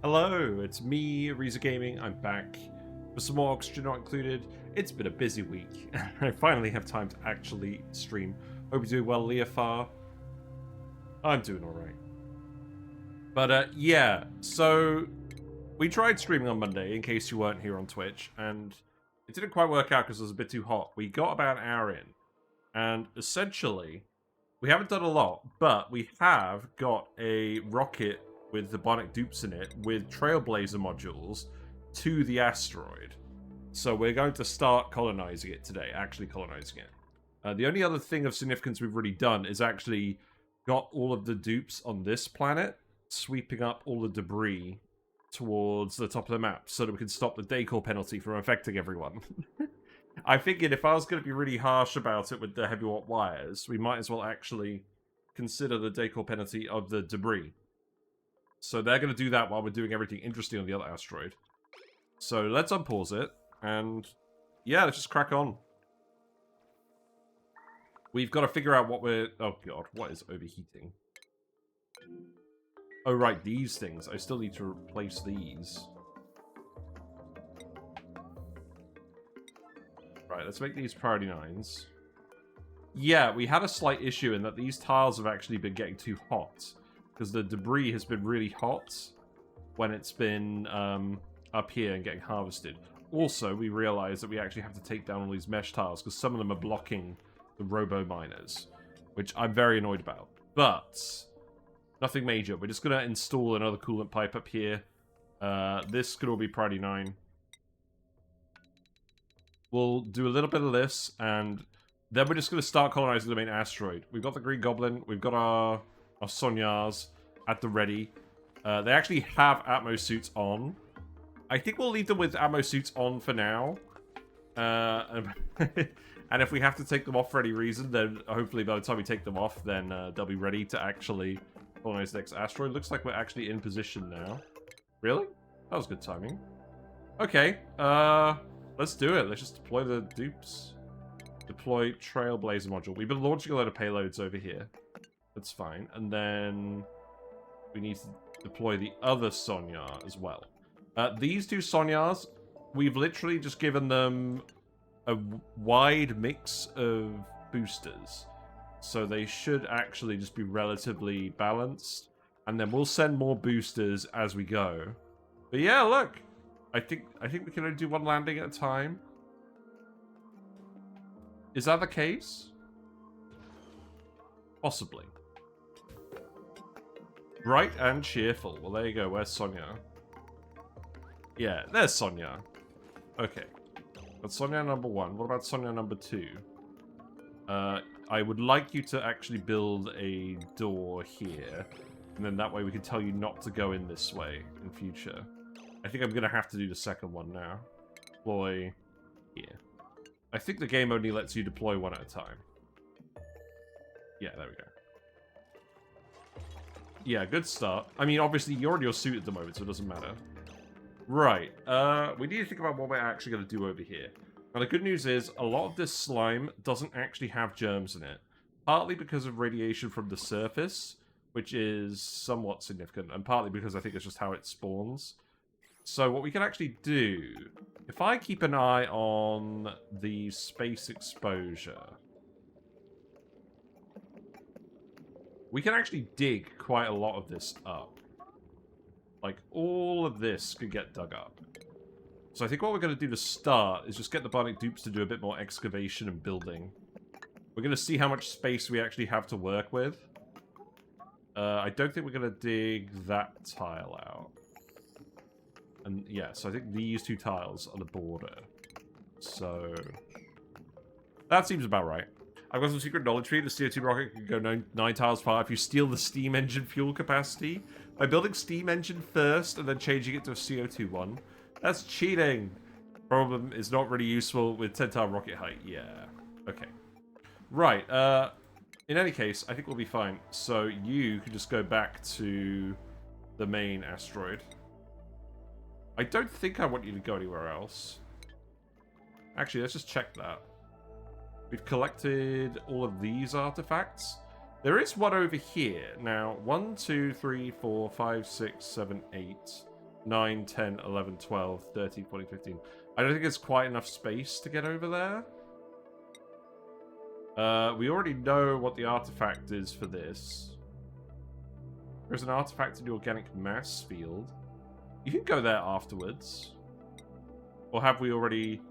Hello, it's me, Reza Gaming. I'm back for some more Oxygen Not Included. It's been a busy week. I finally have time to actually stream. Hope you're doing well, Leofar. I'm doing alright. But yeah, so we tried streaming on Monday, in case you weren't here on Twitch, and it didn't quite work out because it was a bit too hot. We got about an hour in, and essentially, we haven't done a lot, but we have got a rocket with the Bionic Dupes in it, with Trailblazer modules, to the asteroid. So we're going to start colonizing it today, actually colonizing it. The only other thing of significance we've really done is actually got all of the dupes on this planet, sweeping up all the debris towards the top of the map, so that we can stop the decor penalty from affecting everyone. I figured if I was going to be really harsh about it with the heavy watt wires, we might as well actually consider the decor penalty of the debris. So they're going to do that while we're doing everything interesting on the other asteroid. So let's unpause it, and yeah, let's just crack on. We've got to figure out what we're... Oh god, what is overheating? Oh right, these things. I still need to replace these. Right, let's make these priority 9s. Yeah, we had a slight issue in that these tiles have actually been getting too hot. Because the debris has been really hot when it's been up here and getting harvested. Also, we realized that we actually have to take down all these mesh tiles because some of them are blocking the robo-miners, which I'm very annoyed about. But nothing major. We're just going to install another coolant pipe up here. This could all be priority 9. We'll do a little bit of this, and then we're just going to start colonizing the main asteroid. We've got the Green Goblin. We've got our Sonyars at the ready. They actually have Atmo suits on. I think we'll leave them with Atmo suits on for now. And if we have to take them off for any reason, then hopefully by the time we take them off, then they'll be ready to actually colonize the next asteroid. Looks like we're actually in position now. Really? That was good timing. Okay, let's do it. Let's just deploy the dupes. Deploy Trailblazer module. We've been launching a load of payloads over here. That's fine. And then we need to deploy the other Sonyar as well. These two Sonyars, we've literally just given them a wide mix of boosters. So they should actually just be relatively balanced. And then we'll send more boosters as we go. But yeah, look. I think we can only do one landing at a time. Is that the case? Possibly. Bright and cheerful. Well, there you go. Where's Sonia? Yeah, there's Sonia. Okay. That's Sonia number 1. What about Sonia number 2? I would like you to actually build a door here. And then that way we can tell you not to go in this way in future. I think I'm going to have to do the second one now. Deploy here. I think the game only lets you deploy one at a time. Yeah, there we go. Yeah, good start. I mean, obviously, you're in your suit at the moment, so it doesn't matter. Right. We need to think about what we're actually going to do over here. Now, the good news is, a lot of this slime doesn't actually have germs in it. Partly because of radiation from the surface, which is somewhat significant, and partly because I think it's just how it spawns. So what we can actually do, if I keep an eye on the space exposure, we can actually dig quite a lot of this up. Like, all of this could get dug up. So I think what we're going to do to start is just get the Bionic Dupes to do a bit more excavation and building. We're going to see how much space we actually have to work with. I don't think we're going to dig that tile out. And yeah, so I think these two tiles are the border. So that seems about right. I've got some secret knowledge for you. The CO2 rocket can go 9 tiles far if you steal the steam engine fuel capacity by building steam engine first and then changing it to a CO2 one. That's cheating. Problem is not really useful with 10-tile rocket height. Yeah. Okay. Right. In any case, I think we'll be fine. So you can just go back to the main asteroid. I don't think I want you to go anywhere else. Actually, let's just check that. We've collected all of these artifacts. There is one over here. Now, 1, 2, 3, 4, 5, 6, 7, 8. 9, 10, 11, 12, 13, 14, 15. I don't think it's quite enough space to get over there. We already know what the artifact is for this. There's an artifact in the organic mass field. You can go there afterwards. Or have we already...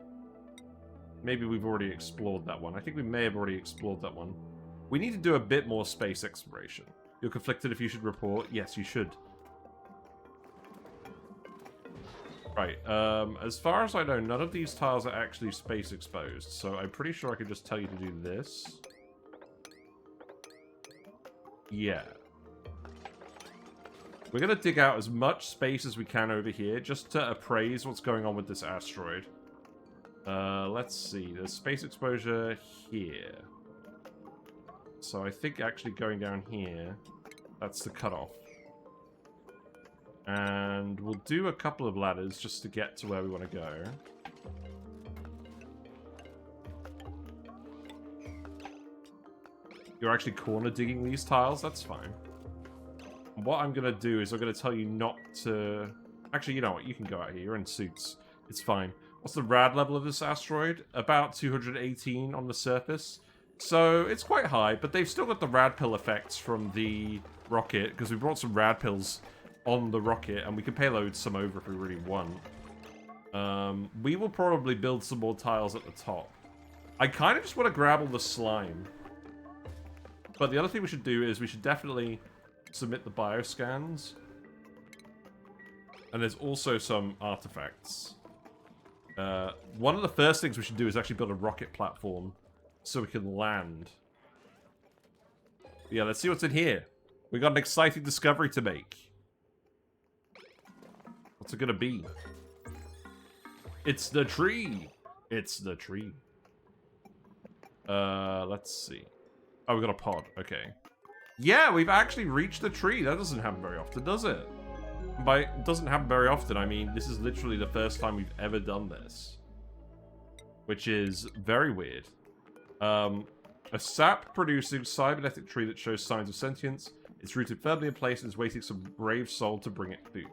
Maybe we've already explored that one. I think we may have already explored that one. We need to do a bit more space exploration. You're conflicted if you should report. Yes, you should. Right, as far as I know, none of these tiles are actually space exposed, so I'm pretty sure I could just tell you to do this. Yeah. We're going to dig out as much space as we can over here, just to appraise what's going on with this asteroid. Let's see, there's space exposure here. So I think actually going down here, that's the cutoff. And we'll do a couple of ladders just to get to where we want to go. You're actually corner digging these tiles, that's fine. What I'm going to do is I'm going to tell you not to... Actually, you know what, you can go out here, you're in suits. It's fine. What's the rad level of this asteroid? About 218 on the surface. So it's quite high, but they've still got the rad pill effects from the rocket, because we brought some rad pills on the rocket, and we can payload some over if we really want. We will probably build some more tiles at the top. I kind of just want to grab all the slime. But the other thing we should do is we should definitely submit the bioscans. And there's also some artifacts. One of the first things we should do is actually build a rocket platform so we can land. Yeah, let's see what's in here. We got an exciting discovery to make. What's it gonna be? It's the tree! It's the tree. Let's see. Oh, we got a pod. Okay. Yeah, we've actually reached the tree. That doesn't happen very often, does it? By it doesn't happen very often, I mean, this is literally the first time we've ever done this. Which is very weird. A sap-producing cybernetic tree that shows signs of sentience. It's rooted firmly in place and is waiting for some brave soul to bring it food.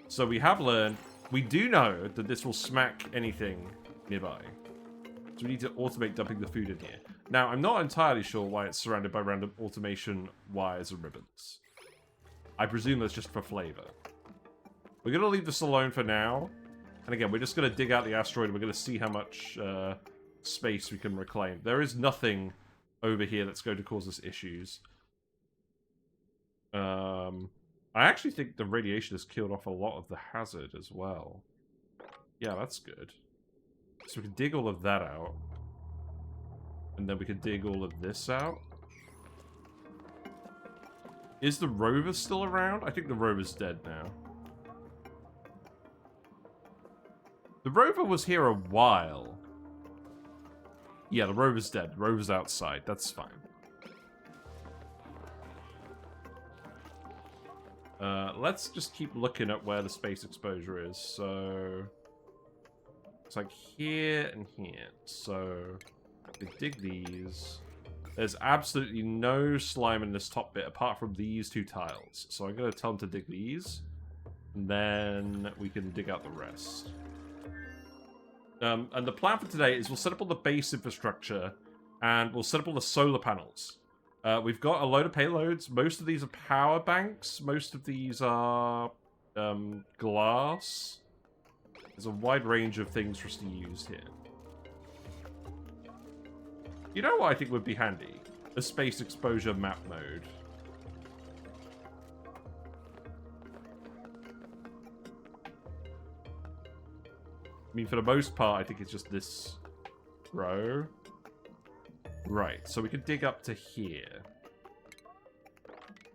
So we have learned, we do know that this will smack anything nearby. So we need to automate dumping the food in here. Now, I'm not entirely sure why it's surrounded by random automation wires and ribbons. I presume that's just for flavor. We're going to leave this alone for now. And again, we're just going to dig out the asteroid. We're going to see how much space we can reclaim. There is nothing over here that's going to cause us issues. I actually think the radiation has killed off a lot of the hazard as well. Yeah, that's good. So we can dig all of that out. And then we can dig all of this out. Is the rover still around? I think the rover's dead now. The rover was here a while. Yeah, the rover's dead. The rover's outside. That's fine. Let's just keep looking at where the space exposure is. So it's like here and here. So we dig these. There's absolutely no slime in this top bit apart from these two tiles. So I'm going to tell them to dig these. And then we can dig out the rest. And the plan for today is we'll set up all the base infrastructure. And we'll set up all the solar panels. We've got a load of payloads. Most of these are power banks. Most of these are glass. There's a wide range of things for us to use here. You know what I think would be handy? A space exposure map mode. I mean, for the most part, I think it's just this row. Right, so we can dig up to here.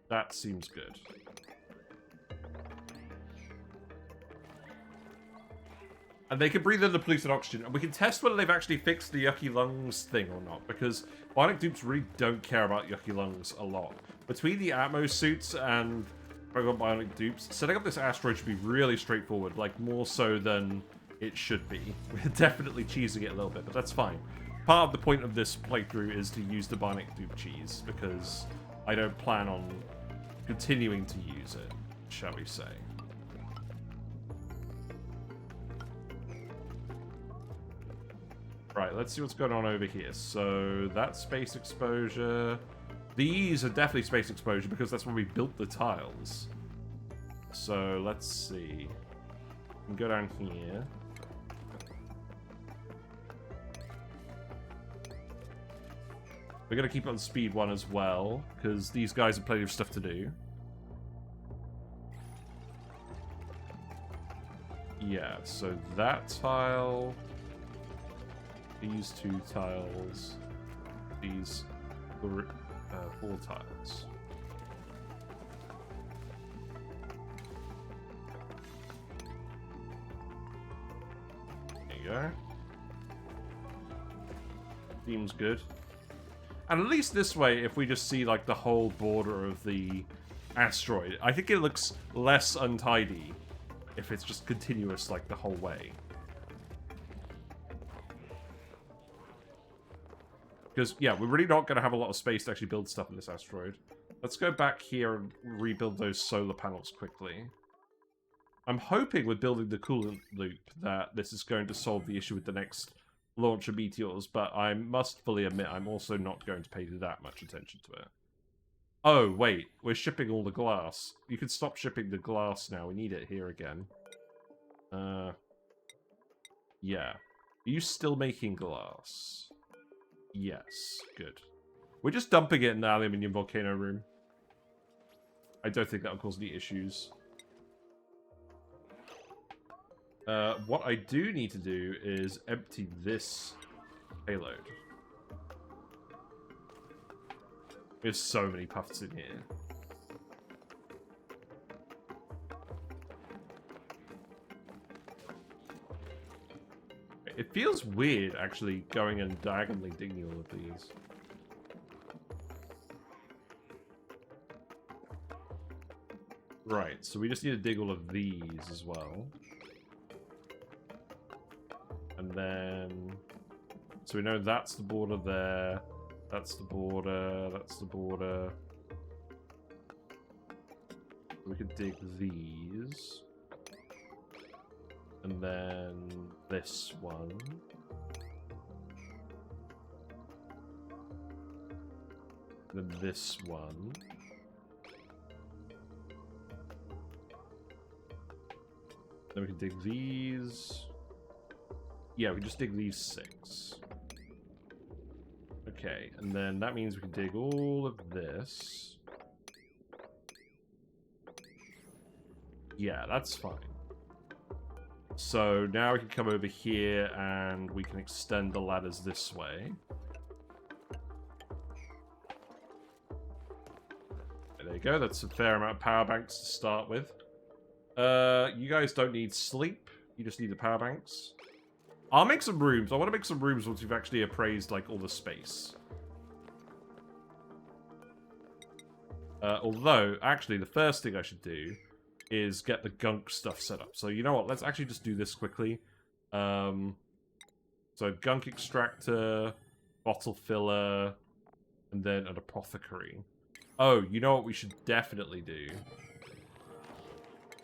That seems good. And they can breathe in the polluted oxygen. And we can test whether they've actually fixed the yucky lungs thing or not. Because Bionic Dupes really don't care about yucky lungs a lot. Between the Atmos suits and Bionic Dupes, setting up this asteroid should be really straightforward. Like, more so than it should be. We're definitely cheesing it a little bit, but that's fine. Part of the point of this playthrough is to use the Bionic Dupe cheese. Because I don't plan on continuing to use it, shall we say. Right, let's see what's going on over here. So that's space exposure. These are definitely space exposure because that's when we built the tiles. So let's see. We can go down here. We're going to keep it on speed 1 as well, because these guys have plenty of stuff to do. Yeah, so that tile, these 2 tiles, these 4 tiles. There you go. Seems good. And at least this way, if we just see like the whole border of the asteroid, I think it looks less untidy if it's just continuous like the whole way. Because, yeah, we're really not going to have a lot of space to actually build stuff in this asteroid. Let's go back here and rebuild those solar panels quickly. I'm hoping with building the coolant loop that this is going to solve the issue with the next launch of meteors, but I must fully admit I'm also not going to pay that much attention to it. Oh, wait, we're shipping all the glass. You can stop shipping the glass now. We need it here again. Yeah. Are you still making glass? Yes, good. We're just dumping it in the aluminium volcano room. I don't think that'll cause any issues. What I do need to do is empty this payload. There's so many puffs in here. It feels weird, actually, going and diagonally digging all of these. Right, so we just need to dig all of these as well. And then... So we know that's the border there. That's the border. That's the border. We could dig these. And then this one. Then this one. Then we can dig these. Yeah, we just dig these 6. Okay, and then that means we can dig all of this. Yeah, that's fine. So now we can come over here and we can extend the ladders this way. There you go, that's a fair amount of power banks to start with. You guys don't need sleep, you just need the power banks. I'll make some rooms. I want to make some rooms once we've actually appraised, like, all the space. Although, actually, the first thing I should do is get the gunk stuff set up. So, you know what? Let's actually just do this quickly. So, gunk extractor, bottle filler, and then an apothecary. Oh, you know what we should definitely do?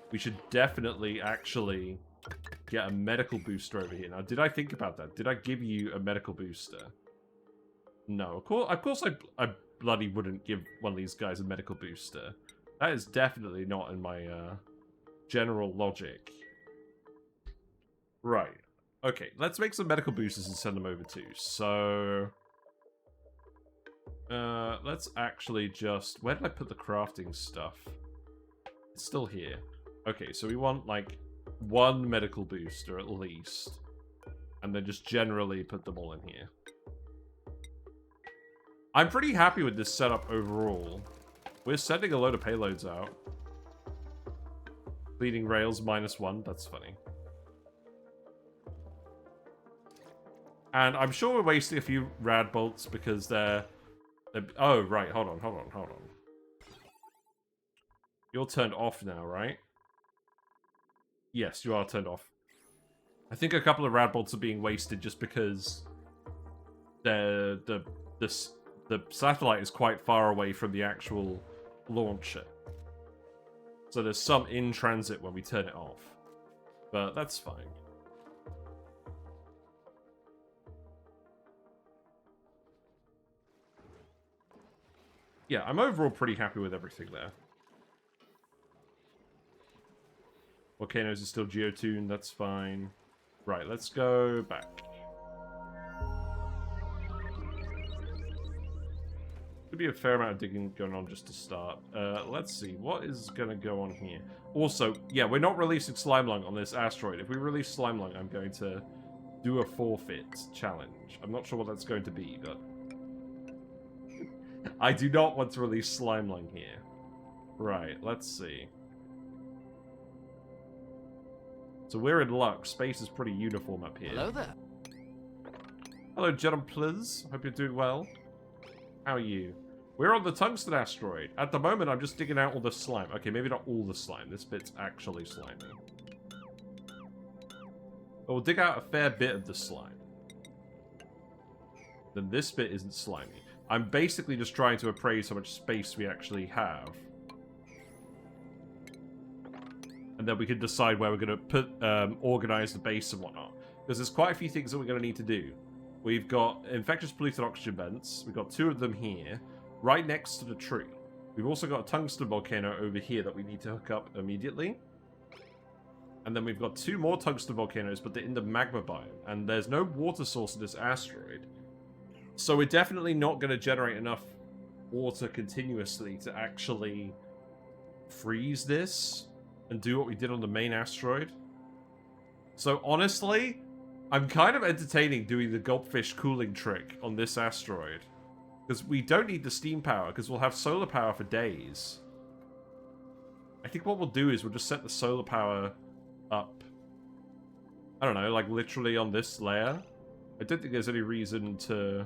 We should definitely, actually... get a medical booster over here. Now, did I think about that? Did I give you a medical booster? No, of course I bloody wouldn't give one of these guys a medical booster. That is definitely not in my general logic. Right. Okay, let's make some medical boosters and send them over too. So... let's actually just... Where did I put the crafting stuff? It's still here. Okay, so we want, like... 1 medical booster at least, and then just generally put them all in here. I'm pretty happy with this setup overall. We're sending a load of payloads out. Bleeding rails -1, that's funny. And I'm sure we're wasting a few rad bolts because they're oh, right, hold on. You're turned off now, right? Yes, you are turned off. I think a couple of rad bolts are being wasted just because the satellite is quite far away from the actual launcher. So there's some in transit when we turn it off. But that's fine. Yeah, I'm overall pretty happy with everything there. Volcanoes are still geotuned, that's fine. Right, let's go back. Could be a fair amount of digging going on just to start. Let's see, what is going to go on here? Also, yeah, we're not releasing Slimelung on this asteroid. If we release Slimelung, I'm going to do a forfeit challenge. I'm not sure what that's going to be, but... I do not want to release Slimelung here. Right, let's see. So we're in luck. Space is pretty uniform up here. Hello there. Hello, gentlemen. Hope you're doing well. How are you? We're on the Tungsten asteroid. At the moment, I'm just digging out all the slime. Okay, maybe not all the slime. This bit's actually slimy. But we'll dig out a fair bit of the slime. Then this bit isn't slimy. I'm basically just trying to appraise how much space we actually have. And then we can decide where we're going to put, organize the base and whatnot. Because there's quite a few things that we're going to need to do. We've got Infectious Polluted Oxygen Vents. We've got 2 of them here, right next to the tree. We've also got a Tungsten volcano over here that we need to hook up immediately. And then we've got 2 more Tungsten volcanoes, but they're in the magma biome. And there's no water source in this asteroid. So we're definitely not going to generate enough water continuously to actually freeze this and do what we did on the main asteroid. So honestly, I'm kind of entertaining doing the gulpfish cooling trick on this asteroid. Because we don't need the steam power, because we'll have solar power for days. I think what we'll do is we'll just set the solar power up. I don't know, like literally on this layer. I don't think there's any reason to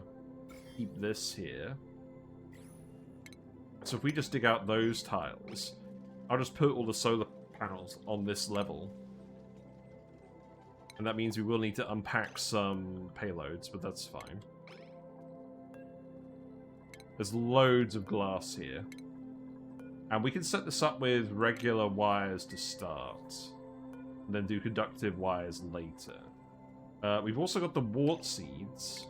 keep this here. So if we just dig out those tiles, I'll just put all the solar panels on this level. And that means we will need to unpack some payloads, but that's fine. There's loads of glass here. And we can set this up with regular wires to start. And then do conductive wires later. We've also got the wart seeds.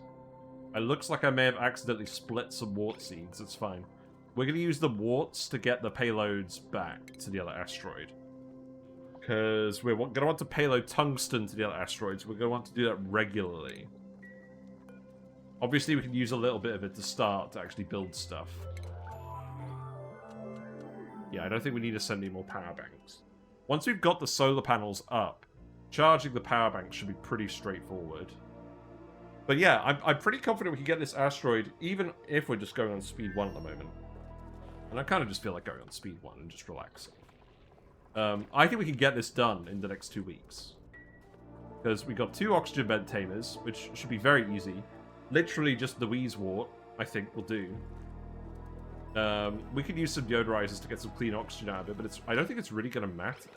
It looks like I may have accidentally split some wart seeds. It's fine. We're going to use the warts to get the payloads back to the other asteroid. Because we're going to want to payload tungsten to the other asteroids. We're going to want to do that regularly. Obviously, we can use a little bit of it to start to actually build stuff. Yeah, I don't think we need to send any more power banks. Once we've got the solar panels up, charging the power banks should be pretty straightforward. But yeah, I'm pretty confident we can get this asteroid, even if we're just going on speed 1 at the moment. And I kind of just feel like going on speed 1 and just relaxing. I think we can get this done in the next 2 weeks. Because we got 2 oxygen vent tamers, which should be very easy. Literally just the Wheezewort, I think, will do. We could use some deodorizers to get some clean oxygen out of it, but I don't think it's really going to matter.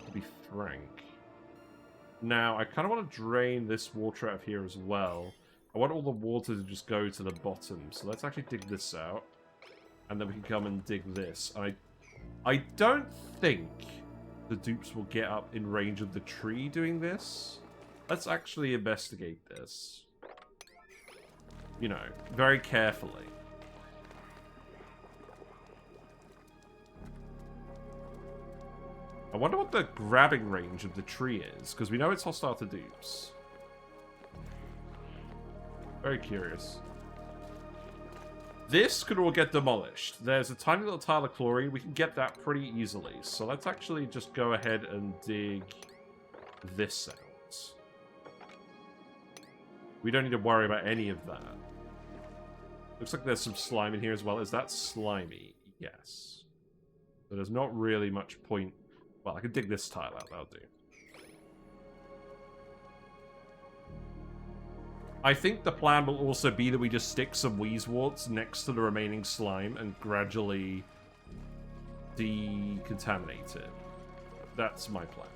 To be frank. Now, I kind of want to drain this water out of here as well. I want all the water to just go to the bottom, so let's actually dig this out. And then we can come and dig this. I don't think the dupes will get up in range of the tree doing this. Let's actually investigate this. You know, very carefully. I wonder what the grabbing range of the tree is, because we know it's hostile to dupes. Very curious. This could all get demolished. There's a tiny little tile of chlorine. We can get that pretty easily. So let's actually just go ahead and dig this out. We don't need to worry about any of that. Looks like there's some slime in here as well. Is that slimy? Yes. So there's not really much point. Well, I could dig this tile out. That'll do. I think the plan will also be that we just stick some Wheezeworts next to the remaining slime and gradually decontaminate it. That's my plan.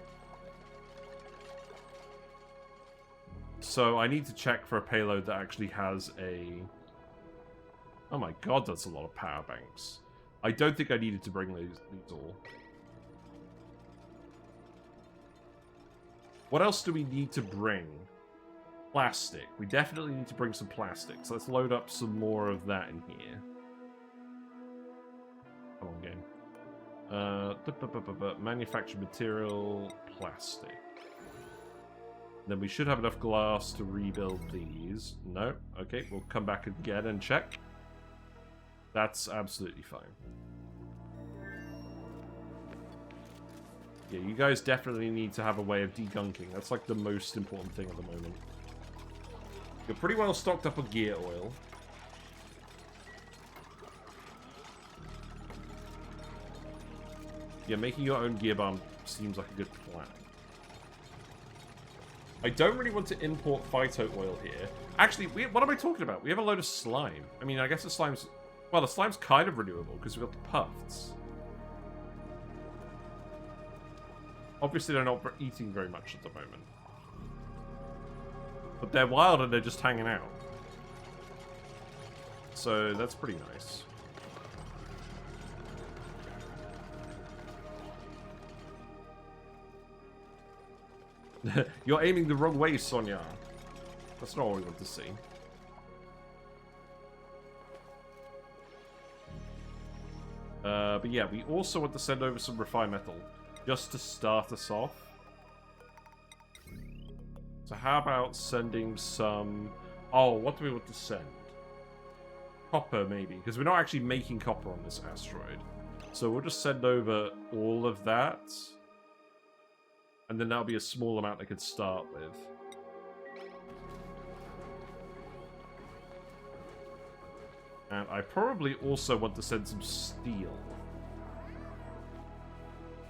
So I need to check for a payload that actually has a... Oh my god, that's a lot of power banks. I don't think I needed to bring these all. What else do we need to bring? Plastic. We definitely need to bring some plastic. So let's load up some more of that in here. Come on, game. Manufactured material, plastic. Then we should have enough glass to rebuild these. No. Okay, we'll come back again and check. That's absolutely fine. Yeah, you guys definitely need to have a way of degunking. That's like the most important thing at the moment. You're pretty well stocked up on gear oil. Yeah, making your own gear bomb seems like a good plan. I don't really want to import phyto oil here. Actually, what am I talking about? We have a load of slime. I mean, I guess the slime's... Well, the slime's kind of renewable because we've got the puffs. Obviously, they're not eating very much at the moment. But they're wild and they're just hanging out. So, that's pretty nice. You're aiming the wrong way, Sonia. That's not what we want to see. But yeah, we also want to send over some refined metal, just to start us off. So how about sending some... Oh, what do we want to send? Copper, maybe, because we're not actually making copper on this asteroid. So we'll just send over all of that. And then that'll be a small amount they could start with. And I probably also want to send some steel.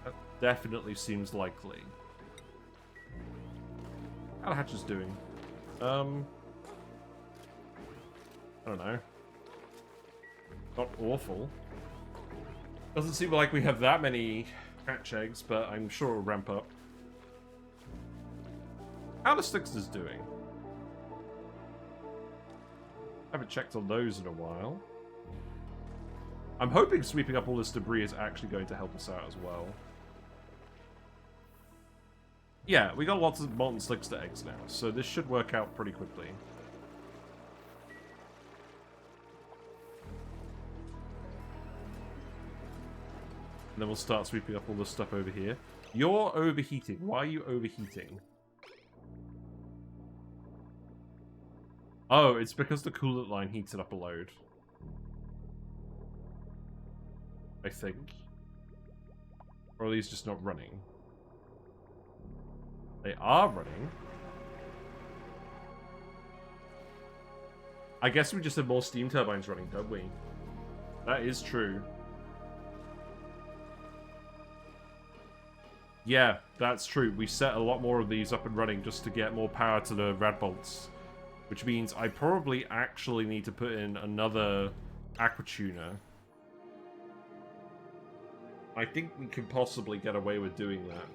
That definitely seems likely. How the hatch is doing? I don't know. Not awful. Doesn't seem like we have that many hatch eggs, but I'm sure it'll ramp up. How the Slicksters doing? Haven't checked on those in a while. I'm hoping sweeping up all this debris is actually going to help us out as well. Yeah, we got lots of molten Slickster eggs now, so this should work out pretty quickly. And then we'll start sweeping up all this stuff over here. You're overheating. Why are you overheating? Oh, it's because the coolant line heats it up a load. I think. Or are these just not running? They are running. I guess we just have more steam turbines running, don't we? That is true. Yeah, that's true. We set a lot more of these up and running just to get more power to the rad bolts. Which means I probably actually need to put in another aqua tuner. I think we could possibly get away with doing that.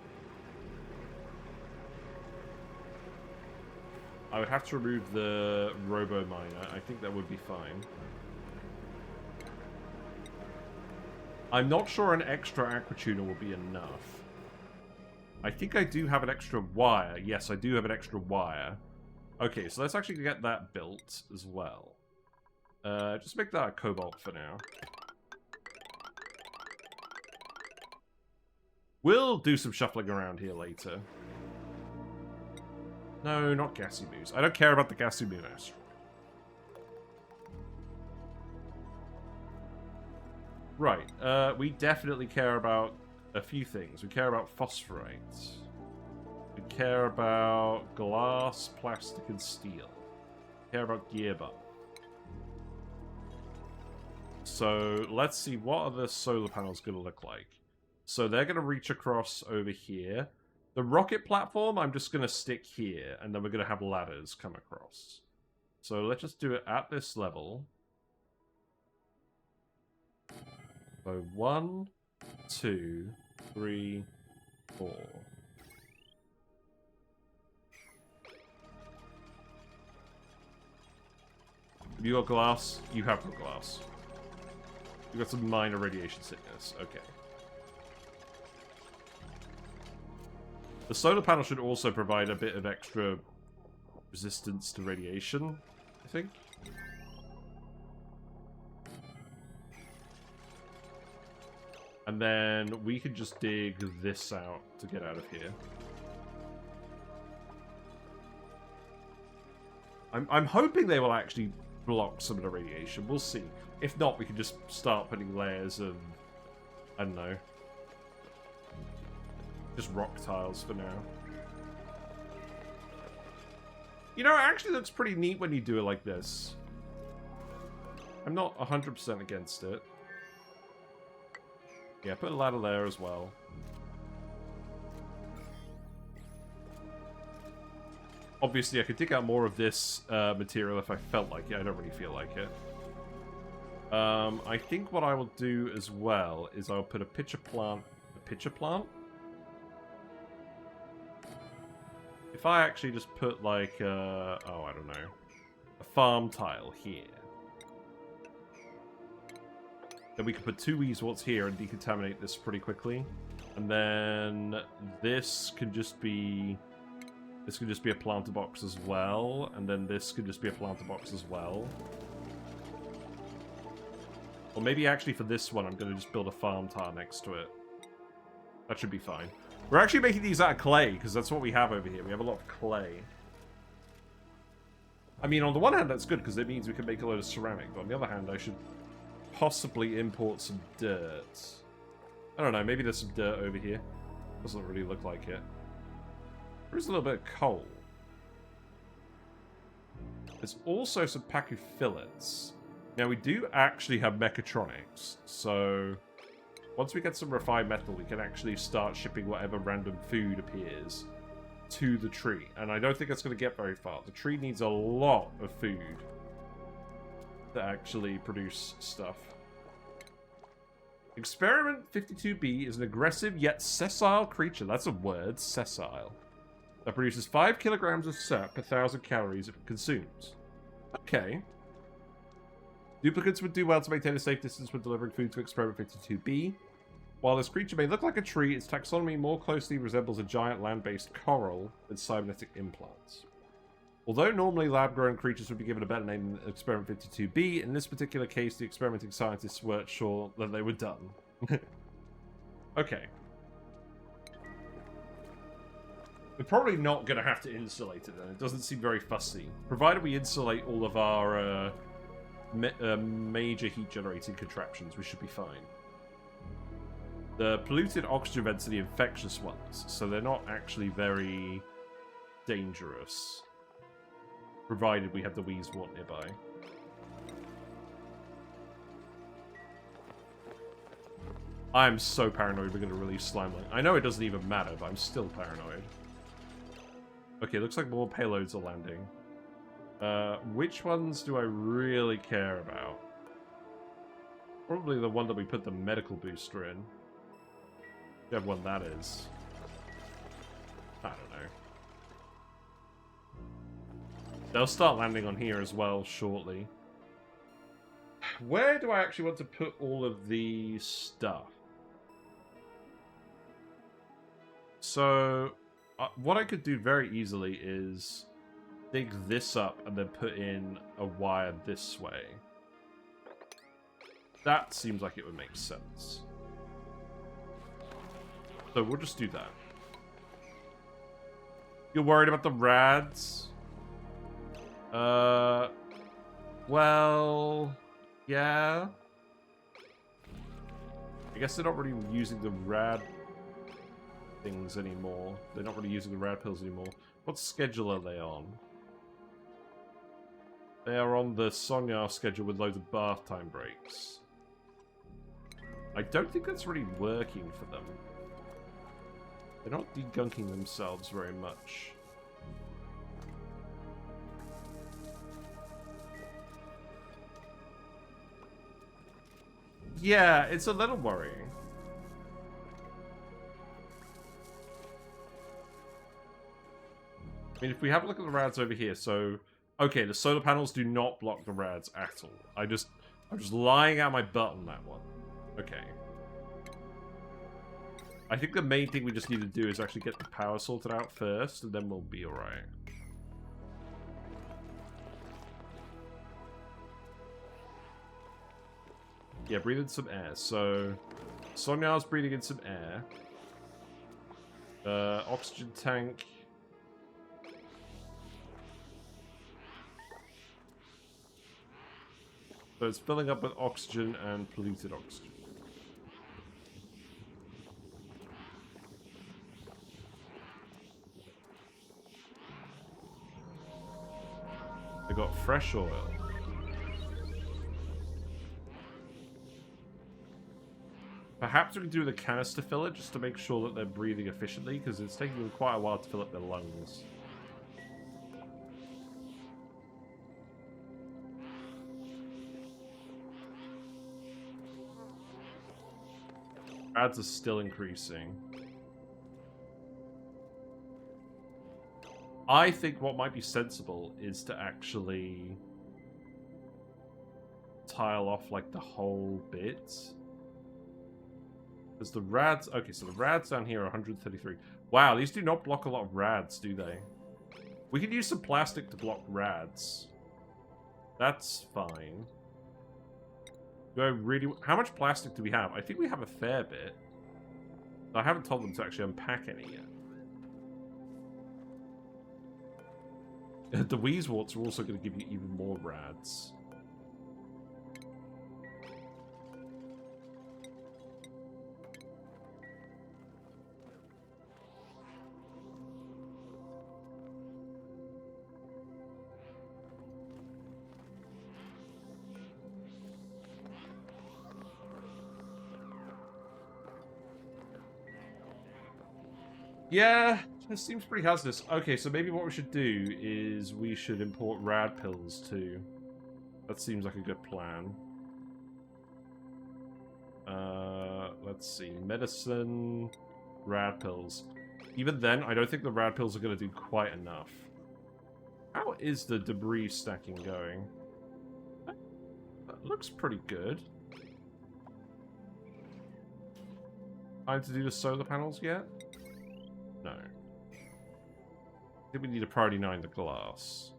I would have to remove the robo miner. I think that would be fine. I'm not sure an extra aqua tuner will be enough. I think I do have an extra wire. Yes, I do have an extra wire. Okay, so let's actually get that built as well. Just make that a cobalt for now. We'll do some shuffling around here later. No, not gassy moves. I don't care about the gassy moon asteroid. Right, we definitely care about a few things. We care about phosphorites. We care about glass, plastic, and steel. We care about gear bomb. So let's see, what are the solar panels going to look like? So they're going to reach across over here. The rocket platform, I'm just going to stick here, and then we're going to have ladders come across. So let's just do it at this level. So 1, 2, 3, 4. Have you got glass? You have got glass. You got some minor radiation sickness. Okay. The solar panel should also provide a bit of extra resistance to radiation, I think. And then we can just dig this out to get out of here. I'm hoping they will actually block some of the radiation. We'll see. If not, we can just start putting layers of, I don't know, just rock tiles for now. You know, it actually looks pretty neat when you do it like this. I'm not 100% against it. Yeah, put a ladder there as well. Obviously, I could dig out more of this material if I felt like it. I don't really feel like it. I think what I will do as well is I'll put a pitcher plant. A pitcher plant? If I actually just put like, oh, I don't know, a farm tile here. Then we can put 2 Wheezeworts here and decontaminate this pretty quickly. And then this can just be... This could just be a planter box as well. And then this could just be a planter box as well. Or maybe actually for this one, I'm going to just build a farm tile next to it. That should be fine. We're actually making these out of clay, because that's what we have over here. We have a lot of clay. I mean, on the one hand, that's good, because it means we can make a load of ceramic. But on the other hand, I should possibly import some dirt. I don't know, maybe there's some dirt over here. Doesn't really look like it. There's a little bit of coal. There's also some Pacu fillets. Now, we do actually have mechatronics, so once we get some refined metal, we can actually start shipping whatever random food appears to the tree. And I don't think it's going to get very far. The tree needs a lot of food to actually produce stuff. Experiment 52B is an aggressive yet sessile creature. That's a word, sessile. That produces 5 kilograms of sap per 1,000 calories it consumes. Okay. Duplicants would do well to maintain a safe distance when delivering food to Experiment 52B. While this creature may look like a tree, its taxonomy more closely resembles a giant land-based coral with cybernetic implants. Although normally lab-grown creatures would be given a better name than Experiment 52B, in this particular case, the experimenting scientists weren't sure that they were done. Okay. We're probably not going to have to insulate it then. It doesn't seem very fussy. Provided we insulate all of our major heat-generating contraptions, we should be fine. The polluted oxygen vents are the infectious ones, so they're not actually very dangerous. Provided we have the Wheezewort nearby. I'm so paranoid we're going to release Slimelung. I know it doesn't even matter, but I'm still paranoid. Okay, looks like more payloads are landing. Which ones do I really care about? Probably the one that we put the medical booster in. Whichever one that is. I don't know. They'll start landing on here as well shortly. Where do I actually want to put all of the stuff? So, what I could do very easily is dig this up and then put in a wire this way. That seems like it would make sense. So we'll just do that. You're worried about the rads? Well, yeah. I guess they're not really using the rad things anymore. They're not really using the rad pills anymore. What schedule are they on? They are on the Sonyar schedule with loads of bath time breaks. I don't think that's really working for them. They're not degunking themselves very much. Yeah, it's a little worrying. I mean, if we have a look at the rads over here, so... Okay, the solar panels do not block the rads at all. I'm just lying out my butt on that one. Okay. I think the main thing we just need to do is actually get the power sorted out first, and then we'll be alright. Yeah, breathe in some air. So, Sonya's breathing in some air. Oxygen tank. So it's filling up with oxygen and polluted oxygen. They got fresh oil. Perhaps we can do the canister filler just to make sure that they're breathing efficiently, because it's taking them quite a while to fill up their lungs. Ads are still increasing. I think what might be sensible is to actually tile off like the whole bit. Because the rads... Okay, so the rads down here are 133. Wow, these do not block a lot of rads, do they? We could use some plastic to block rads. That's fine. Do I really... How much plastic do we have? I think we have a fair bit. I haven't told them to actually unpack any yet. The Wheezeworts are also going to give you even more rads. Yeah, this seems pretty hazardous. Okay, so maybe what we should do is we should import rad pills too. That seems like a good plan. Let's see. Medicine, rad pills. Even then, I don't think the rad pills are going to do quite enough. How is the debris stacking going? That looks pretty good. Time to do the solar panels yet? No. I think we need a priority 9 the glass.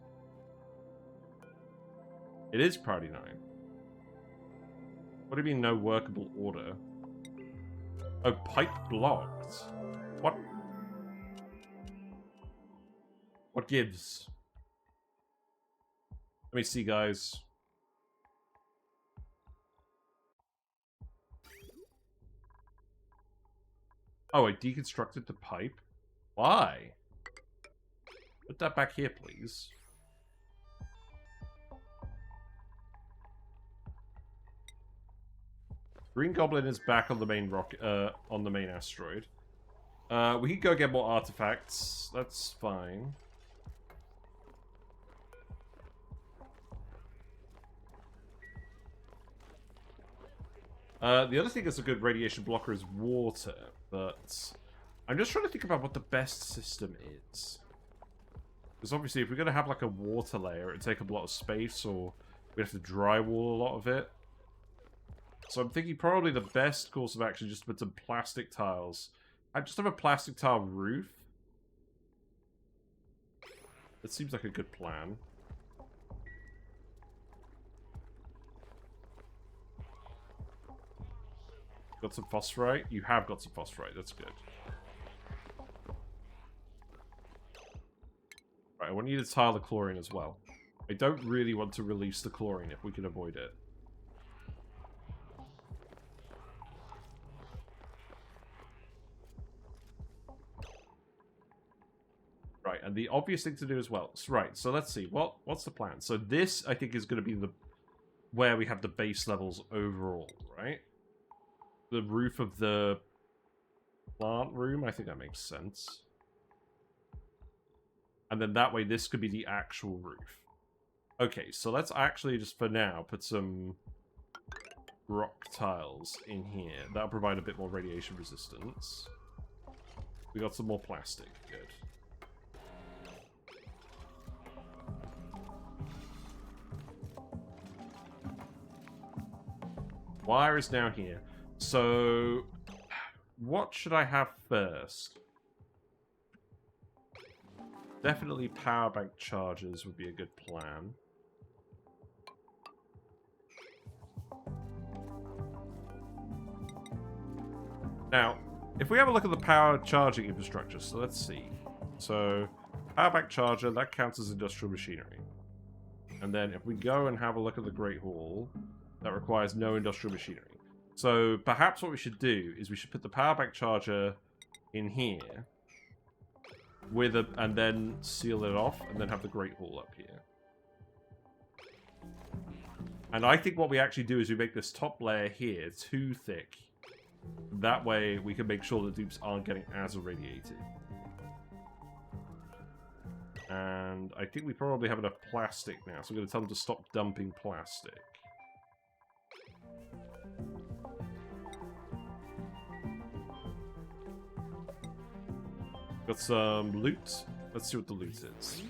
It is priority 9. What do you mean no workable order? Oh, pipe blocked. What? What gives? Let me see, guys. Oh, I deconstructed the pipe? Why? Put that back here, please. Green Goblin is back on the main on the main asteroid. We can go get more artifacts. That's fine. The other thing that's a good radiation blocker is water, but I'm just trying to think about what the best system is. Because obviously, if we're going to have like a water layer, it'd take up a lot of space, or we have to drywall a lot of it. So I'm thinking probably the best course of action is just to put some plastic tiles. I just have a plastic tile roof. That seems like a good plan. Got some phosphorite? You have got some phosphorite, that's good. Right, I want you to tile the chlorine as well. I don't really want to release the chlorine if we can avoid it. Right, and the obvious thing to do as well. Right, so let's see. What's the plan? So this, I think, is going to be the where we have the base levels overall, right? The roof of the plant room, I think that makes sense. And then that way, this could be the actual roof. Okay, so let's actually just, for now, put some rock tiles in here. That'll provide a bit more radiation resistance. We got some more plastic. Good. Wire is now here. So, what should I have first? Definitely power bank chargers would be a good plan. Now, if we have a look at the power charging infrastructure, so let's see. So, power bank charger, that counts as industrial machinery. And then if we go and have a look at the Great Hall, that requires no industrial machinery. So, perhaps what we should do is we should put the power bank charger in here, with and then seal it off, and then have the Great Hall up here. And I think what we actually do is we make this top layer here too thick. That way we can make sure the dupes aren't getting as irradiated. And I think we probably have enough plastic now, so I'm going to tell them to stop dumping plastic. Got some loot. Let's see what the loot is.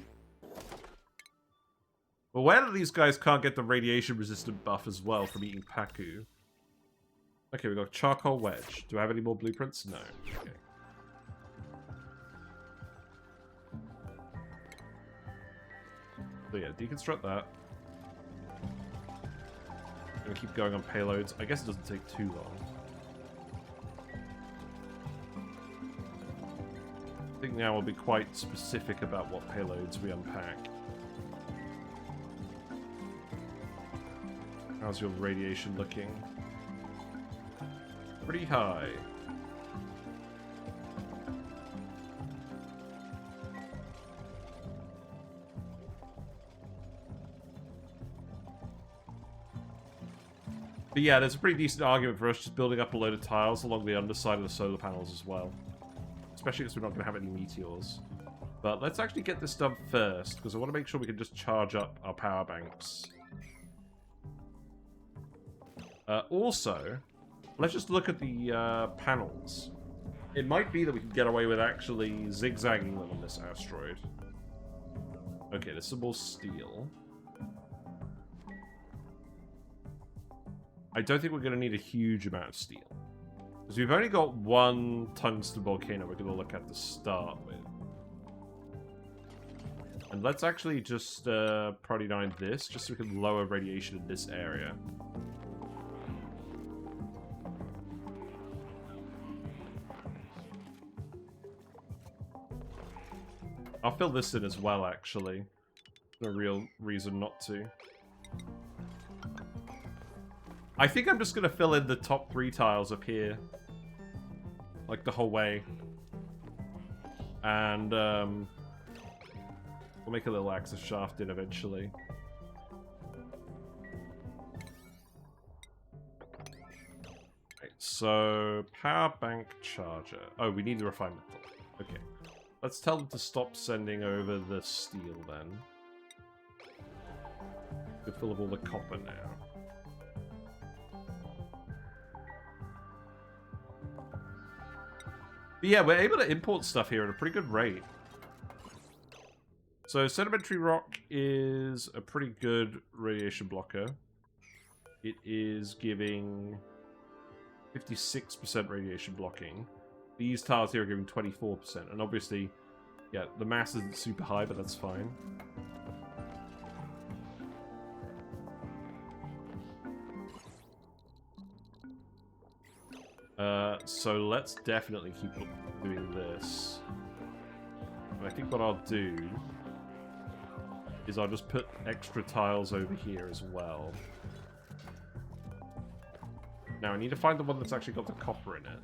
Well, aware that these guys can't get the radiation-resistant buff as well from eating Paku. Okay, we got charcoal wedge. Do I have any more blueprints? No. Okay. So yeah, deconstruct that. Gonna keep going on payloads. I guess it doesn't take too long. I think now we'll be quite specific about what payloads we unpack. How's your radiation looking? Pretty high. But yeah, there's a pretty decent argument for us just building up a load of tiles along the underside of the solar panels as well. Especially because we're not going to have any meteors. But let's actually get this done first, because I want to make sure we can just charge up our power banks. Also, let's just look at the panels. It might be that we can get away with actually zigzagging them on this asteroid. Okay, there's some more steel. I don't think we're going to need a huge amount of steel. Because we've only got one tungsten volcano we're going to look at to start with. And let's actually just proliferate this, just so we can lower radiation in this area. I'll fill this in as well, actually. No real reason not to. I think I'm just going to fill in the top 3 tiles up here. Like, the whole way. And, we'll make a little access shaft in eventually. Right, so, power bank charger. Oh, we need the refined metal. Okay. Let's tell them to stop sending over the steel, then. We're full of all the copper now. But yeah, we're able to import stuff here at a pretty good rate. So, sedimentary rock is a pretty good radiation blocker. It is giving 56% radiation blocking. These tiles here are giving 24%. And obviously, yeah, the mass isn't super high, but that's fine. So let's definitely keep doing this. And I think what I'll do is I'll just put extra tiles over here as well. Now I need to find the one that's actually got the copper in it.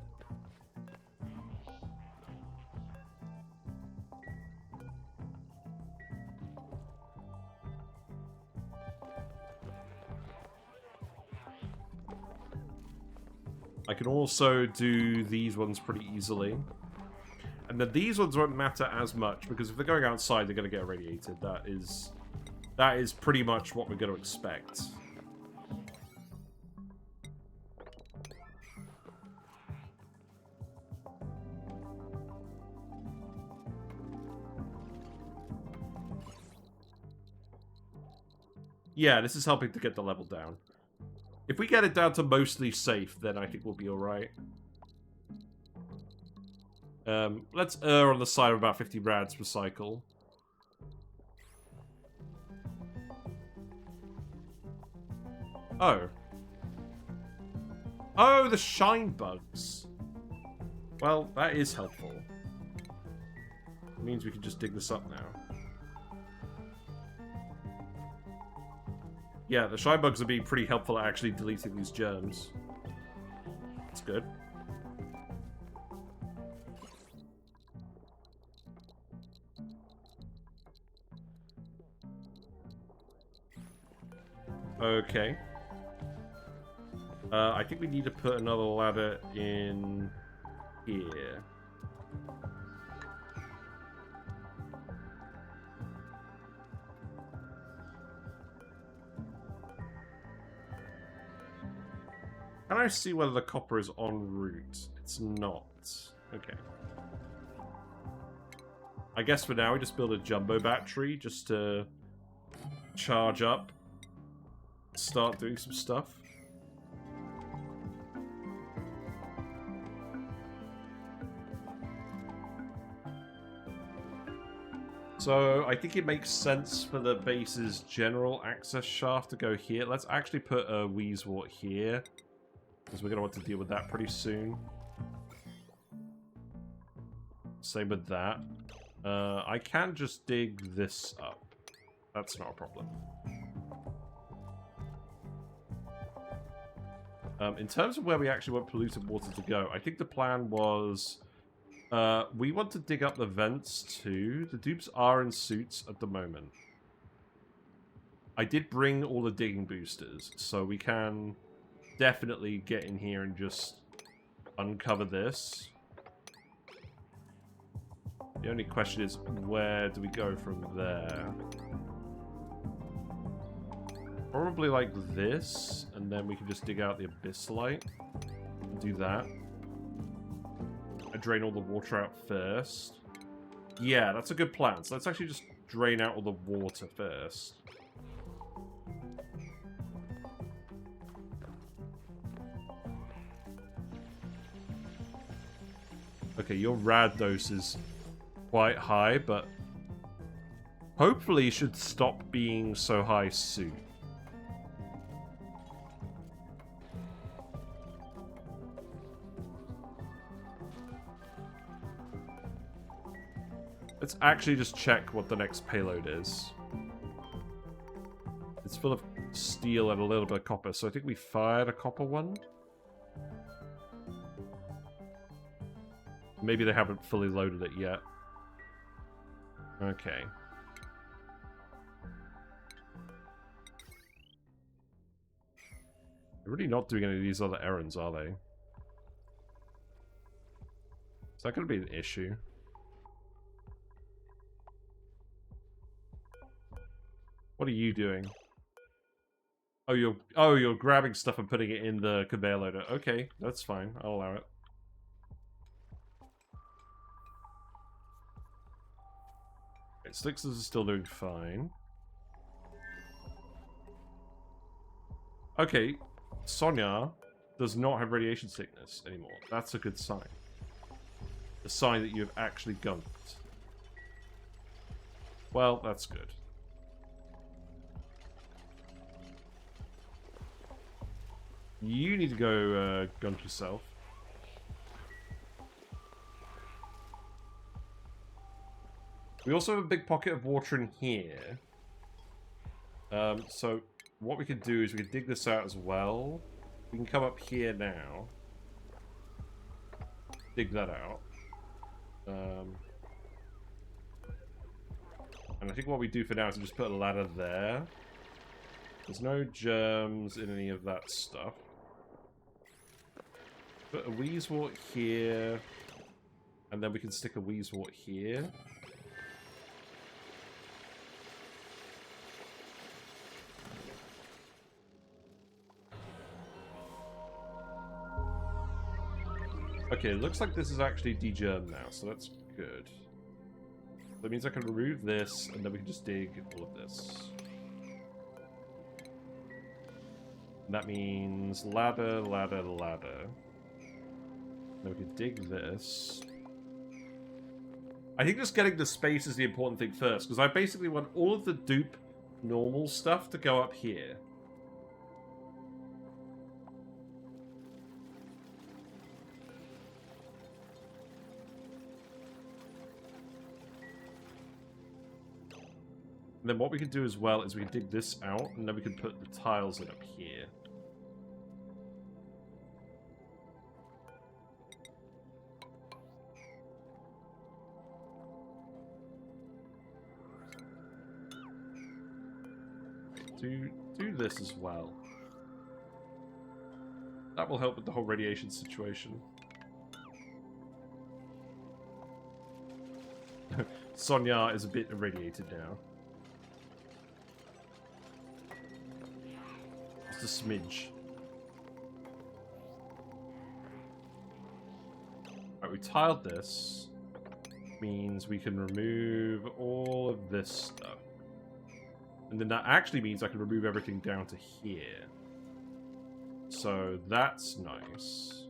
I can also do these ones pretty easily. And then these ones won't matter as much, because if they're going outside, they're going to get irradiated. That is pretty much what we're going to expect. Yeah, this is helping to get the level down. If we get it down to mostly safe, then I think we'll be alright. Let's err on the side of about 50 rads per cycle. Oh. Oh, the shine bugs. Well, that is helpful. It means we can just dig this up now. Yeah, the shy bugs would be pretty helpful at actually deleting these germs. That's good. Okay. I think we need to put another ladder in here. Can I see whether the copper is en route? It's not. Okay. I guess for now we just build a jumbo battery just to charge up, start doing some stuff. So I think it makes sense for the base's general access shaft to go here. Let's actually put a Wheezewort here, because we're going to want to deal with that pretty soon. Same with that. I can just dig this up. That's not a problem. In terms of where we actually want polluted water to go, I think the plan was... we want to dig up the vents too. The dupes are in suits at the moment. I did bring all the digging boosters, so we can definitely get in here and just uncover this. The only question is, where do we go from there? Probably like this, and then we can just dig out the abyssite. Do that. I drain all the water out first. Yeah, that's a good plan. So let's actually just drain out all the water first. Okay, your rad dose is quite high, but hopefully it should stop being so high soon. Let's actually just check what the next payload is. It's full of steel and a little bit of copper, so I think we fired a copper one. Maybe they haven't fully loaded it yet. Okay. They're really not doing any of these other errands, are they? Is that going to be an issue? What are you doing? Oh, you're grabbing stuff and putting it in the conveyor loader. Okay, that's fine. I'll allow it. Okay, Stixers is still doing fine. Okay, Sonya does not have radiation sickness anymore. That's a good sign. A sign that you have actually gunked. Well, that's good. You need to go gunk yourself. We also have a big pocket of water in here. So what we could do is we could dig this out as well. We can come up here now. Dig that out. And I think what we do for now is we just put a ladder there. There's no germs in any of that stuff. Put a Wheezewort here. And then we can stick a Wheezewort here. Okay, it looks like this is actually degermed now, so that's good. That means I can remove this, and then we can just dig all of this. And that means ladder, ladder, ladder. Then we can dig this. I think just getting the space is the important thing first, because I basically want all of the dupe normal stuff to go up here. And then what we could do as well is we can dig this out, and then we can put the tiles in up here. Do this as well. That will help with the whole radiation situation. Sonya is a bit irradiated now. Just a smidge. Alright, we tiled this. Means we can remove all of this stuff. And then that actually means I can remove everything down to here. So that's nice.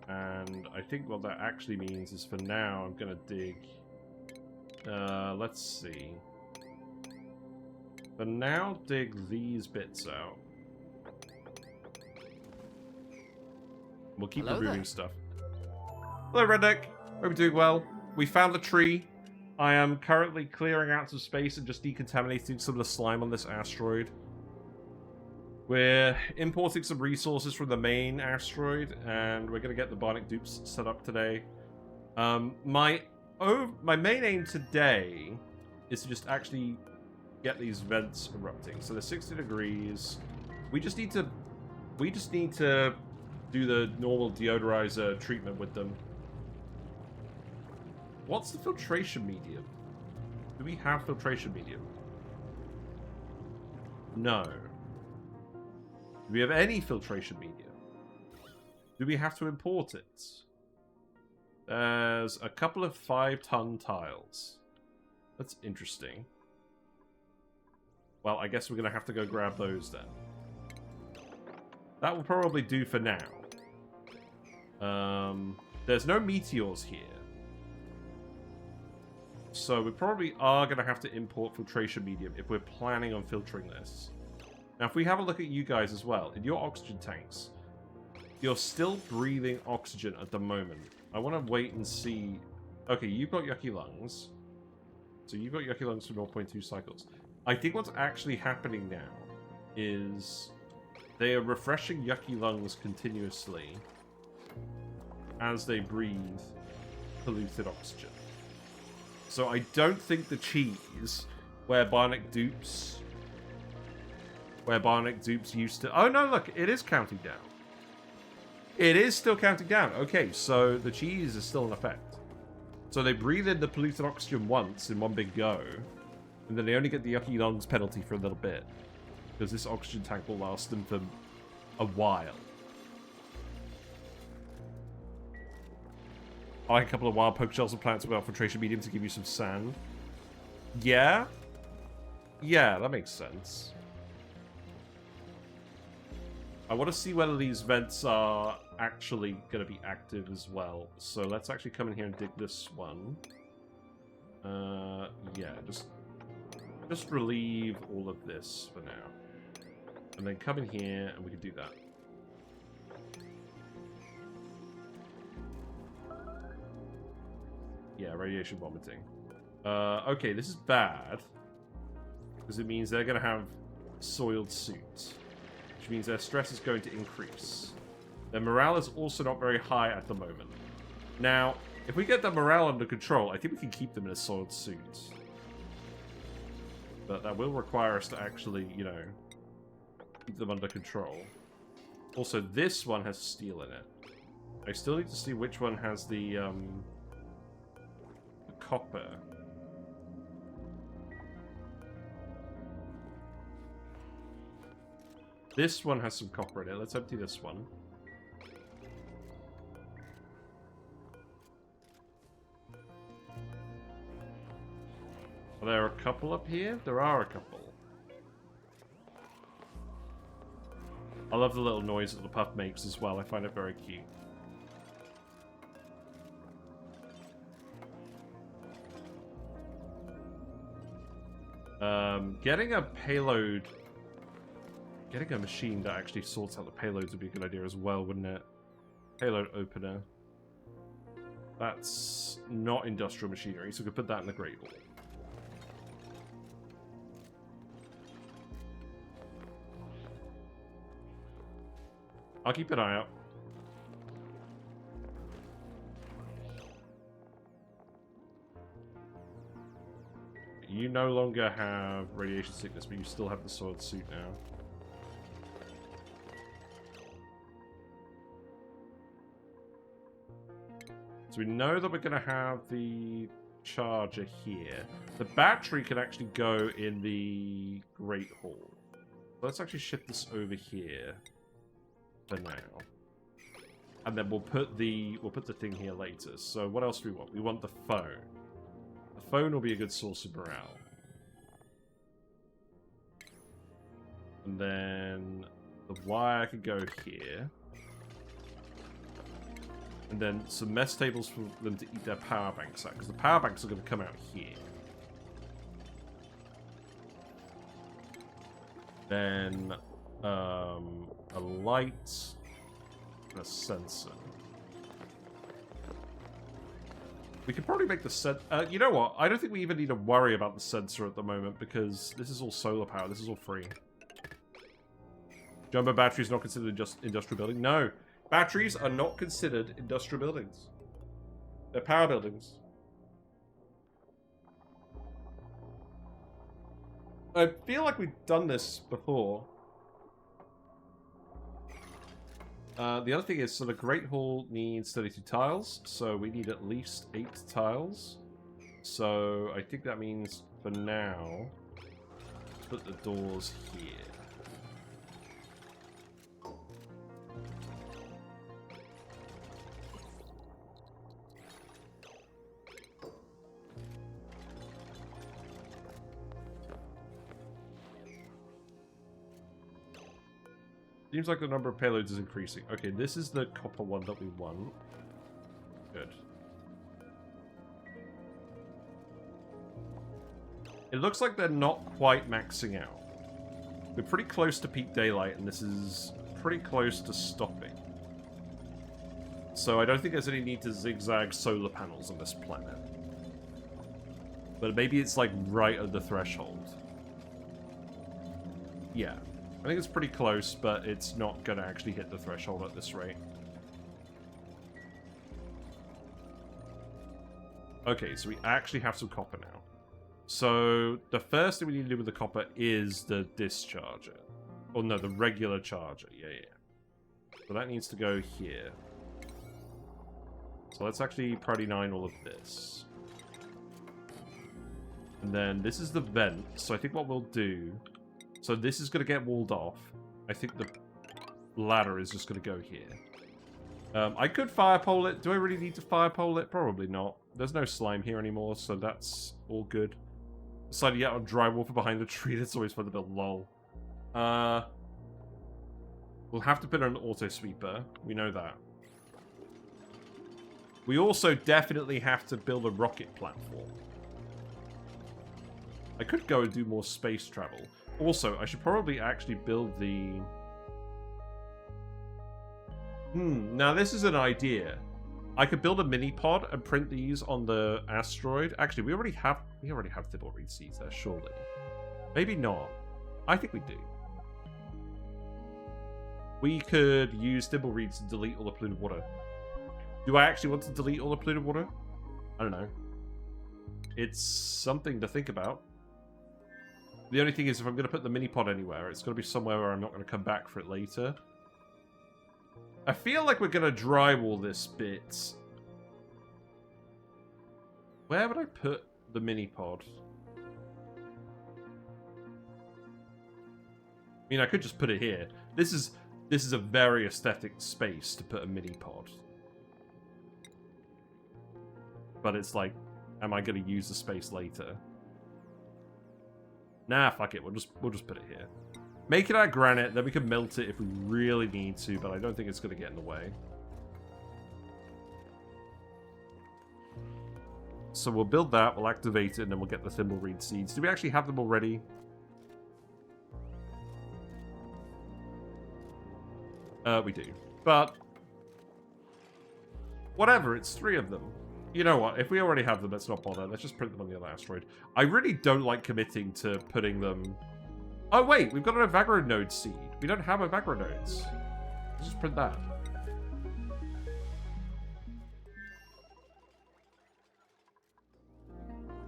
And I think what that actually means is for now I'm going to dig... let's see. For now, dig these bits out. We'll keep removing stuff. Hello, Redneck. Hope you're doing well. We found the tree. I am currently clearing out some space and just decontaminating some of the slime on this asteroid. We're importing some resources from the main asteroid, and we're going to get the Bionic Dupes set up today. My main aim today is to just actually get these vents erupting. So they're 60 degrees. We just need to do the normal deodorizer treatment with them. What's the filtration medium? Do we have filtration medium? No. Do we have any filtration medium? Do we have to import it? There's a couple of 5-ton tiles. That's interesting. Well, I guess we're going to have to go grab those then. That will probably do for now. There's no meteors here. So we probably are going to have to import filtration medium if we're planning on filtering this. Now, if we have a look at you guys as well, in your oxygen tanks, you're still breathing oxygen at the moment. I want to wait and see... Okay, you've got yucky lungs. So you've got yucky lungs for 0.2 cycles. I think what's actually happening now is they are refreshing yucky lungs continuously as they breathe polluted oxygen. So I don't think the cheese where Bionic Dupes used to... Oh no, look, it is counting down. It is still counting down. Okay, so the cheese is still in effect. So they breathe in the polluted oxygen once in one big go, and then they only get the yucky lungs penalty for a little bit, because this oxygen tank will last them for a while. I like a couple of wild poke shells and plants without filtration medium to give you some sand. Yeah? Yeah, that makes sense. I want to see whether these vents are actually going to be active as well. So let's actually come in here and dig this one. Yeah, just relieve all of this for now. And then come in here and we can do that. Yeah, radiation vomiting. Okay, this is bad. Because it means they're going to have soiled suits. Which means their stress is going to increase. Their morale is also not very high at the moment. Now, if we get the morale under control, I think we can keep them in a soiled suit. But that will require us to actually, you know, keep them under control. Also, this one has steel in it. I still need to see which one has the copper. This one has some copper in it. Let's empty this one. Are there a couple up here? There are a couple. I love the little noise that the puff makes as well. I find it very cute. Getting a payload... Getting a machine that actually sorts out the payloads would be a good idea as well, wouldn't it? Payload opener. That's not industrial machinery, so we could put that in the Great Hall. I'll keep an eye out. You no longer have radiation sickness, but you still have the sword suit now. So we know that we're going to have the charger here. The battery can actually go in the Great Hall. Let's actually shift this over here for now. And then we'll put the thing here later. So what else do we want? We want the phone. The phone will be a good source of morale. And then the wire could go here. And then some mess tables for them to eat their power banks out, because the power banks are going to come out here. Then a light and a sensor. We could probably make the sensor... you know what? I don't think we even need to worry about the sensor at the moment, because this is all solar power. This is all free. Jumbo battery is not considered just industrial building. No. Batteries are not considered industrial buildings. They're power buildings. I feel like we've done this before. The other thing is, so the Great Hall needs 32 tiles, so we need at least 8 tiles. So I think that means, for now, put the doors here. Seems like the number of payloads is increasing. Okay, this is the copper one that we want. Good. It looks like they're not quite maxing out. We're pretty close to peak daylight, and this is pretty close to stopping. So I don't think there's any need to zigzag solar panels on this planet. But maybe it's like right at the threshold. Yeah. I think it's pretty close, but it's not going to actually hit the threshold at this rate. Okay, so we actually have some copper now. So the first thing we need to do with the copper is the discharger. Oh no, the regular charger. Yeah. So that needs to go here. So let's actually priority 9 all of this. And then this is the vent. So I think what we'll do... So this is going to get walled off. I think the ladder is just going to go here. I could fire pole it. Do I really need to fire pole it? Probably not. There's no slime here anymore, so that's all good. Decided yet on drywall for behind the tree. That's always fun to build. Lol. We'll have to put an auto sweeper. We know that. We also definitely have to build a rocket platform. I could go and do more space travel. Also, I should probably actually build the... now this is an idea. I could build a mini pod and print these on the asteroid. Actually, we already have thimbleweed seeds there, surely. Maybe not. I think we do. We could use thimbleweeds to delete all the polluted water. Do I actually want to delete all the polluted water? I don't know. It's something to think about. The only thing is, if I'm going to put the mini pod anywhere, it's going to be somewhere where I'm not going to come back for it later. I feel like we're going to drywall this bit. Where would I put the mini pod? I mean, I could just put it here. This is a very aesthetic space to put a mini pod. But it's like, am I going to use the space later? Nah, fuck it. We'll just put it here. Make it out of granite, then we can melt it if we really need to, but I don't think it's going to get in the way. So we'll build that, we'll activate it, and then we'll get the thimbleweed seeds. Do we actually have them already? We do. But whatever, it's 3 of them. You know what? If we already have them, let's not bother. Let's just print them on the other asteroid. I really don't like committing to putting them... Oh, wait. We've got an Evagro node seed. We don't have Evagro nodes. Let's just print that.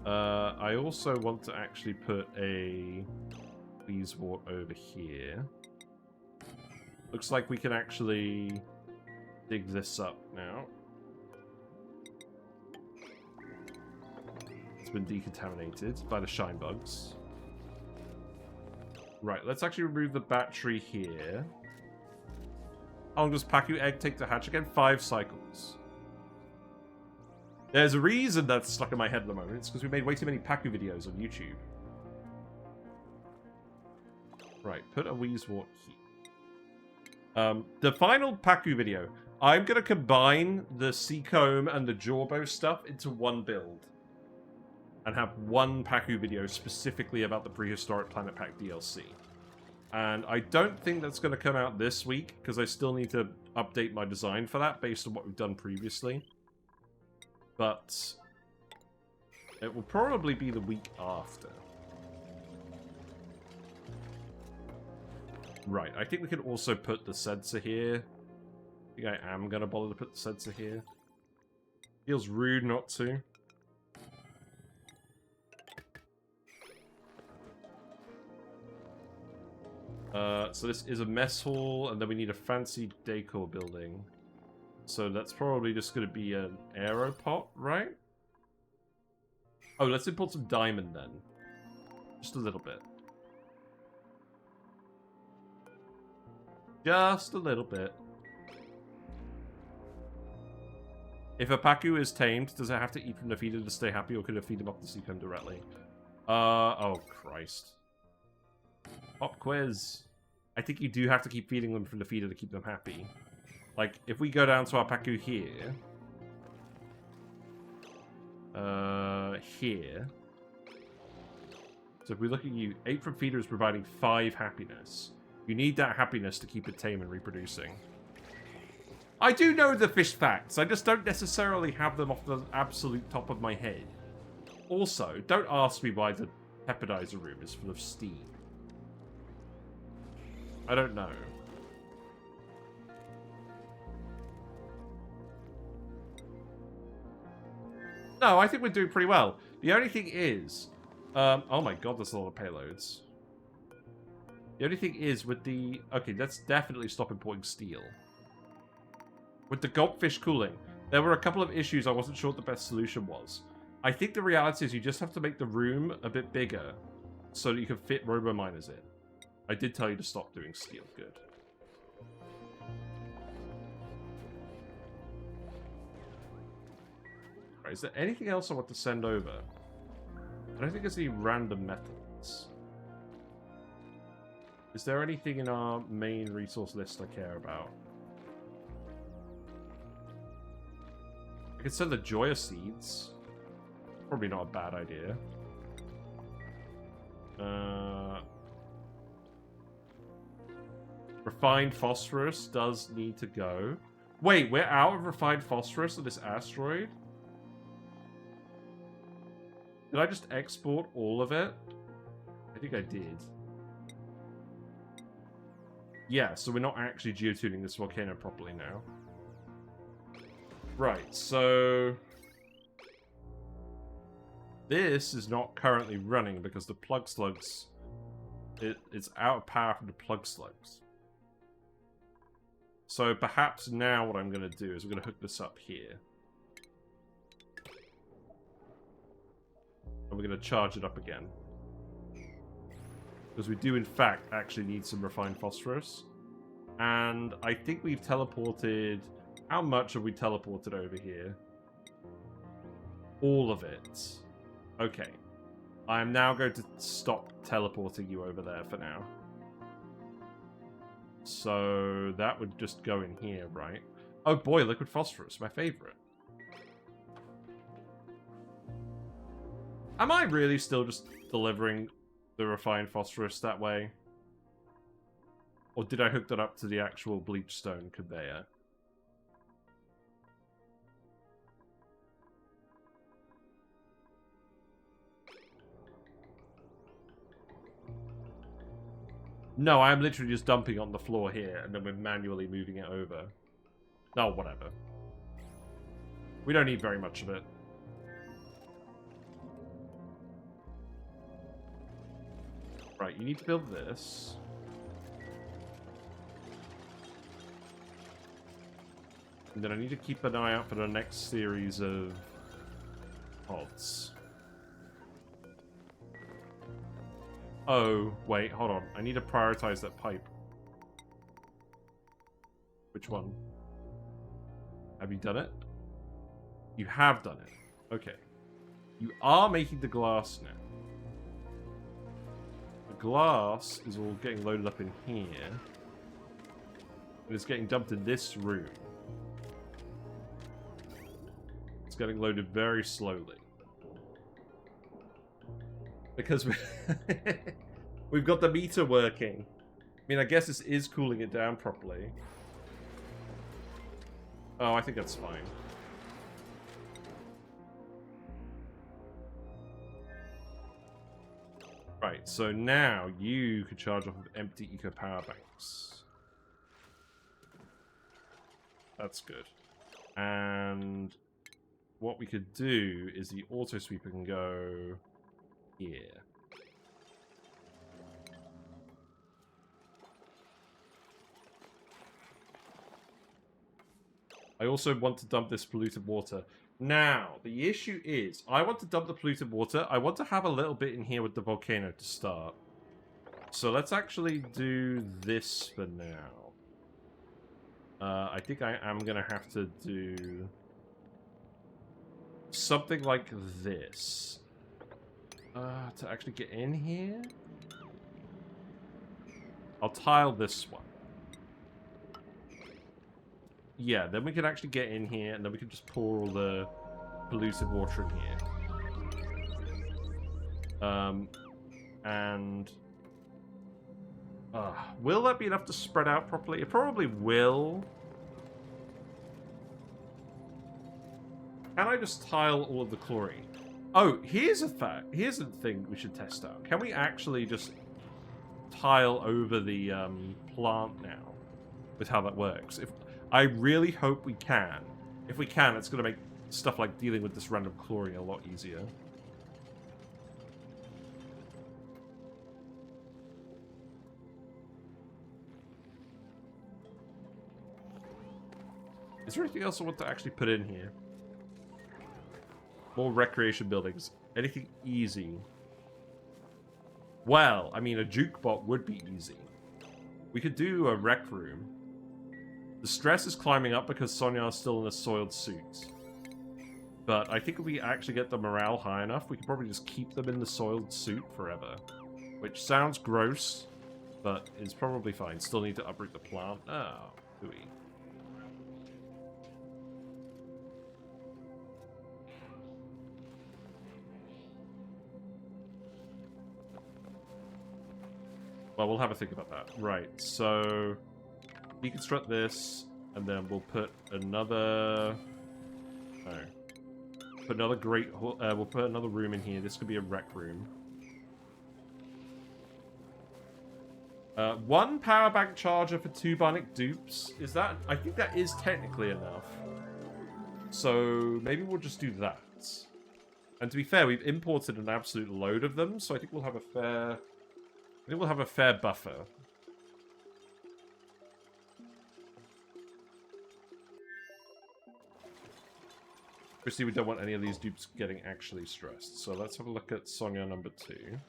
I also want to actually put a Wheezewort over here. Looks like we can actually dig this up now. It's been decontaminated by the shine bugs. Right, let's actually remove the battery here. How long does Pacu egg take to hatch again? 5 cycles. There's a reason that's stuck in my head at the moment. It's because we made way too many Pacu videos on YouTube. Right, put a Wheezewort here. The final Pacu video, I'm going to combine the Seacomb and the Jorbo stuff into one build. And have one Pacu video specifically about the Prehistoric Planet Pack DLC. And I don't think that's going to come out this week, because I still need to update my design for that based on what we've done previously. But it will probably be the week after. Right, I think we can also put the sensor here. I think I am going to bother to put the sensor here. Feels rude not to. So this is a mess hall, and then we need a fancy decor building. So that's probably just going to be an aeropot, right? Oh, let's import some diamond then. Just a little bit. Just a little bit. If a Pacu is tamed, does it have to eat from the feeder to stay happy, or could it feed him off the Seacomb directly? Oh Christ. Pop quiz. I think you do have to keep feeding them from the feeder to keep them happy. Like, if we go down to our Pacu here... here... So if we look at you, 8 from feeder is providing 5 happiness. You need that happiness to keep it tame and reproducing. I do know the fish facts, I just don't necessarily have them off the absolute top of my head. Also, don't ask me why the pepperdizer room is full of steam. I don't know. No, I think we're doing pretty well. The only thing is... oh my god, there's a lot of payloads. The only thing is with the... Okay, let's definitely stop importing steel. With the goldfish cooling, there were a couple of issues I wasn't sure what the best solution was. I think the reality is you just have to make the room a bit bigger so that you can fit robo-miners in. I did tell you to stop doing steel. Good. Right, is there anything else I want to send over? I don't think there's any random metals. Is there anything in our main resource list I care about? I could send the Joya seeds. Probably not a bad idea. Refined phosphorus does need to go. Wait, we're out of refined phosphorus on this asteroid? Did I just export all of it? I think I did. Yeah, so we're not actually geotuning this volcano properly now. Right, so... This is not currently running because the plug slugs... It's out of power from the plug slugs. So perhaps now what I'm going to do is we're going to hook this up here. And we're going to charge it up again. Because we do in fact actually need some refined phosphorus. And I think we've teleported... How much have we teleported over here? All of it. Okay. I am now going to stop teleporting you over there for now. So that would just go in here, right? Oh boy, liquid phosphorus, my favorite. Am I really still just delivering the refined phosphorus that way? Or did I hook that up to the actual bleach stone conveyor? No, I'm literally just dumping on the floor here, and then we're manually moving it over. No, whatever. We don't need very much of it. Right, you need to build this. And then I need to keep an eye out for the next series of pods. Oh, wait, hold on. I need to prioritize that pipe. Which one? Have you done it? You have done it. Okay. You are making the glass now. The glass is all getting loaded up in here. And it's getting dumped in this room. It's getting loaded very slowly. Because we've got the meter working. I mean, I guess this is cooling it down properly. Oh, I think that's fine. Right, so now you could charge off of empty eco power banks. That's good. And what we could do is the auto sweeper can go here. I also want to dump this polluted water. Now, the issue is, I want to dump the polluted water. I want to have a little bit in here with the volcano to start. So let's actually do this for now. I think I am going to have to do something like this. To actually get in here? I'll tile this one. Yeah, then we can actually get in here, and then we can just pour all the polluted water in here. And... will that be enough to spread out properly? It probably will. Can I just tile all of the chlorine? Oh, here's a fact. Here's a thing we should test out. Can we actually just tile over the plant now with how that works? I really hope we can. If we can, it's going to make stuff like dealing with this random chlorine a lot easier. Is there anything else I want to actually put in here? More recreation buildings. Anything easy? Well, I mean, a jukebot would be easy. We could do a rec room. The stress is climbing up because Sonia is still in a soiled suit. But I think if we actually get the morale high enough, we could probably just keep them in the soiled suit forever. Which sounds gross, but is probably fine. Still need to uproot the plant. Oh, hooey. Well, we'll have a think about that. Right, so... deconstruct this, and then we'll put another... no. Put another we'll put another room in here. This could be a rec room. One power bank charger for 2 Bionic dupes. Is that... I think that is technically enough. So, maybe we'll just do that. And to be fair, we've imported an absolute load of them, so I think we'll have a fair... I think we'll have a fair buffer. Obviously, we don't want any of these dupes getting actually stressed. So let's have a look at Sonia number 2.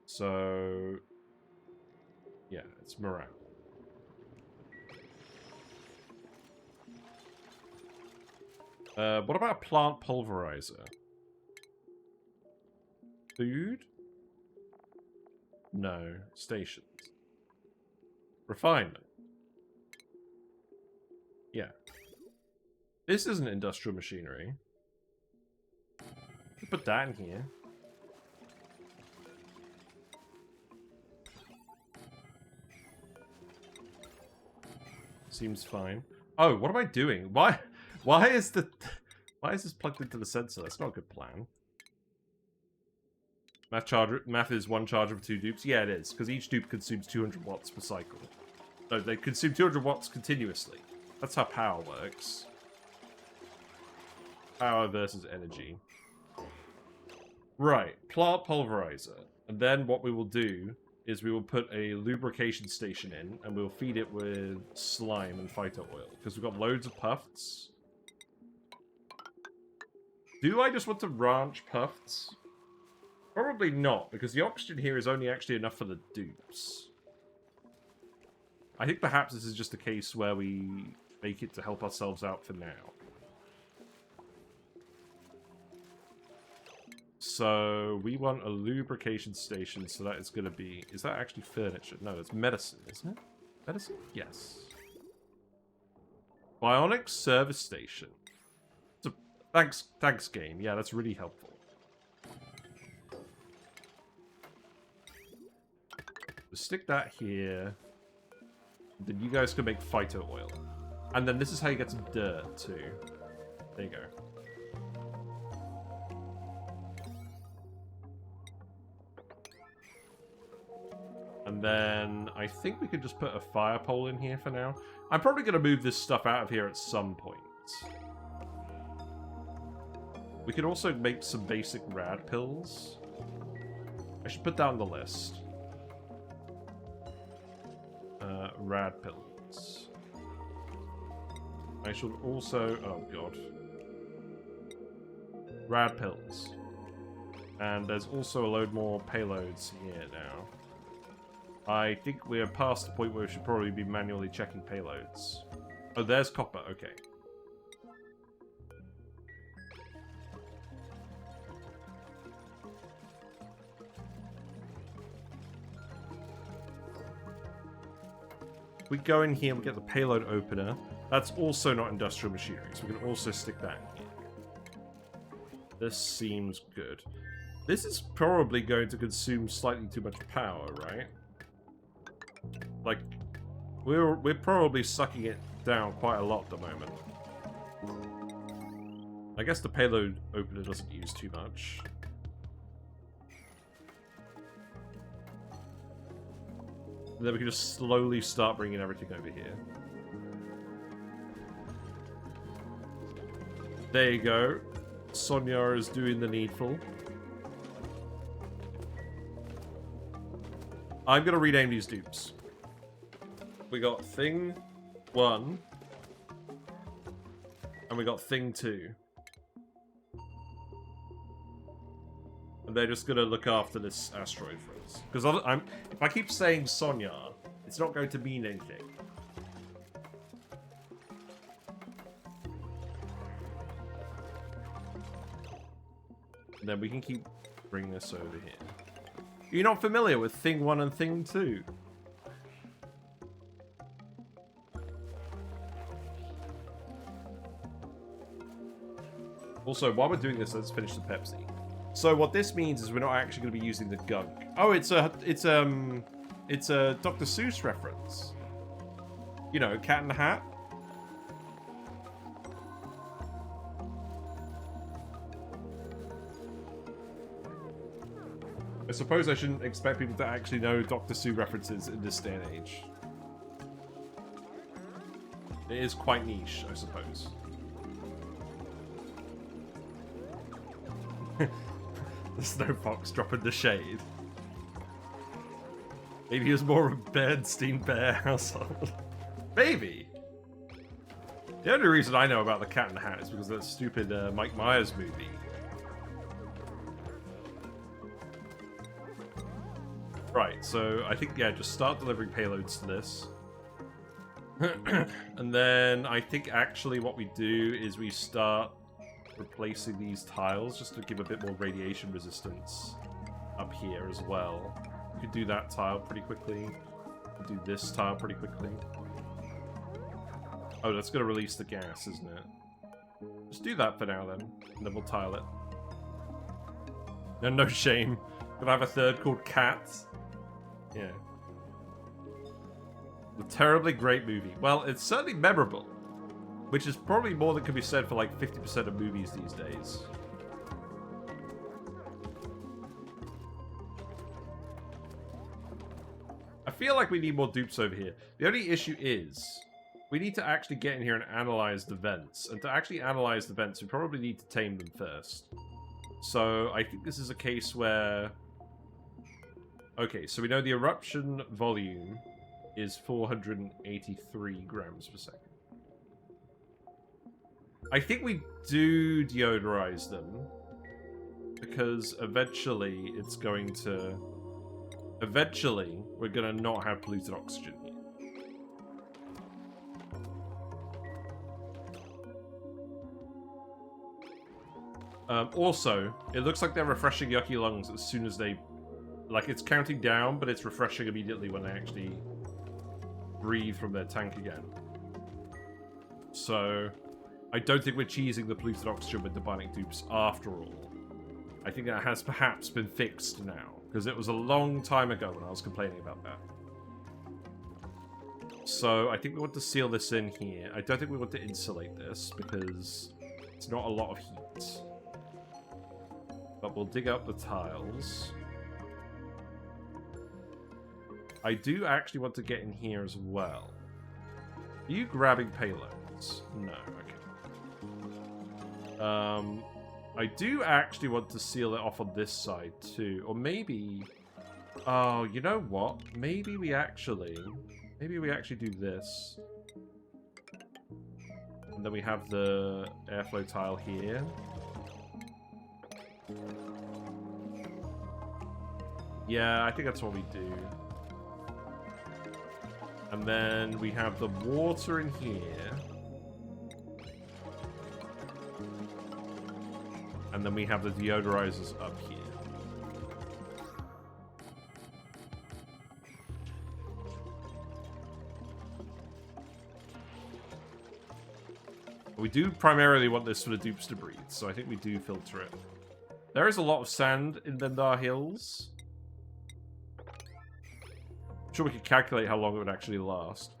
So, yeah, it's morale. What about a plant pulverizer? Food? No. Stations. Refinement. Yeah. This isn't industrial machinery. Put that in here. Seems fine. Oh, what am I doing? Why is this plugged into the sensor? That's not a good plan. Math is one charge of 2 dupes. Yeah, it is, because each dupe consumes 200 watts per cycle. No, they consume 200 watts continuously. That's how power works. Power versus energy. Right, plant pulverizer. And then what we will do is we will put a lubrication station in, and we'll feed it with slime and phyto oil, because we've got loads of puffs. Do I just want to ranch puffs? Probably not, because the oxygen here is only actually enough for the dupes. I think perhaps this is just a case where we make it to help ourselves out for now. So, we want a lubrication station, so that is going to be... Is that actually furniture? No, it's medicine, isn't it? Medicine? Yes. Bionic service station. Thanks, game. Yeah, that's really helpful. We'll stick that here. Then you guys can make phyto oil. And then this is how you get some dirt, too. There you go. And then I think we could just put a fire pole in here for now. I'm probably going to move this stuff out of here at some point. We could also make some basic rad pills. I should put down the list. Rad pills. I should also... Oh, God. Rad pills. And there's also a load more payloads here now. I think we're past the point where we should probably be manually checking payloads. Oh, there's copper. Okay. We go in here and we get the payload opener. That's also not industrial machinery, so we can also stick that in here. This seems good. This is probably going to consume slightly too much power, right? Like, we're probably sucking it down quite a lot at the moment. I guess the payload opener doesn't use too much. And then we can just slowly start bringing everything over here. There you go. Sonia is doing the needful. I'm going to rename these dupes. We got Thing 1. And we got Thing 2. And they're just going to look after this asteroid for us. Because if I keep saying Sonia, it's not going to mean anything. And then we can keep bringing this over here. You're not familiar with Thing 1 and Thing 2? Also, while we're doing this, let's finish the Pepsi. So what this means is we're not actually going to be using the gunk. Oh, it's a Dr. Seuss reference. You know, Cat in the Hat. I suppose I shouldn't expect people to actually know Dr. Seuss references in this day and age. It is quite niche, I suppose. The Snow Fox dropping the shade. Maybe he was more of a Bernstein Bear household. Maybe. The only reason I know about the Cat in the Hat is because of that stupid Mike Myers movie. Right, so I think, yeah, just start delivering payloads to this. And then I think actually what we do is we start replacing these tiles just to give a bit more radiation resistance up here as well. We could do that tile pretty quickly. We could do this tile pretty quickly. Oh, that's going to release the gas, isn't it? Just do that for now then, and then we'll tile it. No shame. Gonna have a third called Cats. Yeah. The terribly great movie. Well, it's certainly memorable. Which is probably more than can be said for like 50% of movies these days. feel like we need more dupes over here. The only issue is we need to actually get in here and analyze the vents. And to actually analyze the vents, we probably need to tame them first. So I think this is a case where... Okay, so we know the eruption volume is 483 grams per second. I think we do deodorize them, because eventually it's going to... Eventually, we're going to not have polluted oxygen here. Also, it looks like they're refreshing yucky lungs as soon as they... Like, it's counting down, but it's refreshing immediately when they actually breathe from their tank again. So, I don't think we're cheesing the polluted oxygen with the Bionic dupes after all. I think that has perhaps been fixed now, because it was a long time ago when I was complaining about that. So, I think we want to seal this in here. I don't think we want to insulate this, because it's not a lot of heat. But we'll dig up the tiles. I do actually want to get in here as well. Are you grabbing payloads? No, okay. I do actually want to seal it off on this side too. Or maybe... Oh, you know what? Maybe we actually do this. And then we have the airflow tile here. Yeah, I think that's what we do. And then we have the water in here. And then we have the deodorizers up here. We do primarily want this for the dupes to breathe, so I think we do filter it. There is a lot of sand in Vendar Hills. I'm sure we could calculate how long it would actually last.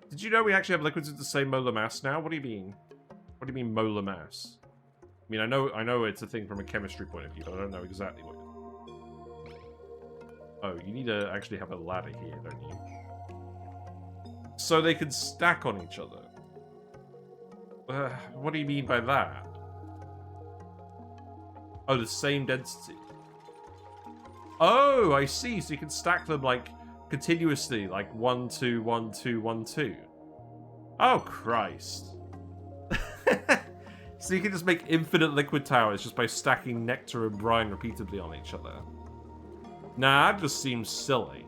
Did you know we actually have liquids with the same molar mass now? What do you mean? What do you mean molar mass? I mean, I know it's a thing from a chemistry point of view, but I don't know exactly what it is. Oh, you need to actually have a ladder here, don't you? So they can stack on each other. What do you mean by that? Oh, the same density. Oh, I see. So you can stack them, like, continuously, like 1, 2, 1, 2, 1, 2. Oh, Christ. So you can just make infinite liquid towers just by stacking nectar and brine repeatedly on each other. Nah, that just seems silly.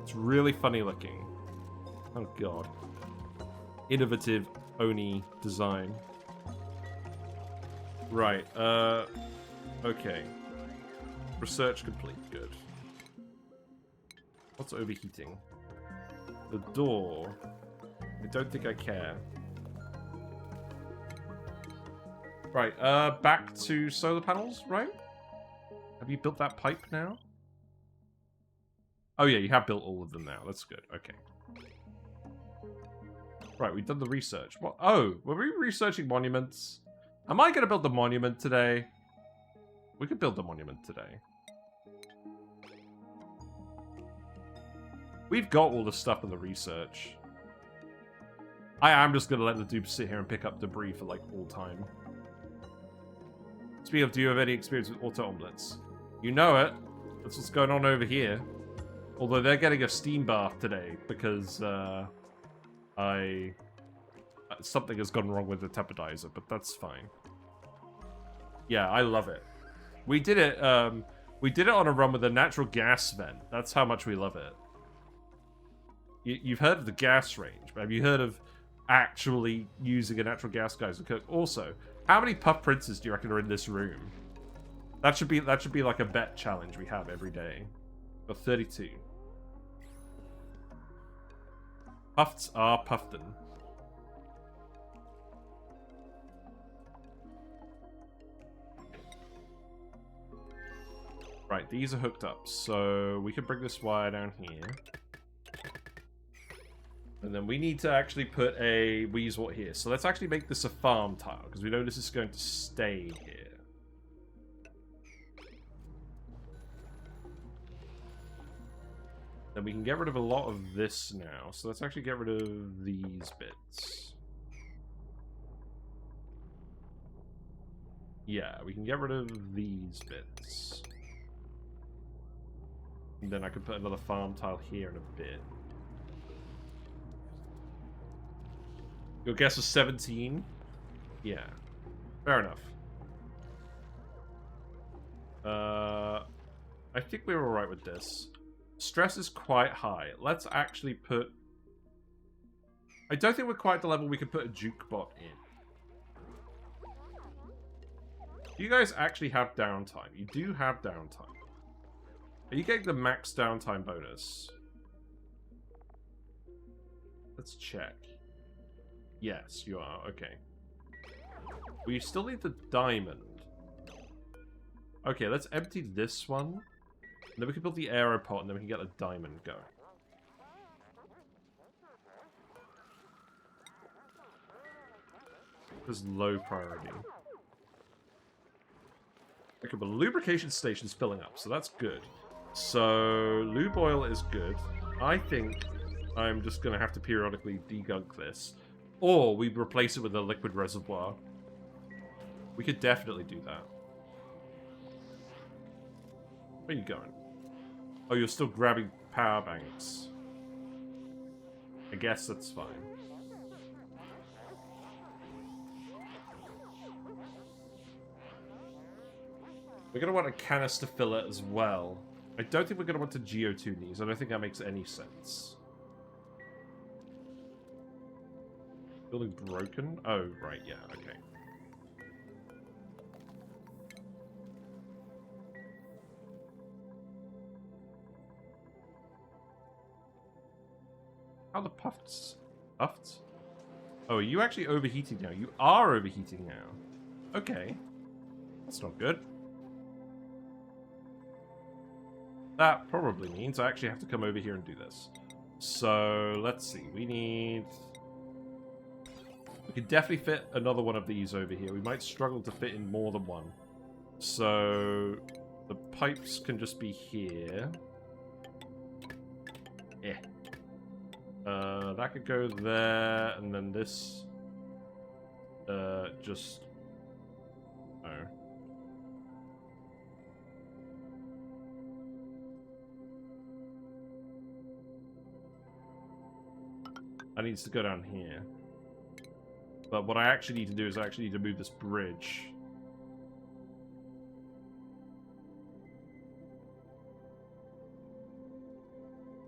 It's really funny looking. Oh, God. Innovative ONI design. Right, okay. Research complete, good. What's overheating? The door. I don't think I care. Right, back to solar panels, right? Have you built that pipe now? Oh yeah, you have built all of them now. That's good, okay. Right, we've done the research. What? Oh, were we researching monuments? Am I going to build the monument today? We could build the monument today. We've got all the stuff in the research. I am just going to let the dupes sit here and pick up debris for, like, all time. Speaking of, do you have any experience with auto omelets? You know it. That's what's going on over here. Although they're getting a steam bath today because, something has gone wrong with the temperizer, but that's fine. Yeah, I love it. We did it on a run with a natural gas vent. That's how much we love it. You've heard of the gas range, but have you heard of actually using a natural gas geyser to cook? Also, how many puff princes do you reckon are in this room? That should be like a bet challenge we have every day. Got 32. Puffs are Puffton. Right, these are hooked up, so we can bring this wire down here. And then we need to actually put a Wheezewort here. So let's actually make this a farm tile, because we know this is going to stay here. Then we can get rid of a lot of this now. So let's actually get rid of these bits. Yeah, we can get rid of these bits. And then I could put another farm tile here in a bit. Your guess was 17? Yeah. Fair enough. I think we're alright with this. Stress is quite high. Let's actually put... I don't think we're quite at the level we can put a juke bot in. You guys actually have downtime. You do have downtime. Are you getting the max downtime bonus? Let's check. Yes, you are. Okay. We still need the diamond. Okay, let's empty this one. And then we can build the aeropod, and then we can get a diamond going. This is low priority. Okay, but lubrication station's filling up, so that's good. So, lube oil is good. I think I'm just going to have to periodically degunk this. Or we replace it with a liquid reservoir. We could definitely do that. Where are you going? Oh, you're still grabbing power banks. I guess that's fine. We're going to want a canister filler as well. I don't think we're going to want to geotune these. I don't think that makes any sense. Building broken? Oh, right, yeah, okay. How the puffs? Puffed? Oh, are you actually overheating now? You are overheating now. Okay. That's not good. That probably means I actually have to come over here and do this. So, let's see. We need... We could definitely fit another one of these over here. We might struggle to fit in more than one. So, the pipes can just be here. Yeah. That could go there, and then this... just... Oh. That needs to go down here. But what I actually need to do is I actually need to move this bridge.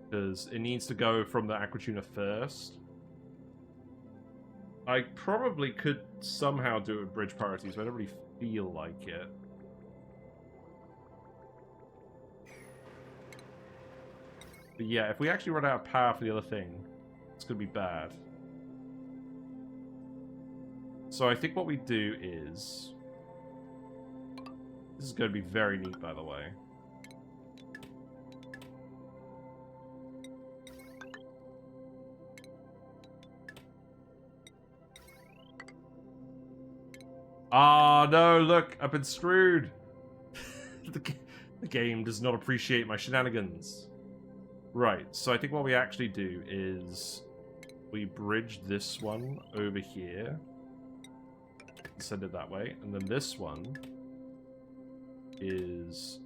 Because it needs to go from the Aquatuna first. I probably could somehow do it with bridge priorities, but I don't really feel like it. But yeah, if we actually run out of power for the other thing, it's going to be bad. So I think what we do is... This is going to be very neat, by the way. Ah, no, look, I've been screwed. The game does not appreciate my shenanigans. Right, so I think what we actually do is we bridge this one over here. Send it that way. And then this one is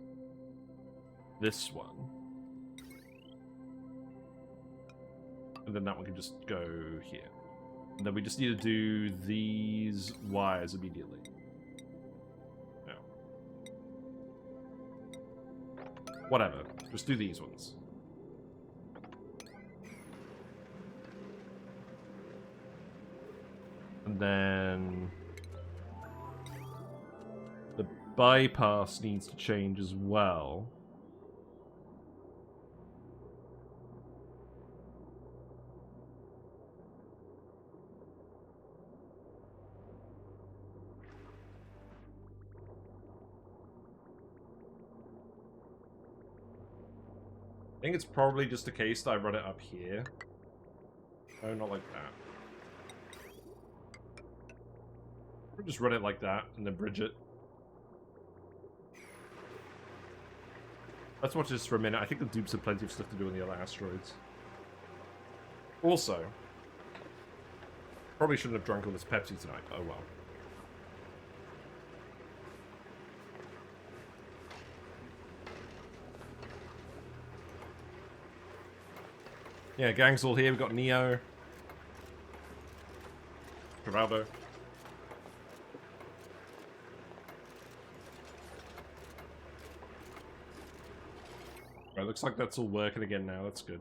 this one. And then that one can just go here. And then we just need to do these wires immediately. No. Whatever. Just do these ones. And then... the bypass needs to change as well. I think it's probably just a case that I run it up here. Oh, not like that. We'll just run it like that, and then bridge it. Let's watch this for a minute. I think the dupes have plenty of stuff to do on the other asteroids. Also, probably shouldn't have drunk all this Pepsi tonight. Oh well. Yeah, gang's all here. We've got Neo. Geraldo. Right, looks like that's all working again now. That's good.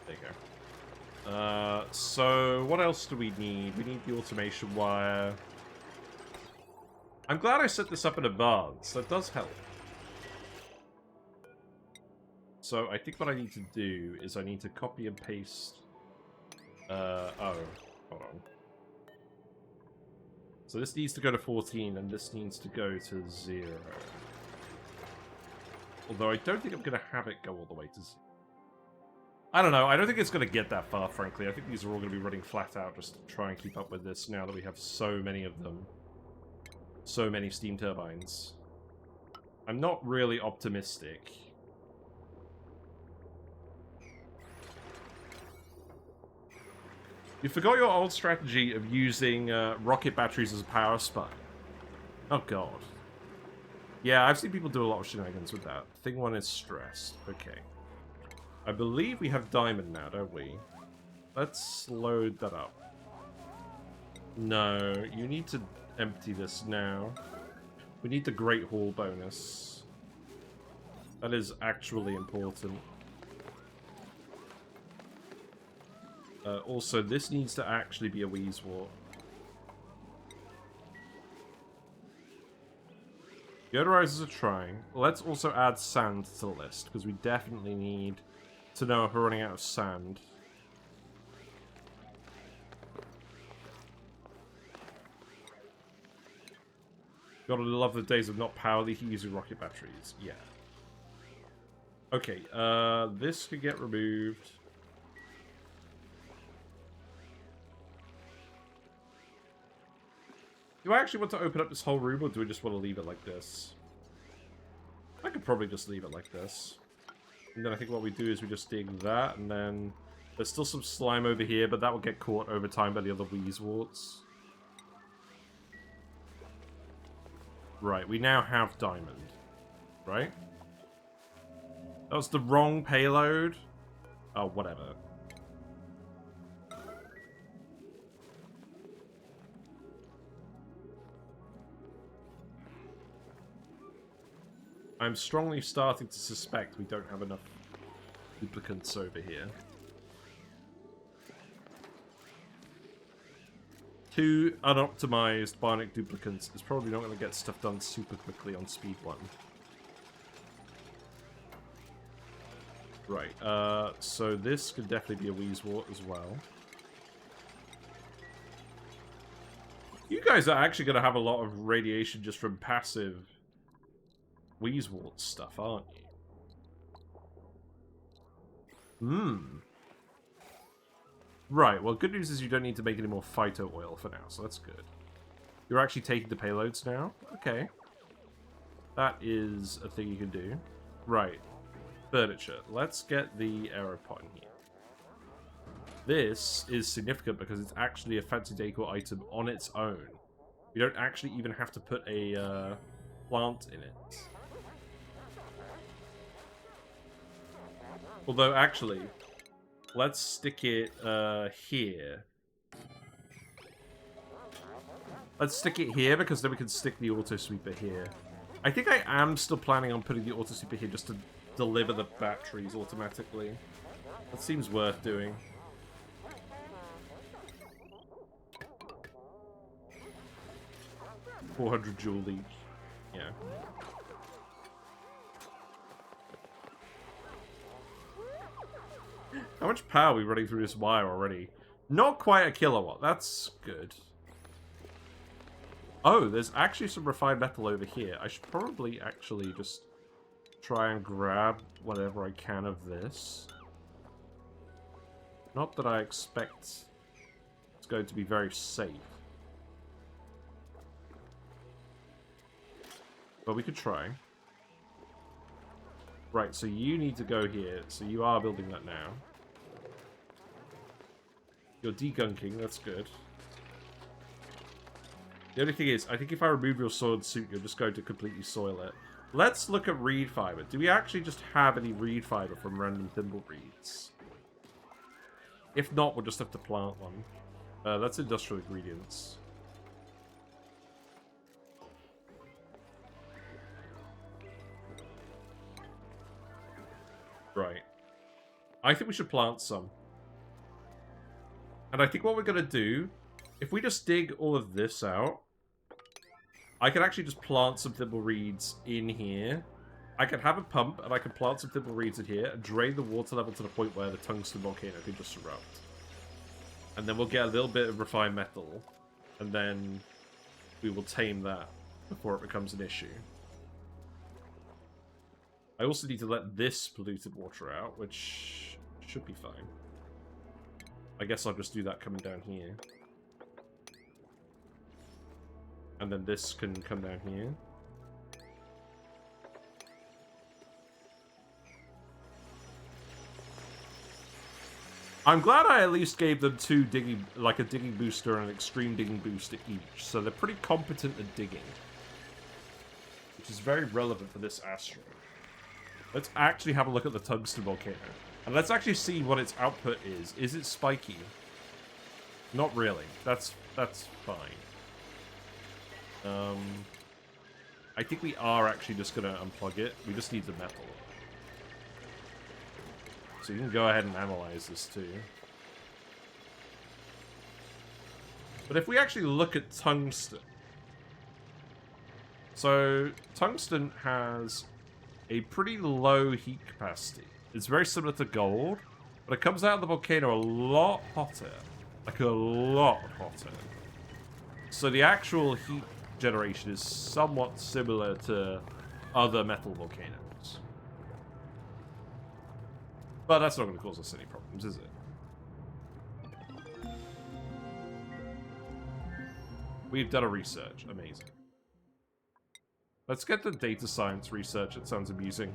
There you go. So what else do we need? We need the automation wire. I'm glad I set this up in advance. That does help. So I think what I need to do is I need to copy and paste. Oh, hold on. So this needs to go to 14, and this needs to go to 0. Although I don't think I'm going to have it go all the way to 0. I don't know. I don't think it's going to get that far, frankly. I think these are all going to be running flat out just to try and keep up with this now that we have so many of them. So many steam turbines. I'm not really optimistic. You forgot your old strategy of using rocket batteries as a power supply. Oh god. Yeah, I've seen people do a lot of shenanigans with that. Thing 1 is stressed. Okay. I believe we have diamond now, don't we? Let's load that up. No, you need to empty this now. We need the Great Hall bonus. That is actually important. Also, this needs to actually be a Wheezewort. Deodorizers are trying. Let's also add sand to the list, because we definitely need to know if we're running out of sand. Gotta love the days of not powerly using rocket batteries. Yeah. Okay, this could get removed. Do I actually want to open up this whole room, or do we just want to leave it like this? I could probably just leave it like this. And then I think what we do is we just dig that, and then there's still some slime over here, but that will get caught over time by the other Wheezeworts. Right, we now have diamond. Right? That was the wrong payload? Oh, whatever. I'm strongly starting to suspect we don't have enough duplicants over here. 2 unoptimized Bionic Duplicants is probably not going to get stuff done super quickly on speed 1. Right, so this could definitely be a Wheezewort as well. You guys are actually going to have a lot of radiation just from passive Wheezewort stuff, aren't you? Right, well, good news is you don't need to make any more phyto oil for now, so that's good. You're actually taking the payloads now? Okay. That is a thing you can do. Right. Furniture. Let's get the aeropod in here. This is significant because it's actually a fancy decor item on its own. You don't actually even have to put a plant in it. Although, actually, let's stick it here. Let's stick it here, because then we can stick the auto-sweeper here. I think I am still planning on putting the auto-sweeper here just to deliver the batteries automatically. That seems worth doing. $400 joule each. Yeah. How much power are we running through this wire already? Not quite a kilowatt. That's good. Oh, there's actually some refined metal over here. I should probably actually just try and grab whatever I can of this. Not that I expect it's going to be very safe. But we could try. Right, so you need to go here. So you are building that now. You're degunking, that's good. The only thing is, I think if I remove your sword suit, you're just going to completely soil it. Let's look at reed fiber. Do we actually just have any reed fiber from random thimble reeds? If not, we'll just have to plant one. That's industrial ingredients. Right. I think we should plant some. And I think what we're going to do, if we just dig all of this out, I could actually just plant some thimble reeds in here. I could have a pump, and I could plant some thimble reeds in here, and drain the water level to the point where the tungsten volcano can just erupt. And then we'll get a little bit of refined metal, and then we will tame that before it becomes an issue. I also need to let this polluted water out, which should be fine. I guess I'll just do that coming down here. And then this can come down here. I'm glad I at least gave them two digging, like a digging booster and an extreme digging booster each. So they're pretty competent at digging. Which is very relevant for this asteroid. Let's actually have a look at the tungsten volcano. And let's actually see what its output is. Is it spiky? Not really. That's fine. I think we are actually just going to unplug it. We just need the metal. So you can go ahead and analyze this too. But if we actually look at tungsten. So tungsten has a pretty low heat capacity. It's very similar to gold, but it comes out of the volcano a lot hotter. Like a lot hotter. So the actual heat generation is somewhat similar to other metal volcanoes. But that's not going to cause us any problems, is it? We've done a research. Amazing. Let's get the data science research. It sounds amusing.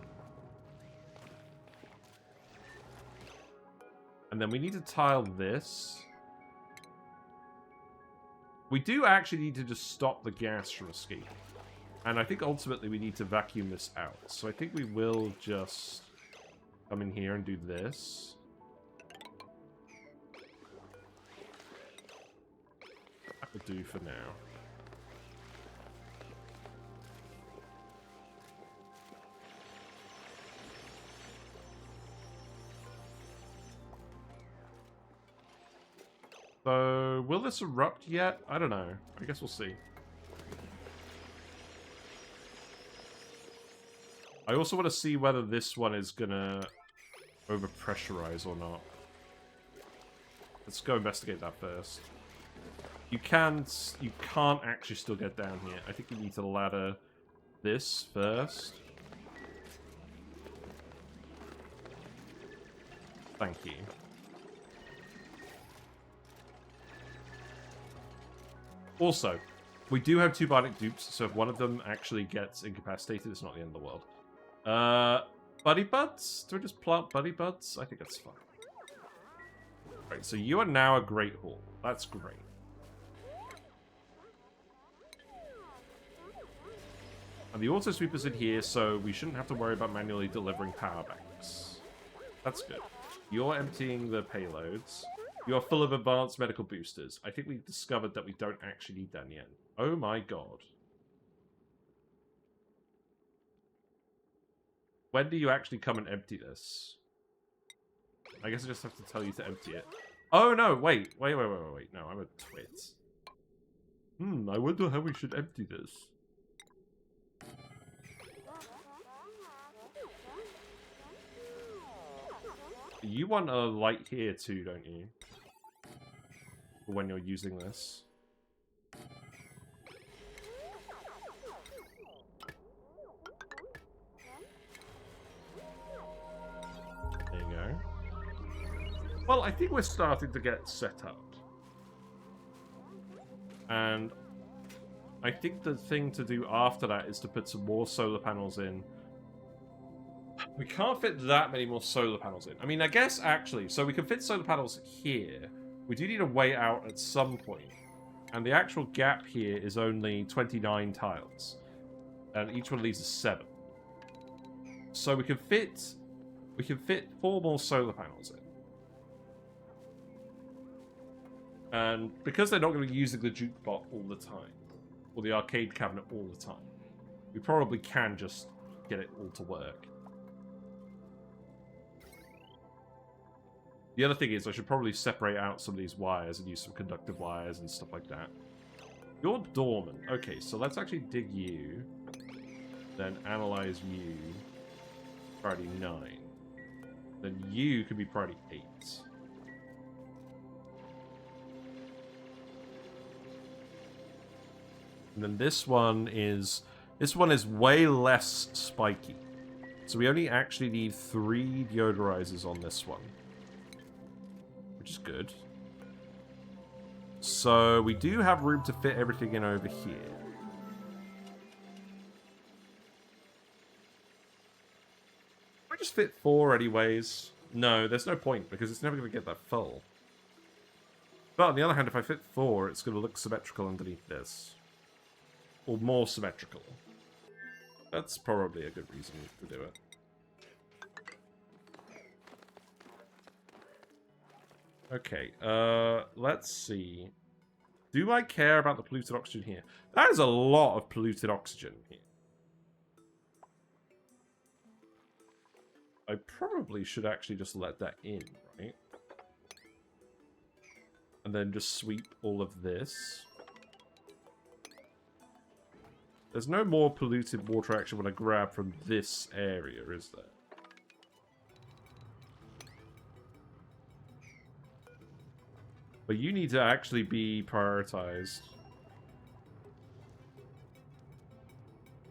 And then we need to tile this. We do actually need to just stop the gas from escaping. And I think ultimately we need to vacuum this out. So I think we will just come in here and do this. That will do for now. So, will this erupt yet? I don't know. I guess we'll see. I also want to see whether this one is gonna overpressurize or not. Let's go investigate that first. You can't actually still get down here. I think you need to ladder this first. Thank you. Also, we do have two Bionic dupes, so if one of them actually gets incapacitated, it's not the end of the world. Buddy buds? Do we just plant buddy buds? I think that's fine. Right, so you are now a Great Hall. That's great. And the auto sweeper's in here, so we shouldn't have to worry about manually delivering power banks. That's good. You're emptying the payloads. You are full of advanced medical boosters. I think we discovered that we don't actually need that yet. Oh my god. When do you actually come and empty this? I guess I just have to tell you to empty it. Oh no, wait. Wait. No, I'm a twit. I wonder how we should empty this. You want a light here too, don't you? When you're using this. There you go. Well, I think we're starting to get set up. And I think the thing to do after that is to put some more solar panels in. We can't fit that many more solar panels in. I mean, I guess actually, so we can fit solar panels here. We do need a way out at some point. And the actual gap here is only 29 tiles. And each one of these is 7. So we can fit 4 more solar panels in. And because they're not going to be using the jukebot all the time, or the arcade cabinet all the time, we probably can just get it all to work. The other thing is I should probably separate out some of these wires and use some conductive wires and stuff like that. You're dormant. Okay, so let's actually dig you. Then analyze you. Priority 9. Then you could be priority 8. And then this one is way less spiky. So we only actually need 3 deodorizers on this one. Which is good. So we do have room to fit everything in over here. I just fit 4 anyways. No, there's no point because it's never going to get that full. But on the other hand, if I fit 4, it's going to look symmetrical underneath this. Or more symmetrical. That's probably a good reason to do it. Okay, let's see. Do I care about the polluted oxygen here? That is a lot of polluted oxygen here. I probably should actually just let that in, right? And then just sweep all of this. There's no more polluted water action when I grab from this area, is there? But you need to actually be prioritized.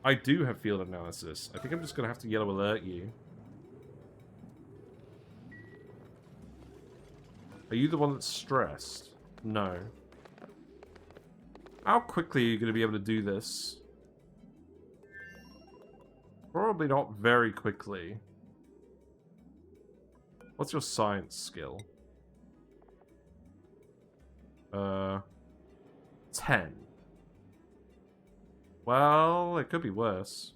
I do have field analysis. I think I'm just going to have to yellow alert you. Are you the one that's stressed? No. How quickly are you going to be able to do this? Probably not very quickly. What's your science skill? 10. Well, it could be worse.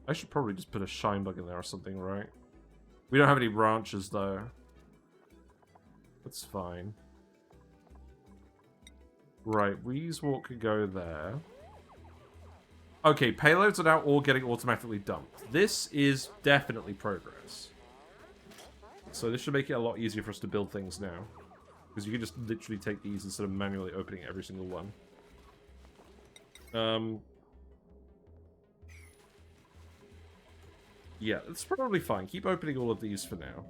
I should probably just put a shine bug in there or something, right? We don't have any branches, though. That's fine. Right, Wheezewort could go there. Okay, payloads are now all getting automatically dumped. This is definitely progress. So this should make it a lot easier for us to build things now. Because you can just literally take these instead of manually opening every single one. Yeah, that's probably fine. Keep opening all of these for now.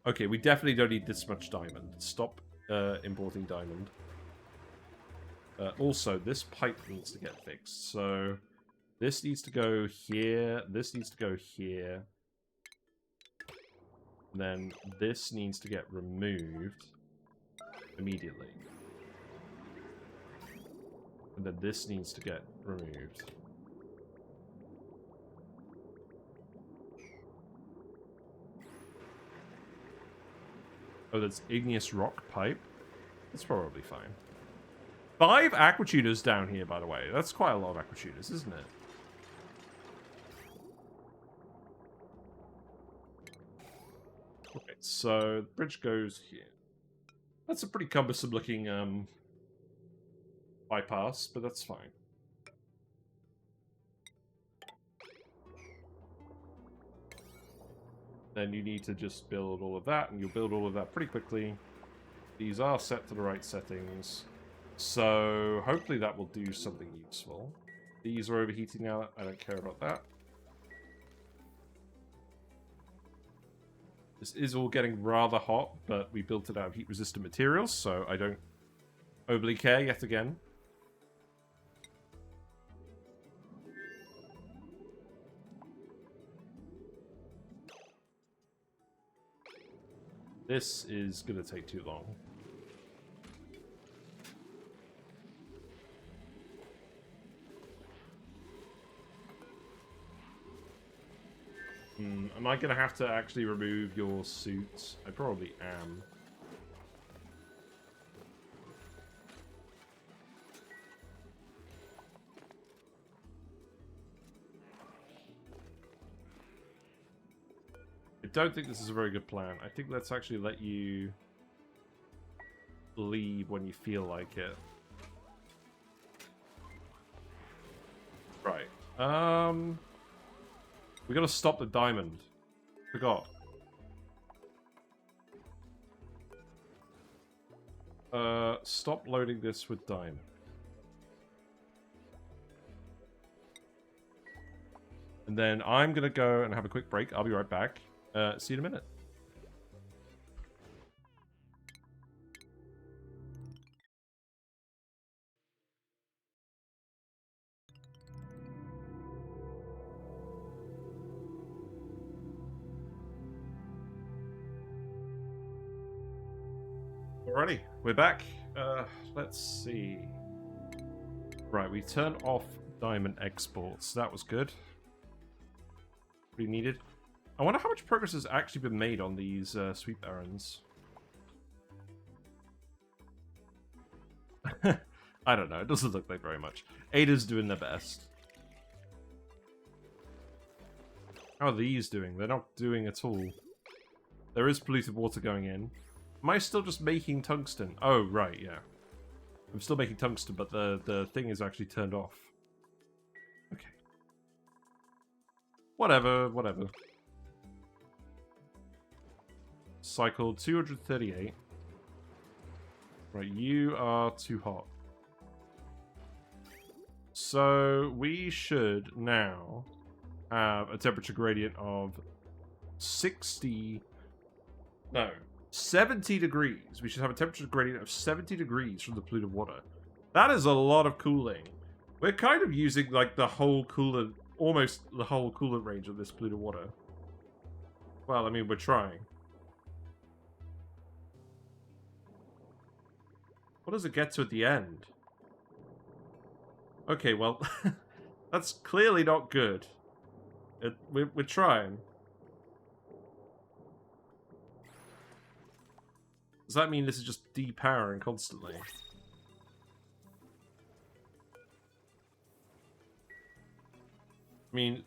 Okay, we definitely don't need this much diamond. Stop importing diamond. Also, this pipe needs to get fixed. So this needs to go here. This needs to go here. And then this needs to get removed immediately. And then this needs to get removed. Oh, that's igneous rock pipe? That's probably fine. 5 aquatuners down here, by the way. That's quite a lot of aquatuners, isn't it? Okay, so the bridge goes here. That's a pretty cumbersome looking bypass, but that's fine. Then you need to just build all of that, and you'll build all of that pretty quickly. These are set to the right settings, so hopefully that will do something useful. These are overheating now, I don't care about that. This is all getting rather hot, but we built it out of heat-resistant materials, so I don't overly care yet again. This is going to take too long. Am I going to have to actually remove your suits? I probably am. I don't think this is a very good plan. I think let's actually let you leave when you feel like it. Right. We gotta stop the diamond. Forgot. Stop loading this with diamond. And then I'm gonna go and have a quick break. I'll be right back. See you in a minute. Alrighty, we're back. Let's see. Right, we turned off diamond exports. That was good. Pretty needed. I wonder how much progress has actually been made on these sweep errands. I don't know. It doesn't look like very much. Ada's doing their best. How are these doing? They're not doing at all. There is polluted water going in. Am I still just making tungsten? Oh, right, yeah. I'm still making tungsten, but the thing is actually turned off. Okay. Whatever, whatever. Cycle 238. Right, you are too hot. So we should now have a temperature gradient of 70 degrees. We should have a temperature gradient of 70 degrees from the polluted water. That is a lot of cooling. We're kind of using like the whole coolant, almost the whole coolant range of this polluted water. Well, I mean, we're trying. What does it get to at the end? Okay, well, that's clearly not good. We're trying. Does that mean this is just depowering constantly? I mean,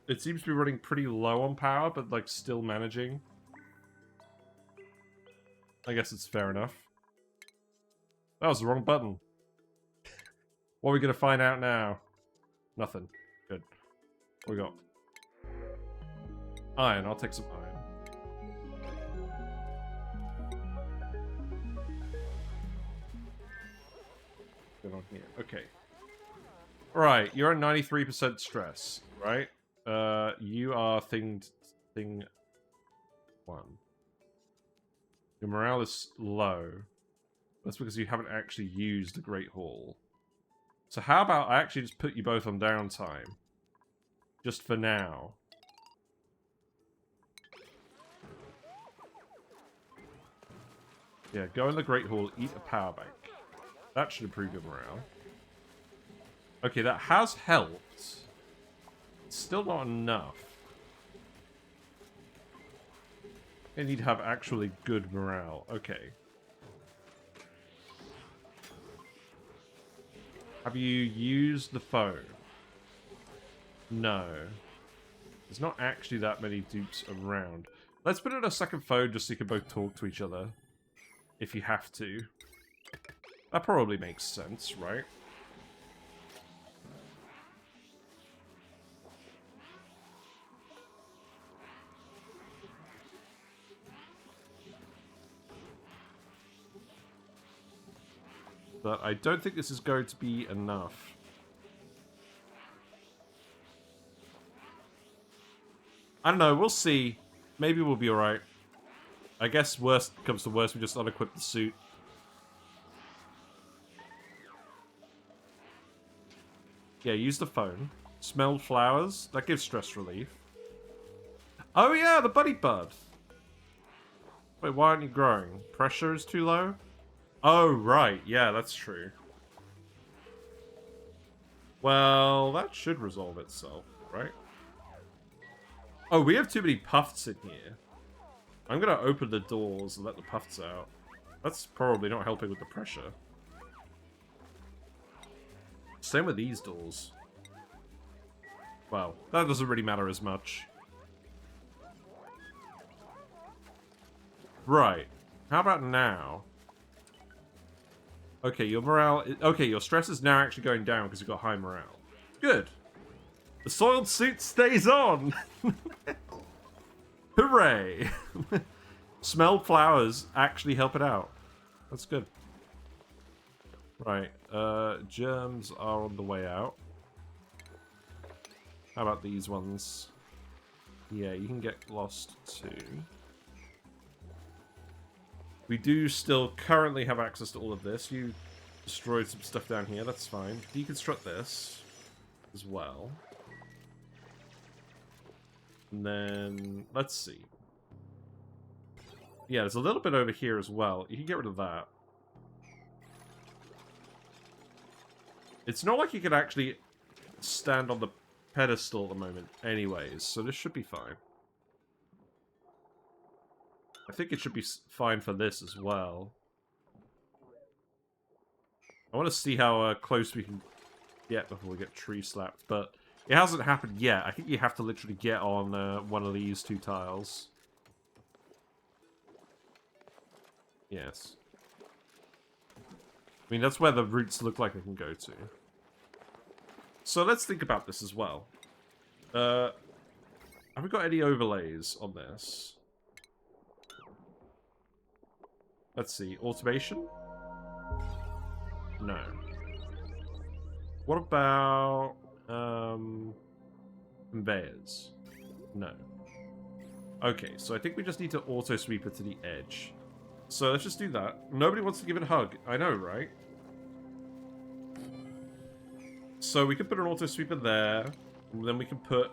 it seems to be running pretty low on power, but like still managing. I guess it's fair enough. That was the wrong button. What are we gonna find out now? Nothing. Good. What we got? Iron. I'll take some iron. Good on here. Okay. Right, you're at 93% stress, right? You are thing 1. Your morale is low. That's because you haven't actually used the Great Hall. So how about I actually just put you both on downtime? Just for now. Yeah, go in the Great Hall, eat a power bank. That should improve your morale. Okay, that has helped. It's still not enough. I need to have actually good morale. Okay. Have you used the phone? No. There's not actually that many dupes around. Let's put in a second phone just so you can both talk to each other. If you have to. That probably makes sense, right? But I don't think this is going to be enough. I don't know, we'll see. Maybe we'll be alright. I guess worst comes to worst, we just unequip the suit. Yeah, use the phone. Smell flowers. That gives stress relief. Oh yeah, the buddy bud. Wait, why aren't you growing? Pressure is too low? Oh, right. Yeah, that's true. Well, that should resolve itself, right? Oh, we have too many puffs in here. I'm gonna open the doors and let the puffs out. That's probably not helping with the pressure. Same with these doors. Well, that doesn't really matter as much. Right. How about now? Okay, your morale... Okay, your stress is now actually going down because you've got high morale. Good. The soiled suit stays on! Hooray! Smell flowers actually help it out. That's good. Right, germs are on the way out. How about these ones? Yeah, you can get lost too. We do still currently have access to all of this. You destroyed some stuff down here, that's fine. Deconstruct this as well. And then, let's see. Yeah, there's a little bit over here as well. You can get rid of that. It's not like you can actually stand on the pedestal at the moment anyways, so this should be fine. I think it should be fine for this as well. I want to see how close we can get before we get tree slapped, but it hasn't happened yet. I think you have to literally get on one of these two tiles. Yes. I mean, that's where the roots look like they can go to. So let's think about this as well. Have we got any overlays on this? Let's see. Automation? No. What about conveyors? No. Okay, so I think we just need to auto sweep it to the edge. So let's just do that. Nobody wants to give it a hug. I know, right? So we could put an auto sweeper there. And then we can put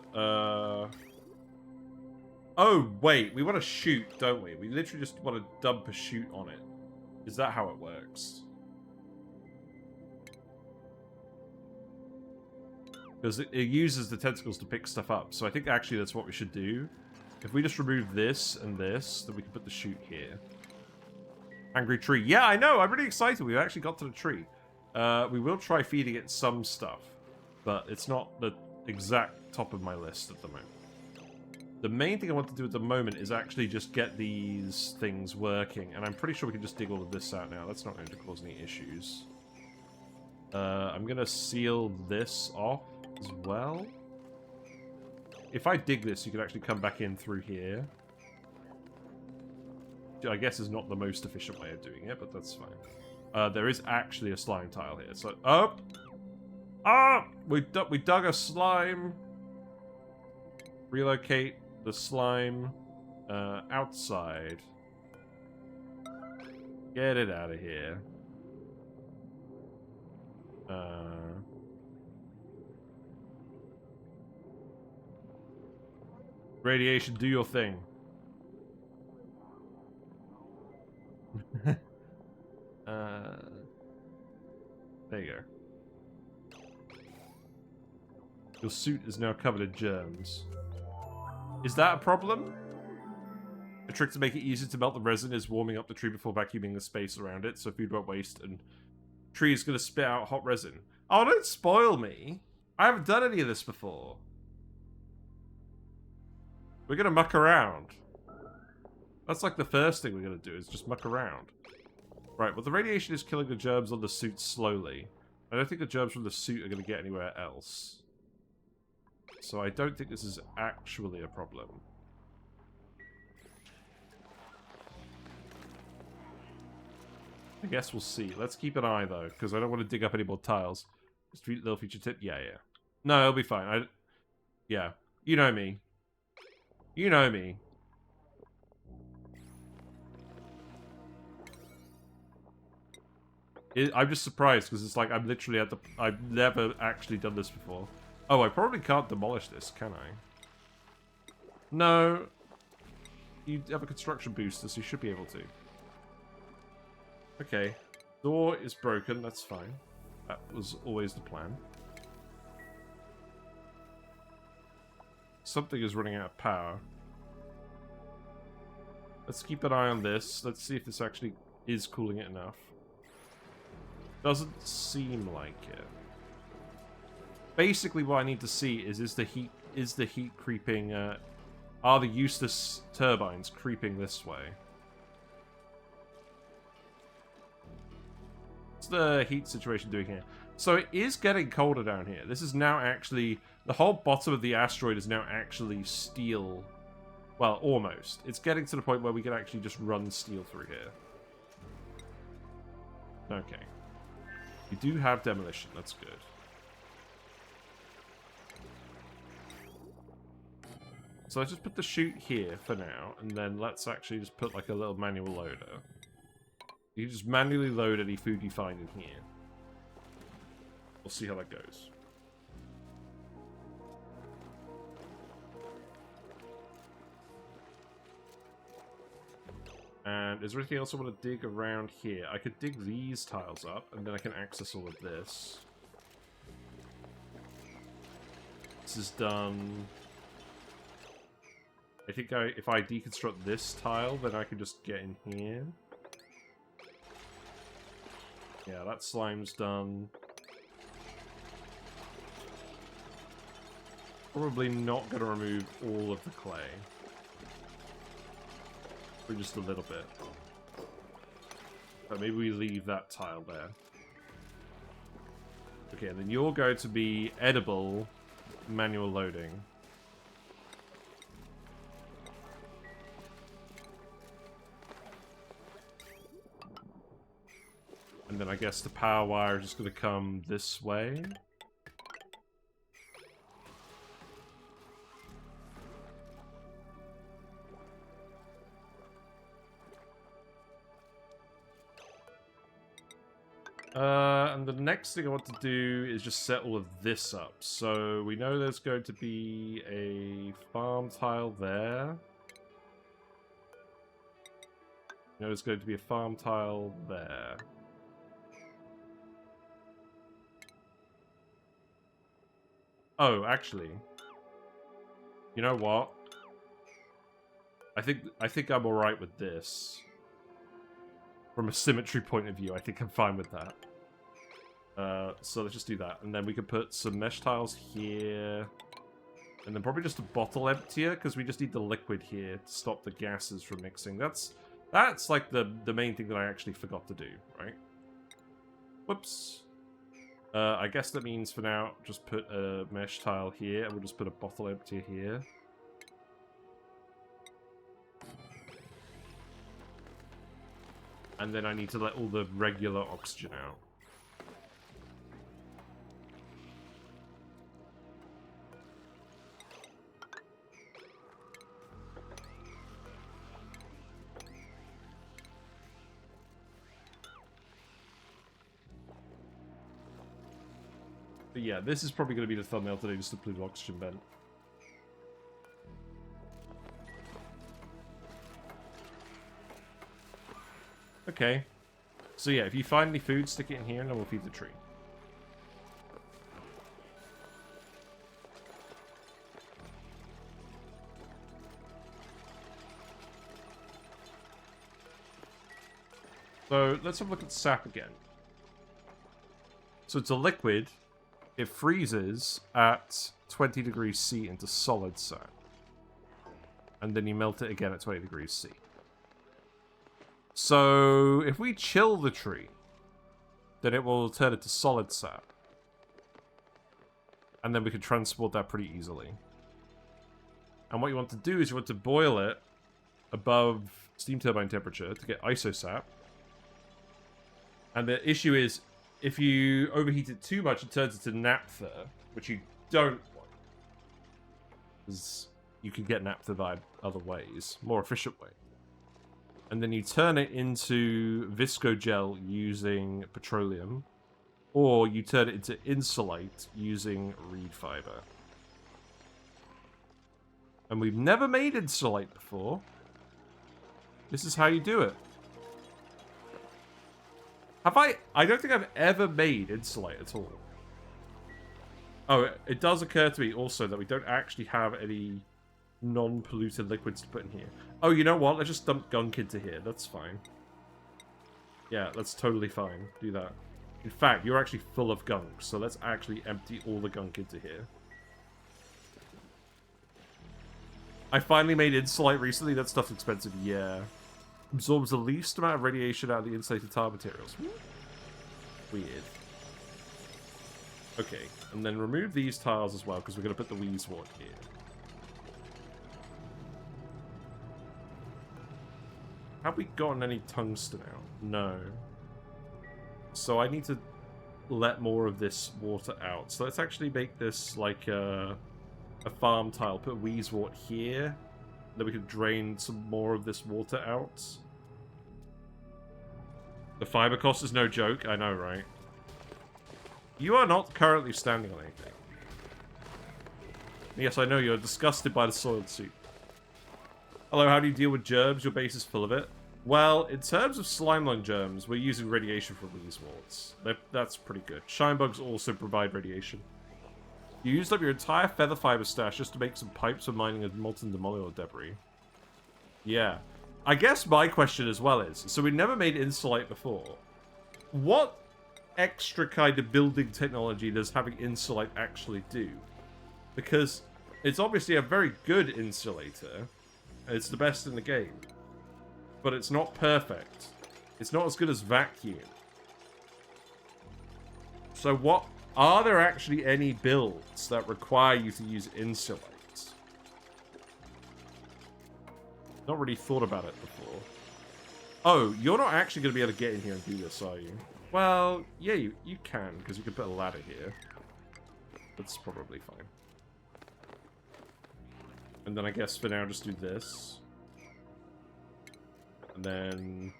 oh, wait, we want to shoot, don't we? We literally just want to dump a chute on it. Is that how it works? Because it uses the tentacles to pick stuff up. So I think actually that's what we should do. If we just remove this and this, then we can put the chute here. Angry tree. Yeah, I know. I'm really excited. We've actually got to the tree. We will try feeding it some stuff. But it's not the exact top of my list at the moment. The main thing I want to do at the moment is actually just get these things working. And I'm pretty sure we can just dig all of this out now. That's not going to cause any issues. I'm going to seal this off as well. If I dig this, you can actually come back in through here. I guess is not the most efficient way of doing it, but that's fine. There is actually a slime tile here. So, oh! Ah! We dug a slime. Relocate the slime outside. Get it out of here. Radiation, do your thing. There you go. Your suit is now covered in germs. Is that a problem? A trick to make it easier to melt the resin is warming up the tree before vacuuming the space around it, so food won't waste, and tree is going to spit out hot resin. Oh, don't spoil me! I haven't done any of this before. We're going to muck around. That's like the first thing we're going to do, is just muck around. Right, well the radiation is killing the germs on the suit slowly. I don't think the germs from the suit are going to get anywhere else. So I don't think this is actually a problem. I guess we'll see. Let's keep an eye though, because I don't want to dig up any more tiles. Street little feature tip? Yeah, yeah. No, it'll be fine. Yeah. You know me. You know me. I'm just surprised because it's like I'm literally at the... I've never actually done this before. Oh, I probably can't demolish this, can I? No. You have a construction booster, so you should be able to. Okay. Door is broken, that's fine. That was always the plan. Something is running out of power. Let's keep an eye on this. Let's see if this actually is cooling it enough. Doesn't seem like it. Basically, what I need to see is the heat creeping? Are the useless turbines creeping this way? What's the heat situation doing here? So it is getting colder down here. This is now actually the whole bottom of the asteroid is now actually steel. Well, almost. It's getting to the point where we can actually just run steel through here. Okay. We do have demolition. That's good. So let's just put the chute here for now, and then let's actually just put like a little manual loader. You just manually load any food you find in here. We'll see how that goes. And is there anything else I want to dig around here? I could dig these tiles up, and then I can access all of this. This is done. I think if I deconstruct this tile, then I can just get in here. Yeah, that slime's done. Probably not going to remove all of the clay. Or just a little bit. But maybe we leave that tile there. Okay, and then you're going to be edible manual loading. And then I guess the power wire is just going to come this way. And the next thing I want to do is just set all of this up. So we know there's going to be a farm tile there. We know there's going to be a farm tile there. Oh, actually, you know what? I think I'm all right with this. From a symmetry point of view, I think I'm fine with that. So let's just do that, and then we can put some mesh tiles here, and then probably just a bottle emptier because we just need the liquid here to stop the gases from mixing. That's like the main thing that I actually forgot to do, right? Whoops. I guess that means for now, just put a mesh tile here, and we'll just put a bottle emptier here. And then I need to let all the regular oxygen out. But yeah, this is probably going to be the thumbnail today, just the polluted oxygen vent. Okay. So yeah, if you find any food, stick it in here and then we'll feed the tree. So let's have a look at sap again. So it's a liquid. It freezes at 20 degrees C into solid sap. And then you melt it again at 20 degrees C. So if we chill the tree, then it will turn it to solid sap. And then we can transport that pretty easily. And what you want to do is you want to boil it above steam turbine temperature to get isosap. And the issue is, if you overheat it too much, it turns into naphtha, which you don't want. Because you can get naphtha by other ways, more efficient way. And then you turn it into Visco-Gel using petroleum, or you turn it into Insulite using reed fiber. And we've never made Insulite before, This is how you do it. Have I don't think I've ever made Insulite at all. Oh, it does occur to me also that we don't actually have any non-polluted liquids to put in here. Oh, you know what? Let's just dump gunk into here. That's fine. Yeah, that's totally fine. Do that. In fact, you're actually full of gunk, so let's actually empty all the gunk into here. I finally made Insulite recently. That stuff's expensive. Yeah. Absorbs the least amount of radiation out of the insulated tile materials. Weird. Okay, and then remove these tiles as well, because we're going to put the Wheezewort here. Have we gotten any tungsten out? No. So I need to let more of this water out. So let's actually make this like a farm tile. Put Wheezewort here. Then we can drain some more of this water out. The fiber cost is no joke. I know, right? You are not currently standing on anything. Yes, I know you're disgusted by the soiled soup. Hello, how do you deal with germs? Your base is full of it. Well, in terms of Slimelung germs, we're using radiation from Wheezeworts. That's pretty good. Shinebugs also provide radiation. You used up your entire feather fiber stash just to make some pipes for mining of molten demolir debris. Yeah. I guess my question as well is, so we never made Insulite before. What extra kind of building technology does having Insulite actually do? Because it's obviously a very good insulator. It's the best in the game. But it's not perfect. It's not as good as vacuum. So what... Are there actually any builds that require you to use Insulite? Not really thought about it before. Oh, you're not actually going to be able to get in here and do this, are you? Well, yeah, you can, because you can put a ladder here. That's probably fine. And then I guess for now, just do this. And then...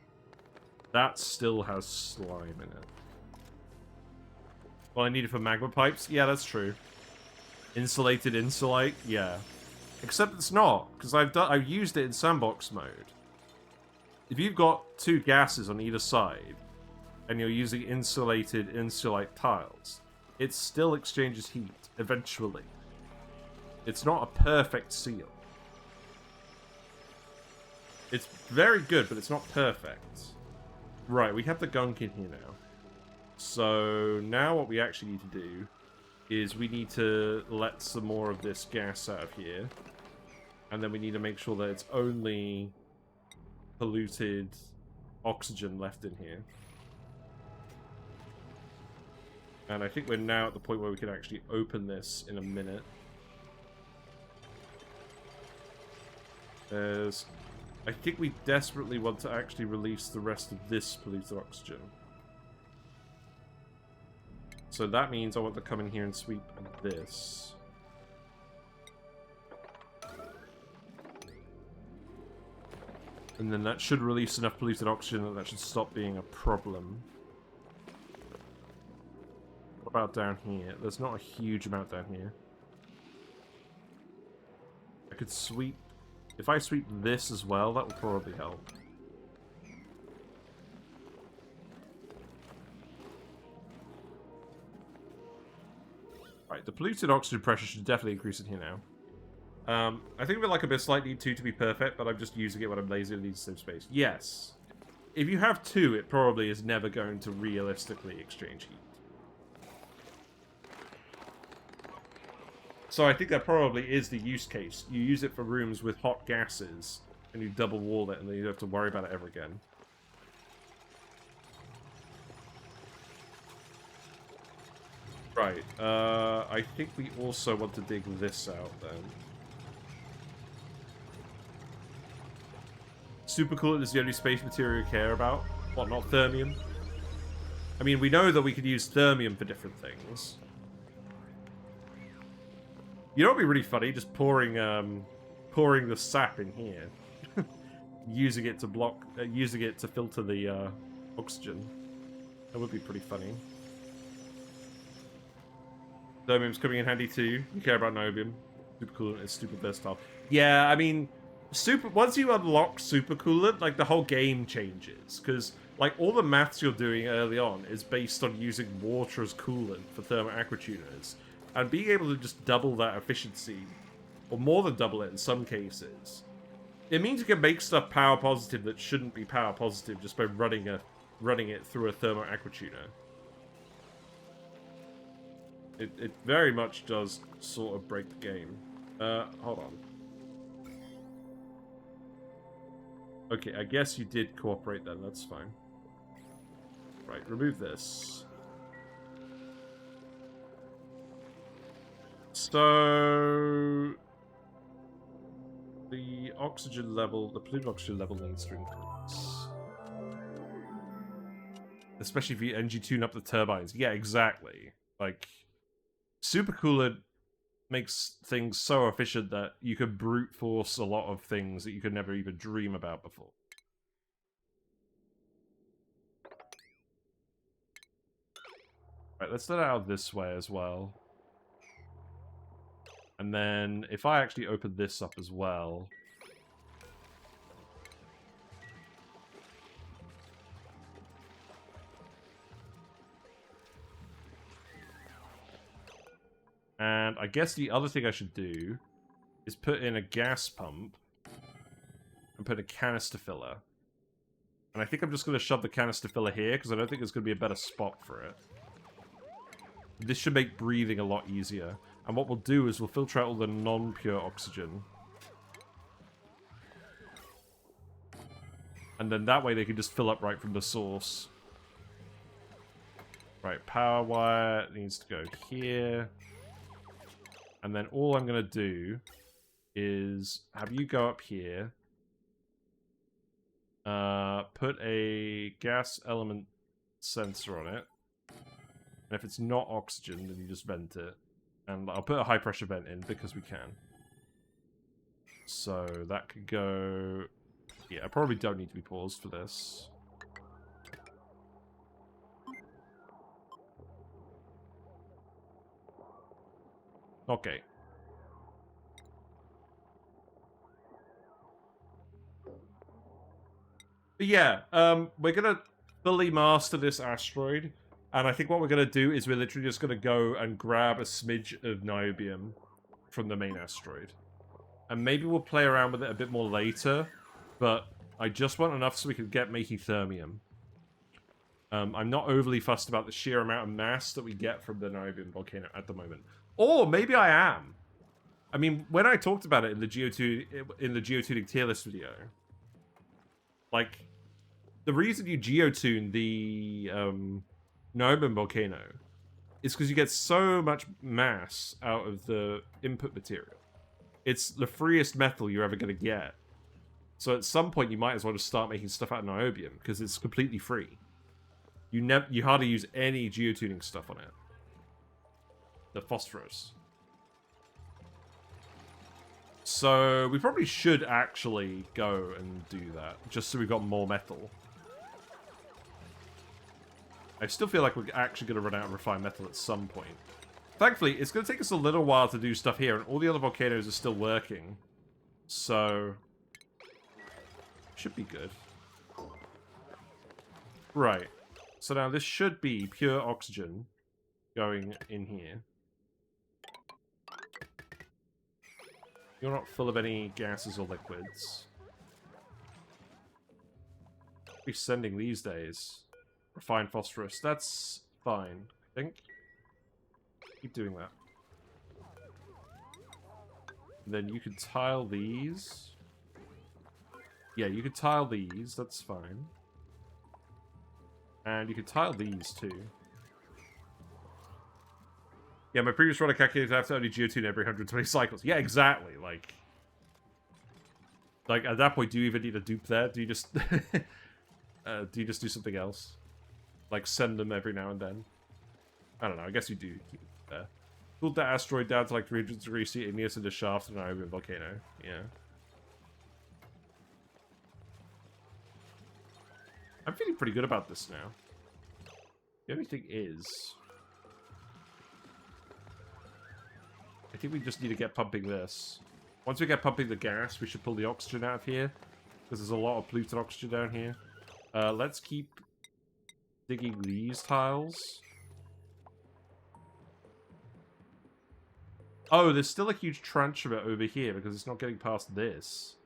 That still has slime in it. Well, I need it for magma pipes? Yeah, that's true. Insulated Insulite? Yeah. Except it's not, because I've used it in sandbox mode. If you've got two gases on either side, and you're using insulated Insulite tiles, it still exchanges heat, eventually. It's not a perfect seal. It's very good, but it's not perfect. Right, we have the gunk in here now. So now what we actually need to do is we need to let some more of this gas out of here. And then we need to make sure that it's only polluted oxygen left in here. And I think we're now at the point where we can actually open this in a minute. I think we desperately want to actually release the rest of this polluted oxygen. So that means I want to come in here and sweep this. And then that should release enough polluted oxygen that should stop being a problem. What about down here? There's not a huge amount down here. I could sweep... If I sweep this as well, that would probably help. Right, the polluted oxygen pressure should definitely increase in here now. I think we're like a bit slightly two to be perfect, but I'm just using it when I'm lazy and need some space. Yes. If you have two, it probably is never going to realistically exchange heat. So I think that probably is the use case. You use it for rooms with hot gases, and you double wall it, and then you don't have to worry about it ever again. Right, I think we also want to dig this out, then. Supercoolant is the only space material you care about. What, not thermium? I mean, we know that we could use thermium for different things. You know what would be really funny? Just pouring the sap in here. using it to block... using it to filter the, oxygen. That would be pretty funny. Thermium's coming in handy too. You care about niobium. Supercoolant is super versatile. Yeah, I mean, Once you unlock supercoolant, like the whole game changes, because like all the maths you're doing early on is based on using water as coolant for thermal aquatuners, and being able to just double that efficiency, or more than double it in some cases, it means you can make stuff power positive that shouldn't be power positive just by running it through a thermal aquatuner. It very much does sort of break the game. Hold on. Okay, I guess you did cooperate then, that's fine. Right, remove this. So... the oxygen level, the polluted oxygen level needs to increase. Especially if you energy tune up the turbines. Yeah, exactly. Like, supercoolant makes things so efficient that you can brute force a lot of things that you could never even dream about before. Right, let's let it out this way as well. And then, if I actually open this up as well... And I guess the other thing I should do is put in a gas pump and put a canister filler. And I think I'm just going to shove the canister filler here, because I don't think there's going to be a better spot for it. This should make breathing a lot easier. And what we'll do is we'll filter out all the non-pure oxygen. And then that way they can just fill up right from the source. Right, power wire needs to go here. And then all I'm going to do is have you go up here. Put a gas element sensor on it. And if it's not oxygen, then you just vent it. And I'll put a high pressure vent in because we can. So that could go... yeah, I probably don't need to be paused for this. Okay. But yeah, we're gonna fully master this asteroid, and I think what we're gonna do is we're literally just gonna go and grab a smidge of niobium from the main asteroid. And maybe we'll play around with it a bit more later, but I just want enough so we can get making thermium. I'm not overly fussed about the sheer amount of mass that we get from the niobium volcano at the moment. Or maybe I am. I mean, when I talked about it in the geotuning tier list video, like, the reason you geotune the niobium volcano is because you get so much mass out of the input material. It's the freest metal you're ever going to get. So at some point, you might as well just start making stuff out of niobium, because it's completely free. You hardly use any geotuning stuff on it. The phosphorus. So we probably should actually go and do that, just so we've got more metal. I still feel like we're actually going to run out of refined metal at some point. Thankfully, it's going to take us a little while to do stuff here, and all the other volcanoes are still working. So... should be good. Right. So now this should be pure oxygen going in here. You're not full of any gases or liquids. What are we sending these days? Refined phosphorus. That's fine, I think. Keep doing that. And then you could tile these. Yeah, you could tile these. That's fine. And you could tile these too. Yeah, my previous run I calculated I have to only geotune every 120 cycles. Yeah, exactly. Like at that point, do you even need a dupe there? Do you just do something else? Like send them every now and then? I don't know. I guess you do keep it there. Cooled that asteroid down to like 300 degrees C igneous into shaft of an niobium volcano. Yeah. I'm feeling pretty good about this now. The only thing is... I think we just need to get pumping this. Once we get pumping the gas, we should pull the oxygen out of here. Because there's a lot of polluted oxygen down here. Let's keep digging these tiles. Oh, there's still a huge tranche of it over here because it's not getting past this.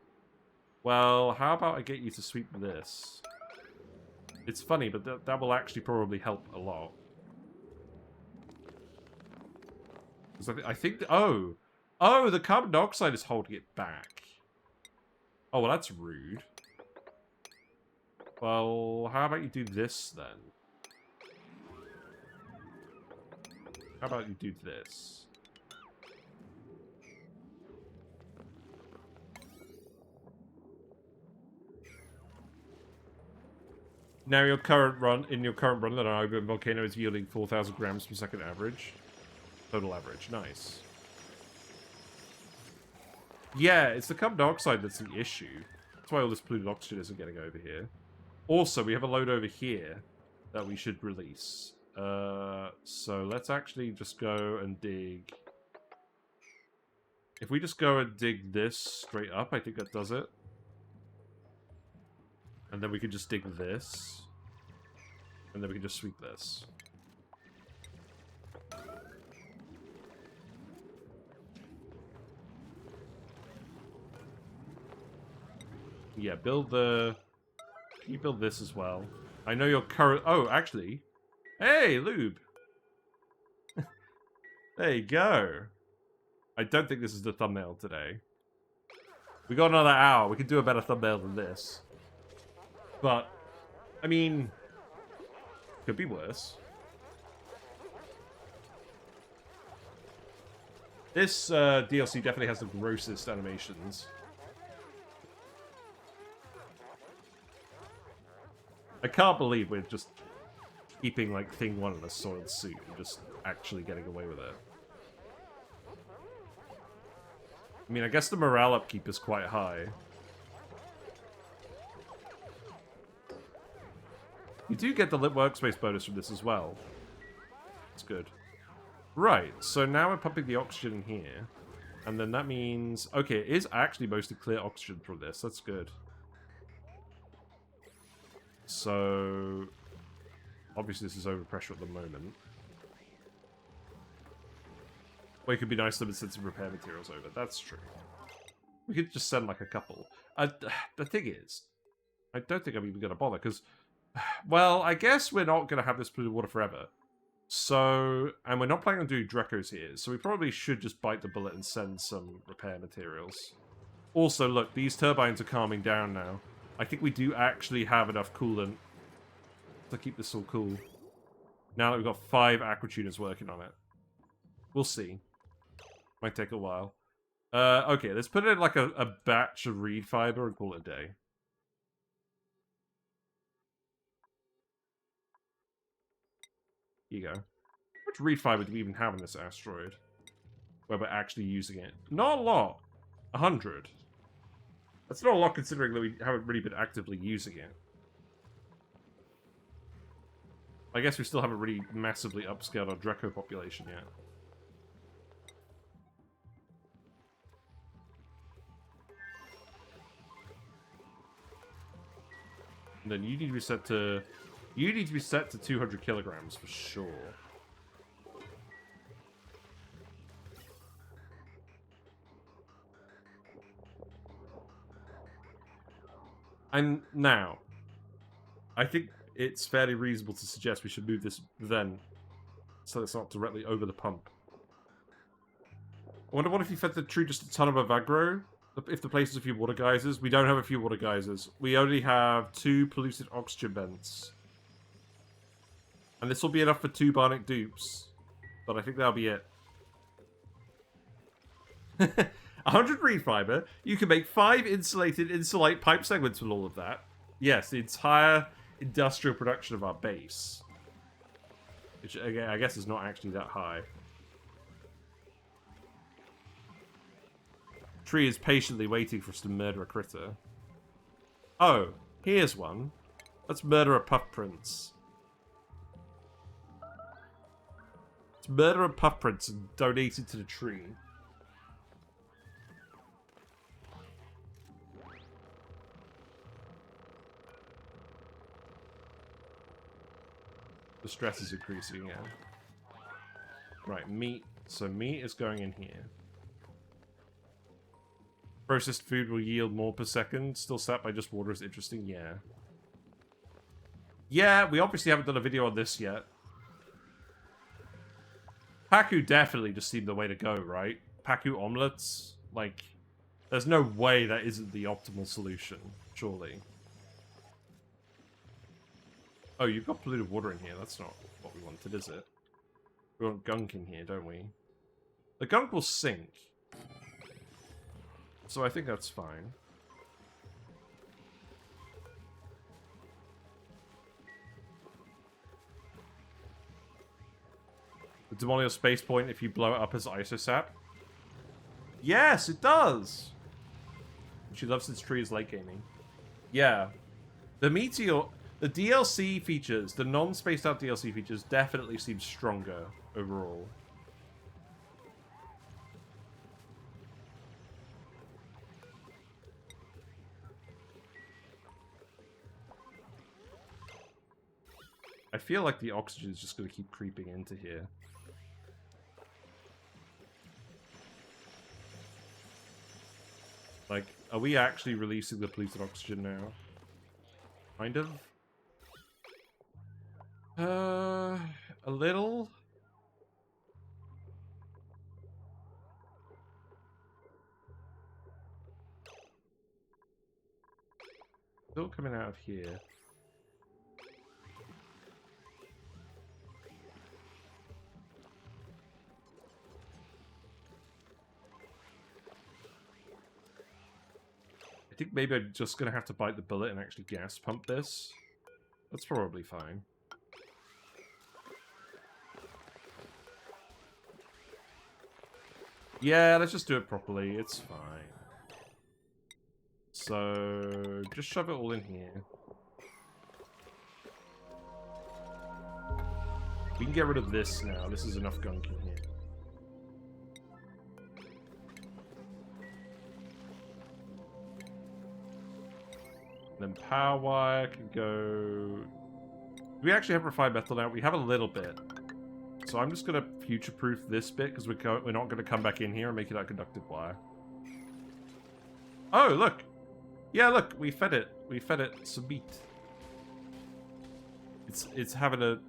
Well, how about I get you to sweep this? It's funny, but that will actually probably help a lot. I think... Oh! Oh, the carbon dioxide is holding it back. Oh, well, that's rude. Well, how about you do this, then? How about you do this? Now your current run, the Iron Volcano is yielding 4,000 grams per second average. Total average. Nice. Yeah, it's the carbon dioxide that's the issue. That's why all this polluted oxygen isn't getting over here. Also, we have a load over here that we should release. So let's actually just go and dig. If we just go and dig this straight up, I think that does it. And then we can just dig this. And then we can just sweep this. Yeah, build the... Can you build this as well? I know your current... Oh, actually. Hey, lube! There you go. I don't think this is the thumbnail today. We got another hour. We can do a better thumbnail than this. But, I mean... Could be worse. This DLC definitely has the grossest animations. I can't believe we're just keeping, like, Thing 1 in a soiled suit and just actually getting away with it. I mean, I guess the morale upkeep is quite high. You do get the lit workspace bonus from this as well. It's good. Right, so now we're pumping the oxygen in here. And then that means... Okay, it is actually mostly clear oxygen from this. That's good. So... Obviously this is overpressure at the moment. Well, it could be nice to send some repair materials over. That's true. We could just send like a couple. The thing is, I don't think I'm even going to bother because... Well, I guess we're not going to have this polluted water forever. So, and we're not planning on doing Drecos here, so we probably should just bite the bullet and send some repair materials. Also, look, these turbines are calming down now. I think we do actually have enough coolant to keep this all cool. Now that we've got 5 aquatuners working on it. We'll see. Might take a while. Okay, let's put in like a batch of reed fiber and call it a day. Here you go. How much reed fiber do we even have in this asteroid? Where we're actually using it? Not a lot. 100. That's not a lot considering that we haven't really been actively using it. I guess we still haven't really massively upscaled our Dreco population yet. And then you need to be set to... You need to be set to 200 kilograms for sure. And now, I think it's fairly reasonable to suggest we should move this then, so it's not directly over the pump. I wonder what if you fed the tree just a ton of Avagro? If the place is a few water geysers. We don't have a few water geysers. We only have 2 polluted oxygen vents. And this will be enough for 2 Bionic Dupes. But I think that'll be it. 100 reed fiber. You can make 5 insulated Insulite pipe segments with all of that. Yes, the entire industrial production of our base. Which, again, I guess is not actually that high. Tree is patiently waiting for us to murder a critter. Oh, here's one. Let's murder a puff prince. Let's murder a puff prince and donate it to the tree. The stress is increasing again. Right, meat. So meat is going in here. Processed food will yield more per second. Still sat by just water is interesting. Yeah. Yeah, we obviously haven't done a video on this yet. Paku definitely just seemed the way to go, right? Paku omelets? Like, there's no way that isn't the optimal solution, surely. Oh, you've got polluted water in here. That's not what we wanted, is it? We want gunk in here, don't we? The gunk will sink. So I think that's fine. The demolish space point if you blow it up as isosap. Yes, it does! She loves its trees late gaming. Yeah. The Meteor... The DLC features, the non-spaced out DLC features, definitely seem stronger overall. I feel like the oxygen is just going to keep creeping into here. Like, are we actually releasing the polluted oxygen now? Kind of? A little? Still coming out of here. I think maybe I'm just going to have to bite the bullet and actually gas pump this. That's probably fine. Yeah, let's just do it properly. It's fine. So, just shove it all in here. We can get rid of this now. This is enough gunk in here. Then power wire can go... Do we actually have refined metal now? We have a little bit. So I'm just going to future-proof this bit, because we're not going to come back in here and make it a conductive wire. Oh, look! Yeah, look, we fed it. We fed it some meat. It's having a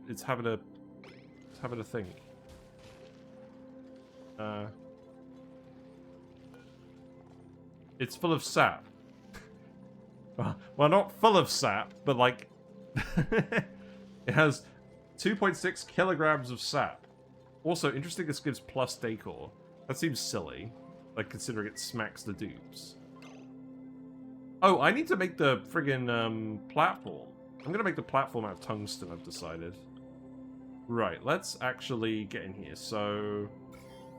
thing. It's full of sap. Well, not full of sap, but like it has 2.6 kilograms of sap. Also, interesting this gives plus decor. That seems silly, like considering it smacks the dupes. Oh, I need to make the friggin' platform. I'm gonna make the platform out of tungsten, I've decided. Right, let's actually get in here. So,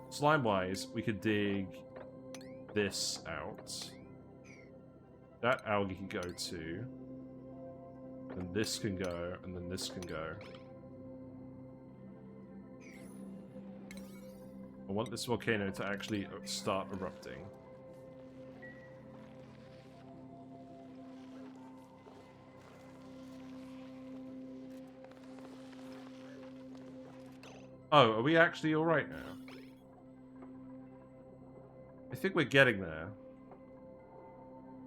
slime-wise, we could dig this out. That algae can go too. And this can go, and then this can go. I want this volcano to actually start erupting. Oh, are we actually alright now? I think we're getting there.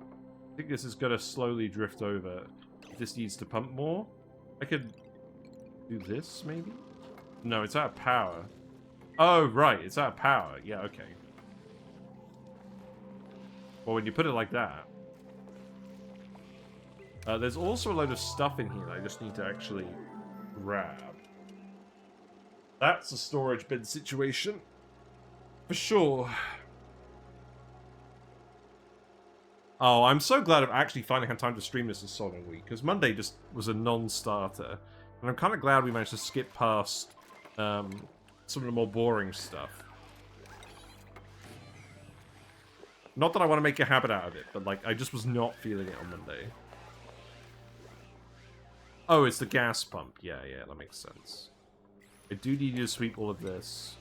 I think this is going to slowly drift over. This needs to pump more. I could do this, maybe? No, it's out of power. Oh, right, it's out of power. Yeah, okay. Well, when you put it like that... there's also a load of stuff in here that I just need to actually grab. That's a storage bin situation. For sure. Oh, I'm so glad I've actually finally had time to stream this this Somnium week, because Monday just was a non-starter. And I'm kind of glad we managed to skip past some of the more boring stuff. Not that I want to make a habit out of it, but like, I just was not feeling it on Monday. Oh, it's the gas pump. Yeah, that makes sense. I do need you to sweep all of this.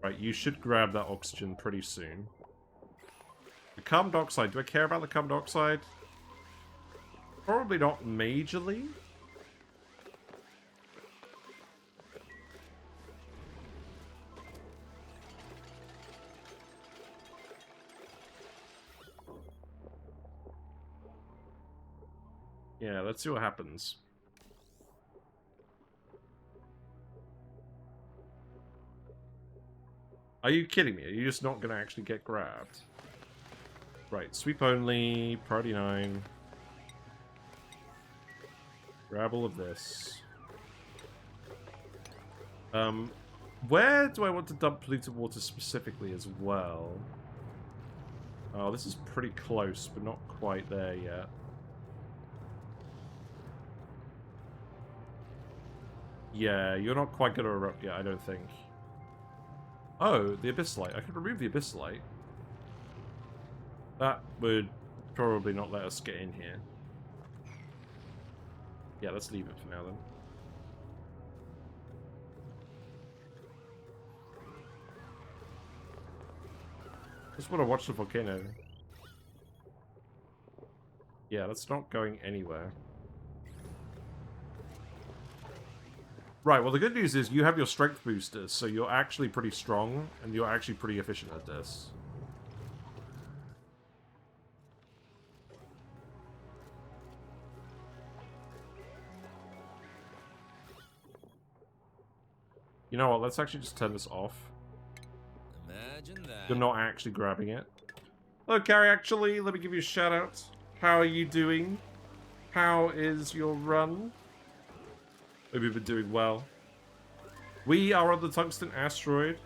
Right, you should grab that oxygen pretty soon. carbon dioxide. Do I care about the carbon dioxide? Probably not majorly. Yeah, let's see what happens. Are you kidding me? Are you just not going to actually get grabbed? Right, sweep only, priority 9. Grab all of this. Where do I want to dump polluted water specifically as well? Oh, this is pretty close, but not quite there yet. Yeah, you're not quite going to erupt yet, I don't think. Oh, the Abyssalite. I could remove the Abyssalite. That would probably not let us get in here. Yeah, let's leave it for now then. Just want to watch the volcano. Yeah, that's not going anywhere. Right, well the good news is you have your strength boosters, so you're actually pretty strong, and you're actually pretty efficient at this. You know what, let's actually just turn this off. Imagine that. You're not actually grabbing it. Hello, Carrie, actually, let me give you a shout out. How are you doing? How is your run? Hope you've been doing well. We are on the Tungsten asteroid.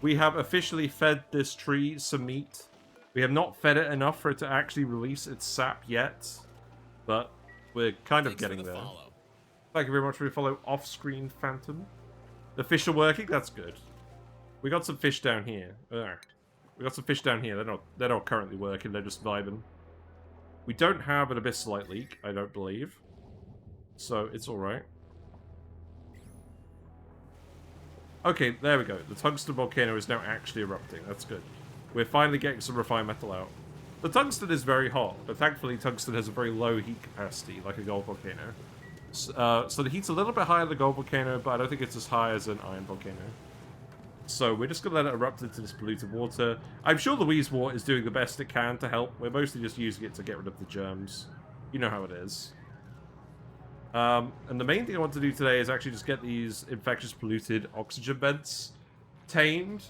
We have officially fed this tree some meat. We have not fed it enough for it to actually release its sap yet, but we're kind of getting there. Follow. Thank you very much for your follow, Off-Screen Phantom. The fish are working. That's good. We got some fish down here. We got some fish down here. They're not currently working. They're just vibing. We don't have an Abyssalite leak, I don't believe. So it's all right. Okay, there we go. The tungsten volcano is now actually erupting. That's good. We're finally getting some refined metal out. The tungsten is very hot, but thankfully tungsten has a very low heat capacity, like a gold volcano. So the heat's a little bit higher than the gold volcano, but I don't think it's as high as an iron volcano. So we're just going to let it erupt into this polluted water. I'm sure the Wheezewort is doing the best it can to help. We're mostly just using it to get rid of the germs. You know how it is. And the main thing I want to do today is actually just get these infectious polluted oxygen vents tamed.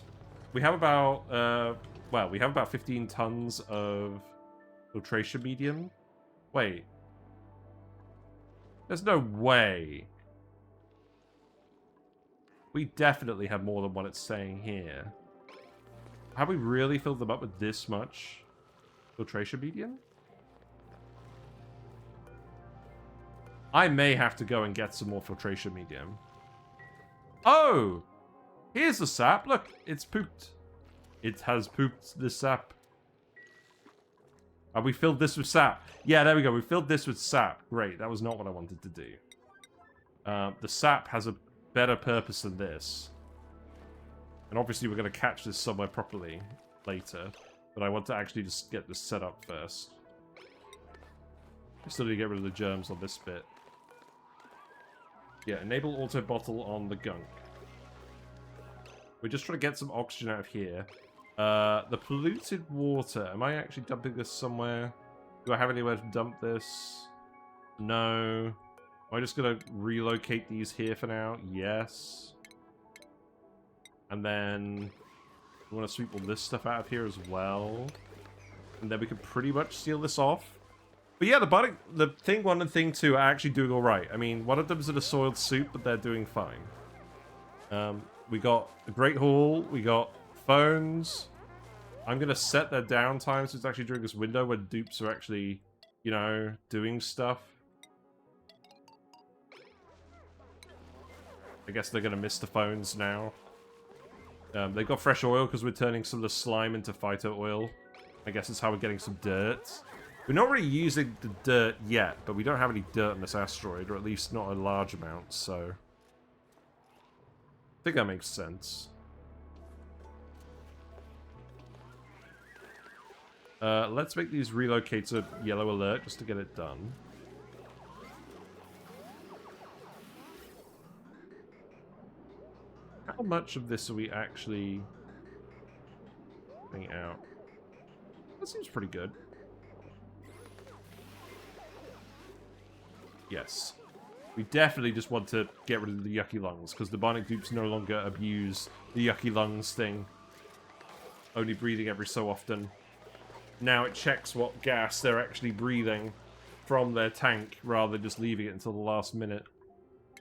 We have about, we have about 15 tons of filtration medium. Wait. There's no way. We definitely have more than what it's saying here. Have we really filled them up with this much filtration medium? I may have to go and get some more filtration medium. Oh! Here's the sap. Look, it's pooped. It has pooped the sap. Have we filled this with sap? Yeah, there we go. We filled this with sap. Great. That was not what I wanted to do. The sap has a better purpose than this. And obviously we're going to catch this somewhere properly later. But I want to actually just get this set up first. I still need to get rid of the germs on this bit. Yeah, enable auto bottle on the gunk. We're just trying to get some oxygen out of here. The polluted water. Am I actually dumping this somewhere? Do I have anywhere to dump this? No. Am I just going to relocate these here for now? Yes. And then we want to sweep all this stuff out of here as well. And then we can pretty much seal this off. But yeah, the thing 1 and thing 2 are actually doing alright. I mean, one of them's in a soiled suit, but they're doing fine. We got the Great Hall, we got phones. I'm going to set their downtime so it's actually during this window when dupes are actually, you know, doing stuff. I guess they're going to miss the phones now. They've got fresh oil because we're turning some of the slime into phyto oil. I guess that's how we're getting some dirt. We're not really using the dirt yet, but we don't have any dirt on this asteroid, or at least not a large amount, so I think that makes sense. Let's make these relocator yellow alert just to get it done. How much of this are we actually putting out? That seems pretty good. Yes. We definitely just want to get rid of the yucky lungs, because the Bionic Dupes no longer abuse the yucky lungs thing. Only breathing every so often. Now it checks what gas they're actually breathing from their tank, rather than just leaving it until the last minute.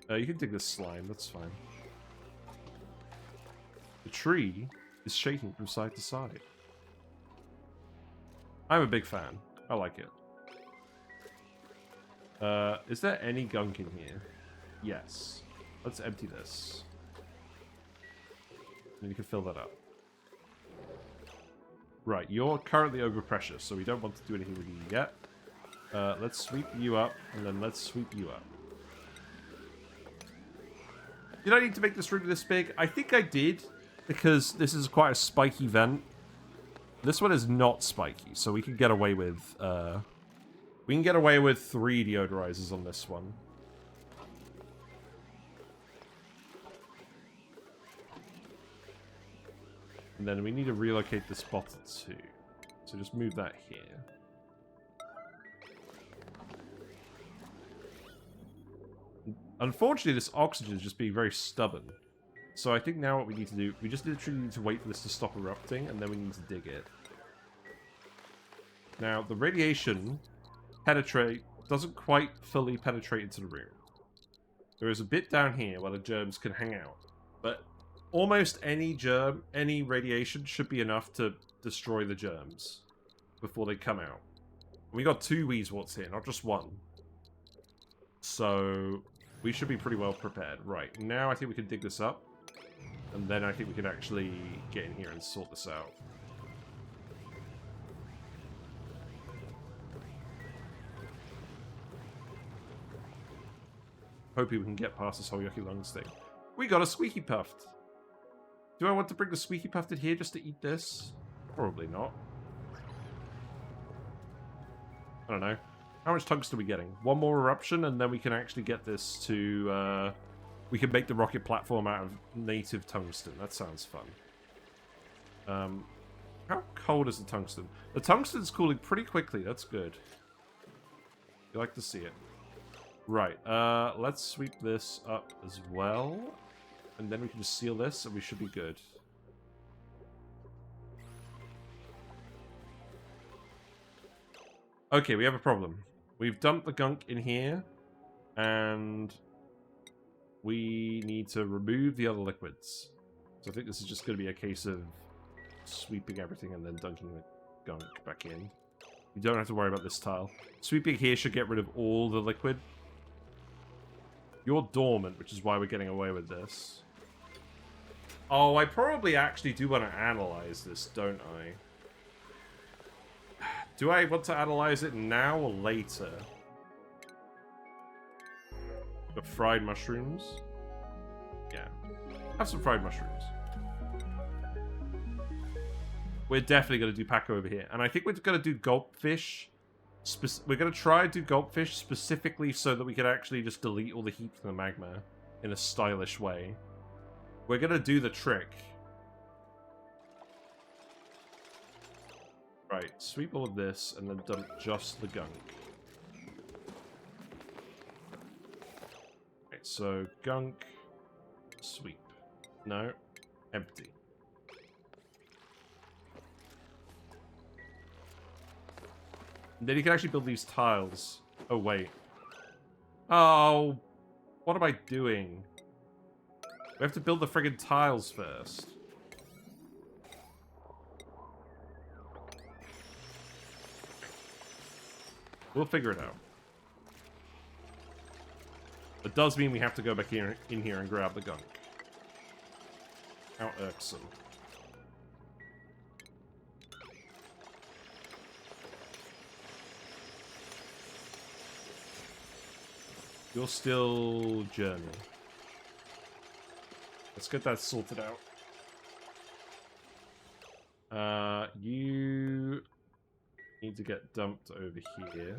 You can dig this slime, that's fine. The tree is shaking from side to side. I'm a big fan. I like it. Is there any gunk in here? Yes. Let's empty this. And you can fill that up. Right, you're currently overpressure, so we don't want to do anything with you yet. Let's sweep you up, and then let's sweep you up. Did I need to make this room this big? I think I did, because this is quite a spiky vent. This one is not spiky, so we can get away with, we can get away with 3 deodorizers on this one. And then we need to relocate this bottle too. So just move that here. Unfortunately, this oxygen is just being very stubborn. So I think now what we need to do, we just literally need to wait for this to stop erupting, and then we need to dig it. Now, the radiation doesn't quite fully penetrate into the room. There is a bit down here where the germs can hang out, but almost any germ, any radiation should be enough to destroy the germs before they come out. We got 2 Wheezeworts here, not just 1. So we should be pretty well prepared. Right, now I think we can dig this up, and then I think we can actually get in here and sort this out. Hoping we can get past this whole yucky lungs thing. We got a squeaky puffed. Do I want to bring the squeaky puffed in here just to eat this? Probably not. I don't know. How much tungsten are we getting? 1 more eruption, and then we can actually get this to... we can make the rocket platform out of native tungsten. That sounds fun. How cold is the tungsten? The tungsten's cooling pretty quickly. That's good. You like to see it. Right, let's sweep this up as well. And then we can just seal this, and we should be good. Okay, we have a problem. We've dumped the gunk in here, and we need to remove the other liquids. So I think this is just going to be a case of sweeping everything and then dunking the gunk back in. You don't have to worry about this tile. Sweeping here should get rid of all the liquid. You're dormant, which is why we're getting away with this. Oh, I probably actually do want to analyze this, don't I? Do I want to analyze it now or later? The fried mushrooms? Yeah. Have some fried mushrooms. We're definitely going to do Paco over here. And I think we're going to do gulpfish. We're going to try to do gulpfish specifically so that we can actually just delete all the heat from the magma in a stylish way. We're going to do the trick. Right, sweep all of this and then dump just the gunk. Right, so gunk, sweep. No, empty. And then you can actually build these tiles. Oh, wait. Oh, what am I doing? We have to build the friggin' tiles first. We'll figure it out. It does mean we have to go back in here and grab the gunk. How irksome. You're still germy. Let's get that sorted out. You need to get dumped over here.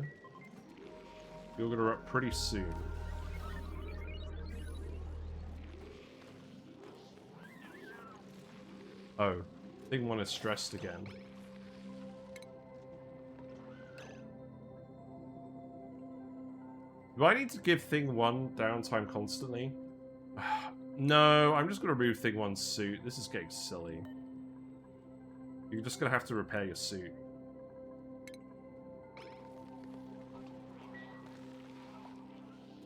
You're gonna erupt pretty soon. Oh, thing 1 is stressed again. Do I need to give thing 1 downtime constantly? No, I'm just gonna remove thing 1's suit. This is getting silly. You're just gonna have to repair your suit.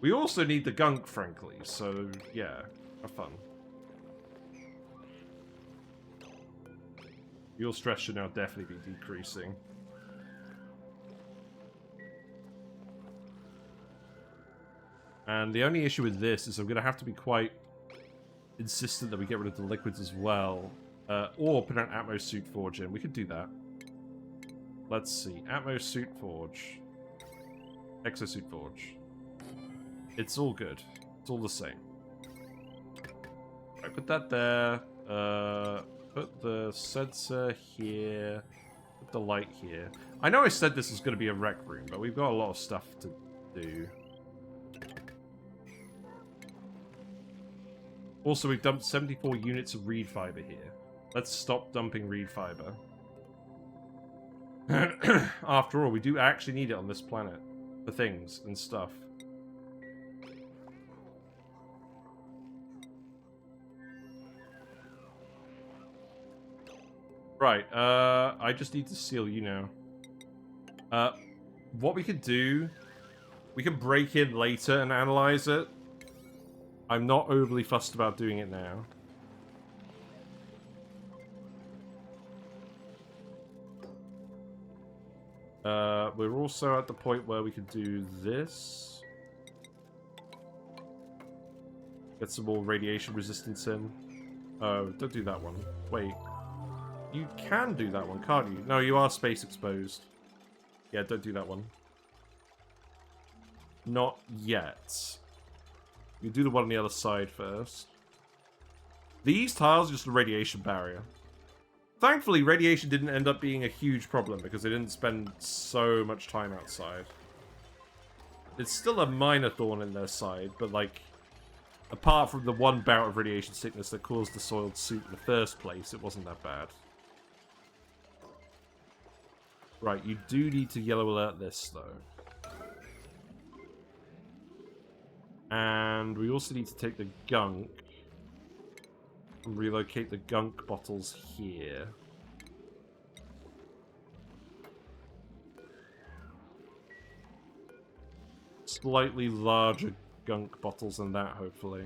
We also need the gunk, frankly, so yeah, have fun. Your stress should now definitely be decreasing. And the only issue with this is I'm going to have to be quite insistent that we get rid of the liquids as well. Or put an Atmos suit forge in. We could do that. Let's see. Atmos suit forge. Exosuit forge. It's all good. It's all the same. Right, put that there. Put the sensor here. Put the light here. I know I said this was going to be a rec room, but we've got a lot of stuff to do. Also, we've dumped 74 units of reed fiber here. Let's stop dumping reed fiber. After all, we do actually need it on this planet. For things and stuff. Right, I just need to seal you now. What we could do... We can break in later and analyze it. I'm not overly fussed about doing it now. We're also at the point where we could do this. Get some more radiation resistance in. Oh, don't do that one. Wait. You can do that one, can't you? No, you are space exposed. Yeah, don't do that one. Not yet. You do the one on the other side first. These tiles are just a radiation barrier. Thankfully, radiation didn't end up being a huge problem because they didn't spend so much time outside. It's still a minor thorn in their side, but like, apart from the one bout of radiation sickness that caused the soiled suit in the first place, it wasn't that bad. Right, you do need to yellow alert this, though. And we also need to take the gunk and relocate the gunk bottles here. Slightly larger gunk bottles than that, hopefully.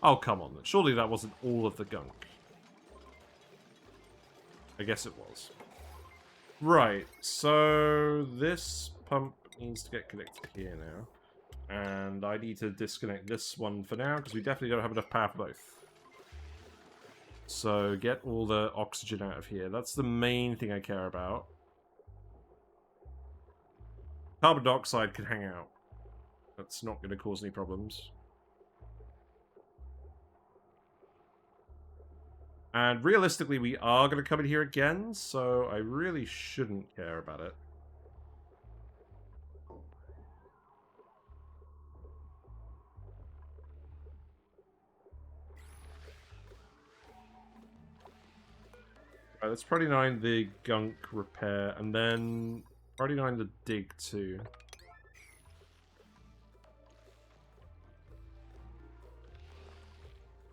Oh, come on. Surely that wasn't all of the gunk. I guess it was. Right, so this pump needs to get connected here now. And I need to disconnect this one for now, because we definitely don't have enough power for both. So get all the oxygen out of here. That's the main thing I care about. Carbon dioxide can hang out. That's not going to cause any problems. And realistically, we are going to come in here again, so I really shouldn't care about it. Right, let's priority 9 the gunk repair, and then priority 9 the dig too.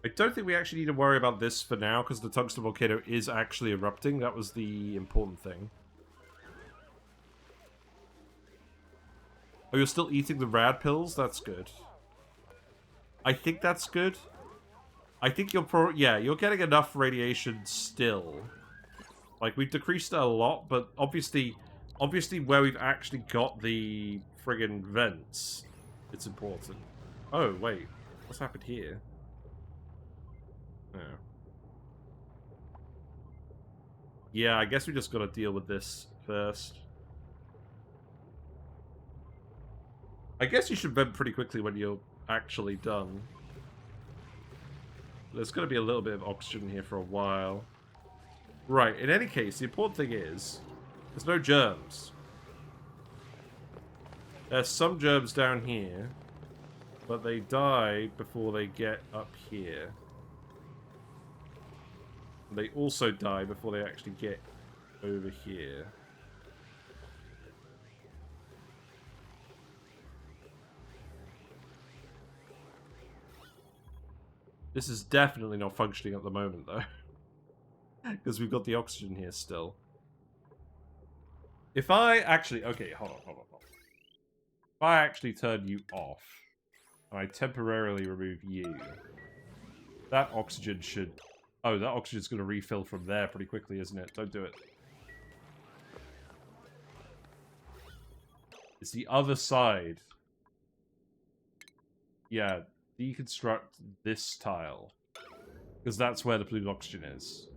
I don't think we actually need to worry about this for now, because the tungsten volcano is actually erupting. That was the important thing. Oh, you're still eating the rad pills? That's good. I think that's good. I think you're you're getting enough radiation still. Like, we've decreased it a lot, but obviously where we've actually got the friggin' vents, it's important. Oh, wait. What's happened here? Oh. Yeah, I guess we just gotta deal with this first. I guess you should vent pretty quickly when you're actually done. There's gonna be a little bit of oxygen here for a while. Right, in any case, the important thing is, there's no germs. There's some germs down here, but they die before they get up here. They also die before they actually get over here. This is definitely not functioning at the moment, though. Because we've got the oxygen here still. If I actually... Okay, hold on. If I actually turn you off, and I temporarily remove you, that oxygen should... Oh, that oxygen's going to refill from there pretty quickly, isn't it? Don't do it. It's the other side. Yeah, deconstruct this tile. Because that's where the polluted oxygen is.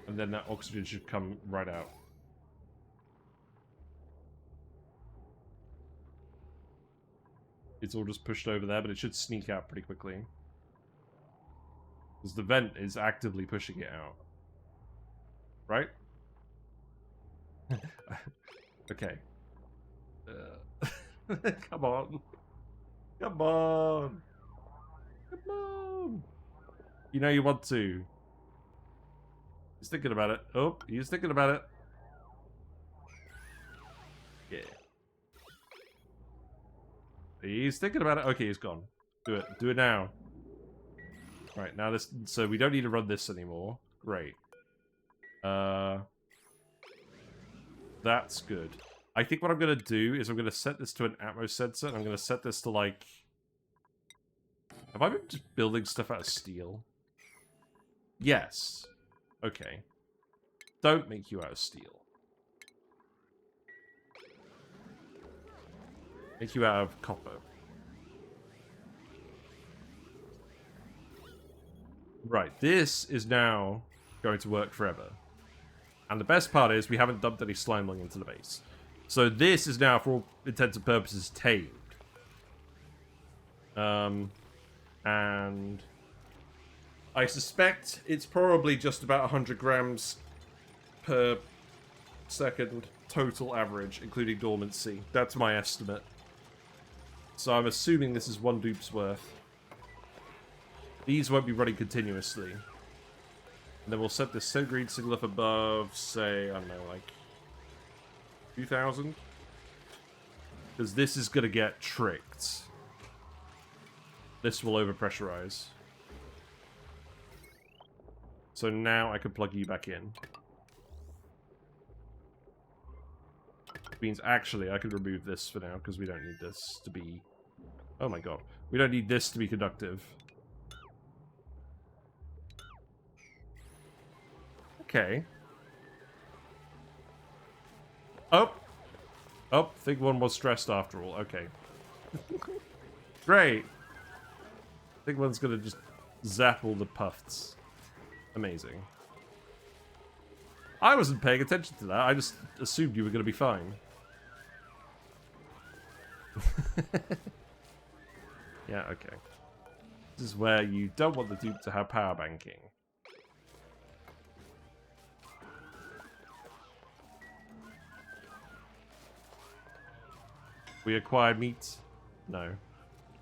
And then that oxygen should come right out. It's all just pushed over there, but it should sneak out pretty quickly. Because the vent is actively pushing it out. Right? Okay. Come on. Come on. Come on. You know you want to. He's thinking about it. Oh, he's thinking about it. Yeah. He's thinking about it. Okay, he's gone. Do it. Do it now. Right, now this... So we don't need to run this anymore. Great. That's good. I think what I'm going to do is I'm going to set this to an Atmos sensor, and I'm going to set this to, like... Have I been just building stuff out of steel? Yes. Okay. Don't make you out of steel. Make you out of copper. Right, this is now going to work forever. And the best part is we haven't dumped any Slimelung into the base. So this is now, for all intents and purposes, tamed. And I suspect it's probably just about 100 grams per second total average, including dormancy. That's my estimate. So I'm assuming this is one dupe's worth. These won't be running continuously. And then we'll set this centigrade signal up above, say, I don't know, like 2,000? Because this is going to get tricked. This will overpressurize. So now I can plug you back in. Which means, actually, I can remove this for now, because we don't need this to be... Oh my god. We don't need this to be conductive. Okay. Oh! Oh, Thing 1 was stressed after all. Okay. Great! Thing 1's gonna just zap all the puffs. Amazing. I wasn't paying attention to that. I just assumed you were gonna be fine. Yeah, okay. This is where you don't want the dupe to have power banking. We acquired meat? No.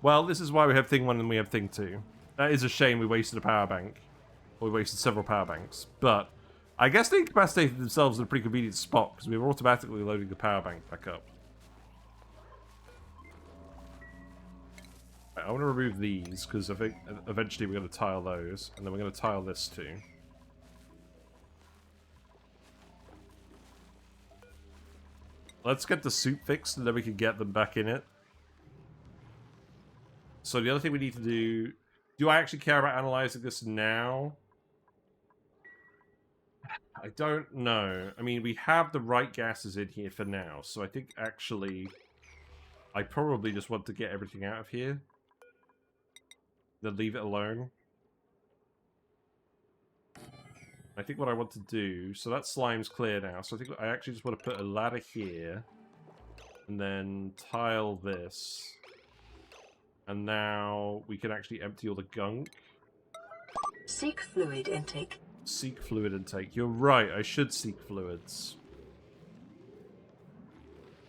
Well, this is why we have Thing 1 and we have Thing 2. That is a shame we wasted a power bank. Or we wasted several power banks. But I guess they incapacitated themselves in a pretty convenient spot, because we were automatically loading the power bank back up. Right, I want to remove these, because I think eventually we're going to tile those. And then we're going to tile this too. Let's get the soup fixed, and then we can get them back in it. So the other thing we need to do... Do I actually care about analyzing this now? I don't know. I mean, we have the right gases in here for now, so I think actually... I probably just want to get everything out of here. Then leave it alone. I think what I want to do... So that slime's clear now, so I think I actually just want to put a ladder here. And then tile this. And now we can actually empty all the gunk. Seek fluid intake. Seek fluid intake. You're right, I should seek fluids.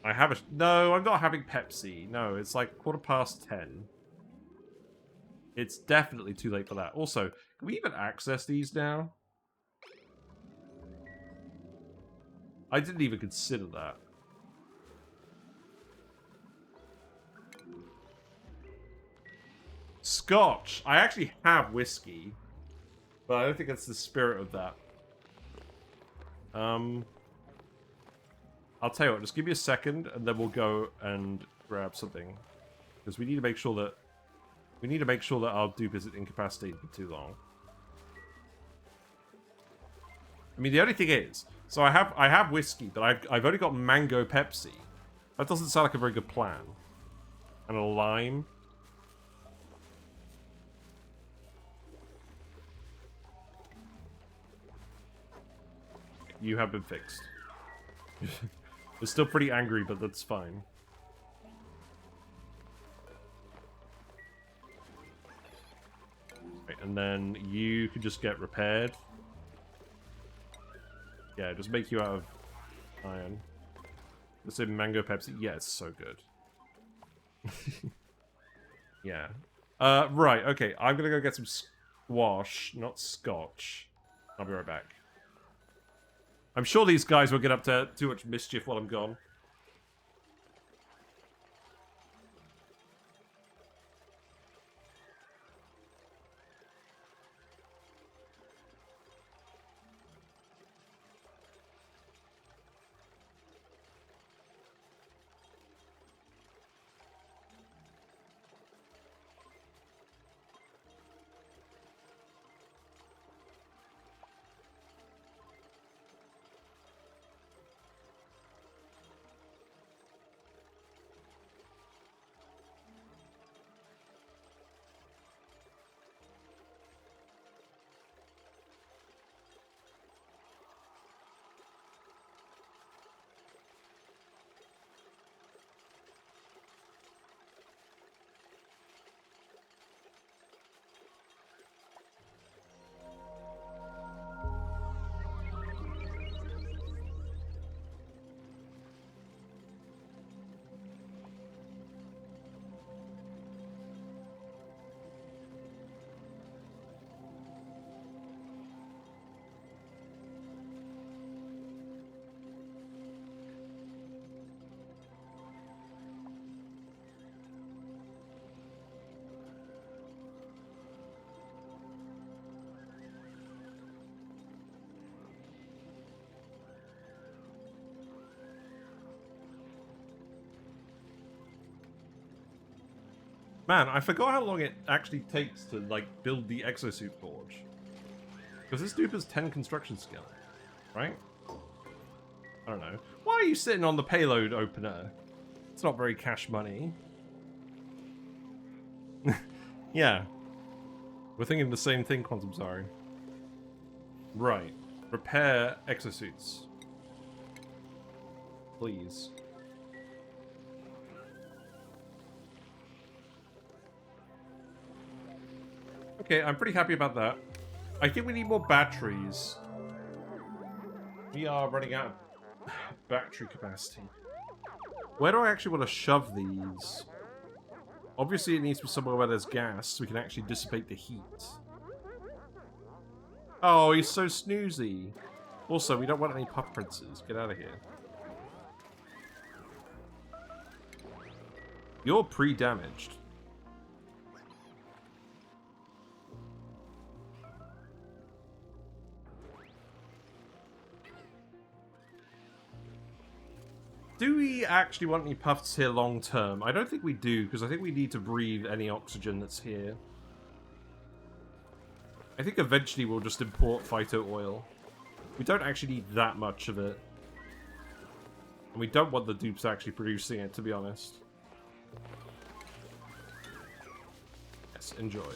I have a... No, I'm not having Pepsi. No, it's like 10:15. It's definitely too late for that. Also, can we even access these now? I didn't even consider that. Scotch. I actually have whiskey. But I don't think that's the spirit of that. I'll tell you what, just give me a second, and then we'll go and grab something. Because we need to make sure that... We need to make sure that our dupe isn't incapacitated for too long. I mean, the only thing is... So I have whiskey, but I've only got mango Pepsi. That doesn't sound like a very good plan. And a lime. You have been fixed. They're still pretty angry, but that's fine. Right, and then you can just get repaired. Yeah, just make you out of iron. Let's say mango Pepsi. Yeah, it's so good. Yeah. Right, okay. I'm gonna go get some squash, not scotch. I'll be right back. I'm sure these guys will get up to too much mischief while I'm gone. Man, I forgot how long it actually takes to, like, build the exosuit forge. Because this dupe has 10 construction skill, right? I don't know. Why are you sitting on the payload opener? It's not very cash money. Yeah. We're thinking the same thing, Quantum, sorry. Right. Repair exosuits. Please. Okay, I'm pretty happy about that. I think we need more batteries. We are running out of battery capacity. Where do I actually want to shove these? Obviously, it needs to be somewhere where there's gas, so we can actually dissipate the heat. Oh, he's so snoozy. Also, we don't want any puff princes. Get out of here. You're pre-damaged. Do we actually want any puffs here long term? I don't think we do, because I think we need to breathe any oxygen that's here. I think eventually we'll just import phyto oil. We don't actually need that much of it. And we don't want the dupes actually producing it, to be honest. Yes, enjoy.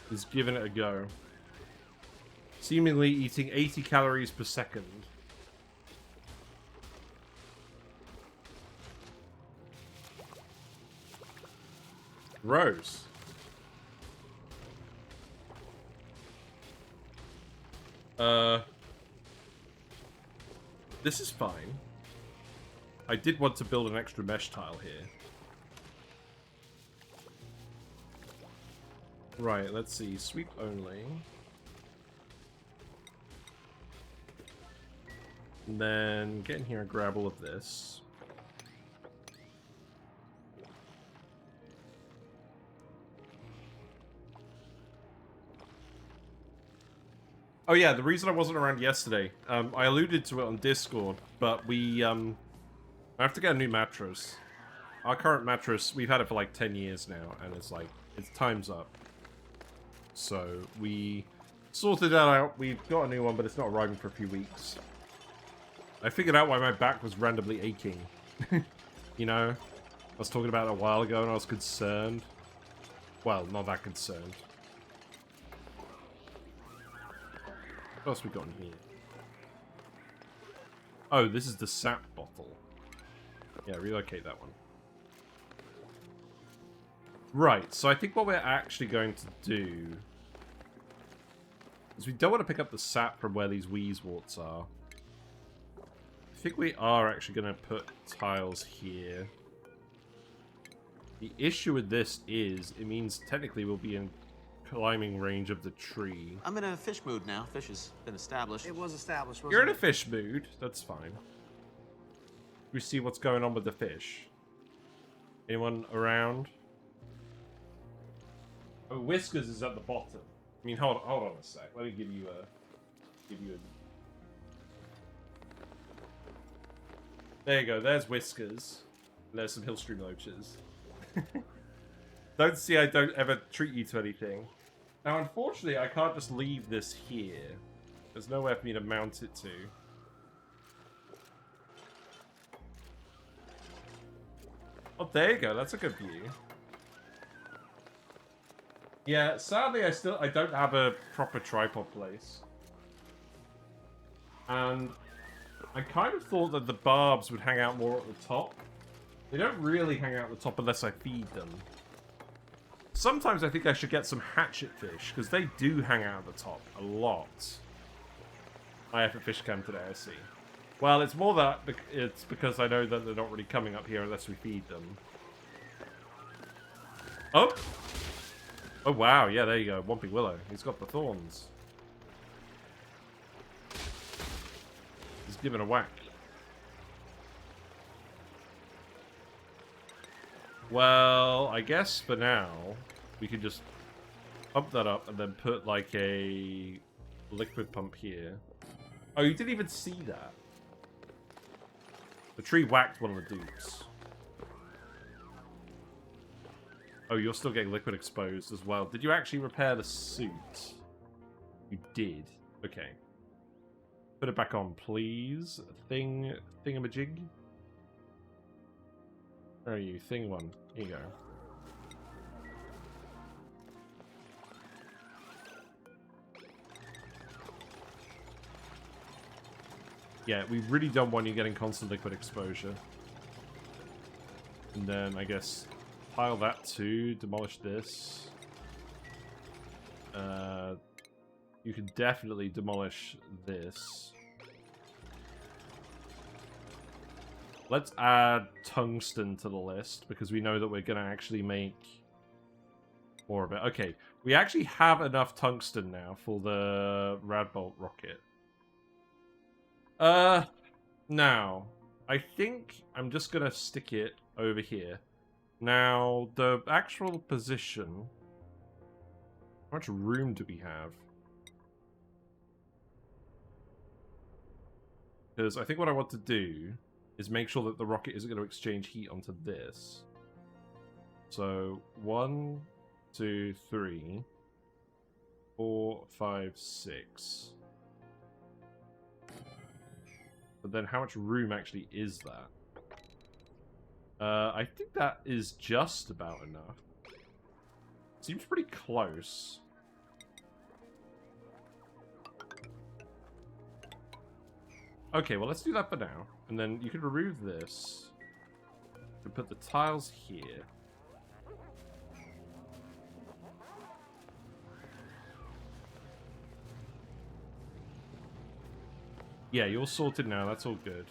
He's giving it a go. Seemingly eating 80 calories per second. Rose. This is fine. I did want to build an extra mesh tile here. Right, let's see. Sweep only. And then get in here and grab all of this. Oh yeah, the reason I wasn't around yesterday, I alluded to it on Discord, but we, I have to get a new mattress. Our current mattress, we've had it for like 10 years now, and it's like, it's time's up. So, we sorted that out, we've got a new one, but it's not arriving for a few weeks. I figured out why my back was randomly aching. You know? I was talking about it a while ago, and I was concerned. Well, not that concerned. What else we got in here? Oh, this is the sap bottle. Yeah, relocate that one. Right, so I think what we're actually going to do is we don't want to pick up the sap from where these Wheezeworts are. I think we are actually going to put tiles here. The issue with this is, it means technically we'll be in climbing range of the tree. I'm in a fish mood now. Fish has been established. It was established, wasn't You're in a it? fish mood. That's fine. We see what's going on with the fish. Anyone around? Oh, Whiskers is at the bottom. I mean, hold on a sec. Let me give you a. There you go. There's Whiskers. There's some Hillstream loaches. Don't see. I don't ever treat you to anything. Now, unfortunately, I can't just leave this here. There's nowhere for me to mount it to. Oh, there you go. That's a good view. Yeah, sadly, I don't have a proper tripod place. And I kind of thought that the barbs would hang out more at the top. They don't really hang out at the top unless I feed them. Sometimes I think I should get some hatchet fish, because they do hang out at the top a lot. I have a fish cam today, I see. Well, it's more that it's because I know that they're not really coming up here unless we feed them. Oh! Oh, wow. Yeah, there you go. Whomping Willow. He's got the thorns. He's given a whack. Well, I guess for now, we can just pump that up and then put like a liquid pump here. Oh, you didn't even see that. The tree whacked one of the dupes. Oh, you're still getting liquid exposed as well. Did you actually repair the suit? You did. Okay. Put it back on, please. Thingamajig. Where are you? Thing one. Here you go. Yeah, we really don't want you getting constant liquid exposure. And then, I guess, pile that too. Demolish this. You can definitely demolish this. Let's add tungsten to the list, because we know that we're going to actually make more of it. Okay, we actually have enough tungsten now for the Radbolt rocket. Now, I think I'm just going to stick it over here. Now, the actual position... How much room do we have? Because I think what I want to do is make sure that the rocket isn't going to exchange heat onto this. So, 1, 2, 3, 4, 5, 6. But then how much room actually is that? I think that is just about enough. Seems pretty close. Okay, well, let's do that for now. And then you can remove this. And put the tiles here. Yeah, you're sorted now. That's all good.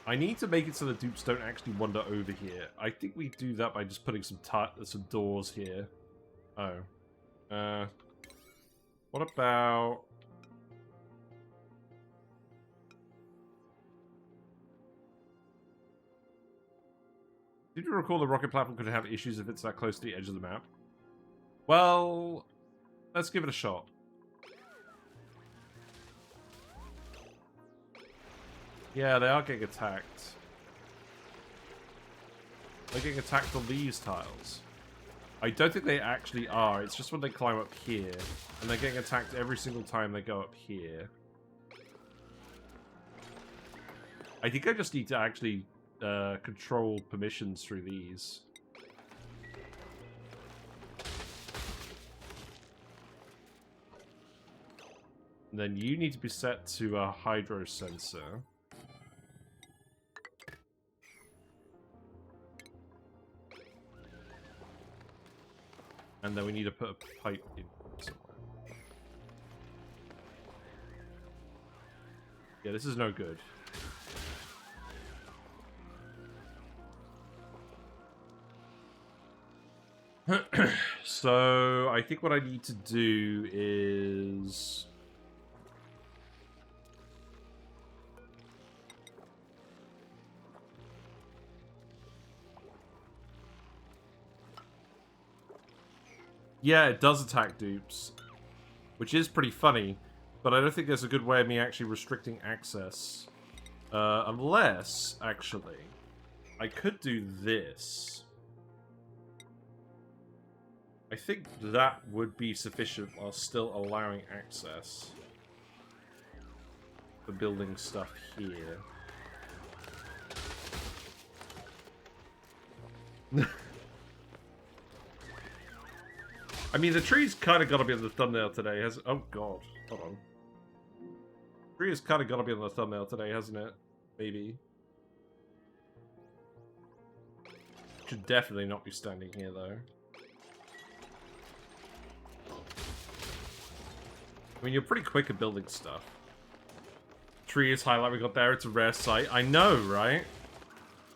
I need to make it so the dupes don't actually wander over here. I think we do that by just putting some doors here. Oh. What about... Did you recall the rocket platform could have issues if it's that close to the edge of the map? Well, let's give it a shot. Yeah, they are getting attacked. They're getting attacked on these tiles. I don't think they actually are. It's just when they climb up here. And they're getting attacked every single time they go up here. I think I just need to actually control permissions through these. And then you need to be set to a hydro sensor. And then we need to put a pipe in somewhere. Yeah, this is no good. So, I think what I need to do is... Yeah, it does attack dupes. Which is pretty funny. But I don't think there's a good way of me actually restricting access. Unless, actually, I could do this. I think that would be sufficient while still allowing access for building stuff here. I mean, the tree's kind of got to be on the thumbnail today, has... Oh, God. Hold on. The tree has kind of got to be on the thumbnail today, hasn't it? Maybe. Should definitely not be standing here, though. I mean, you're pretty quick at building stuff. Tree is highlight we got there. It's a rare sight. I know, right?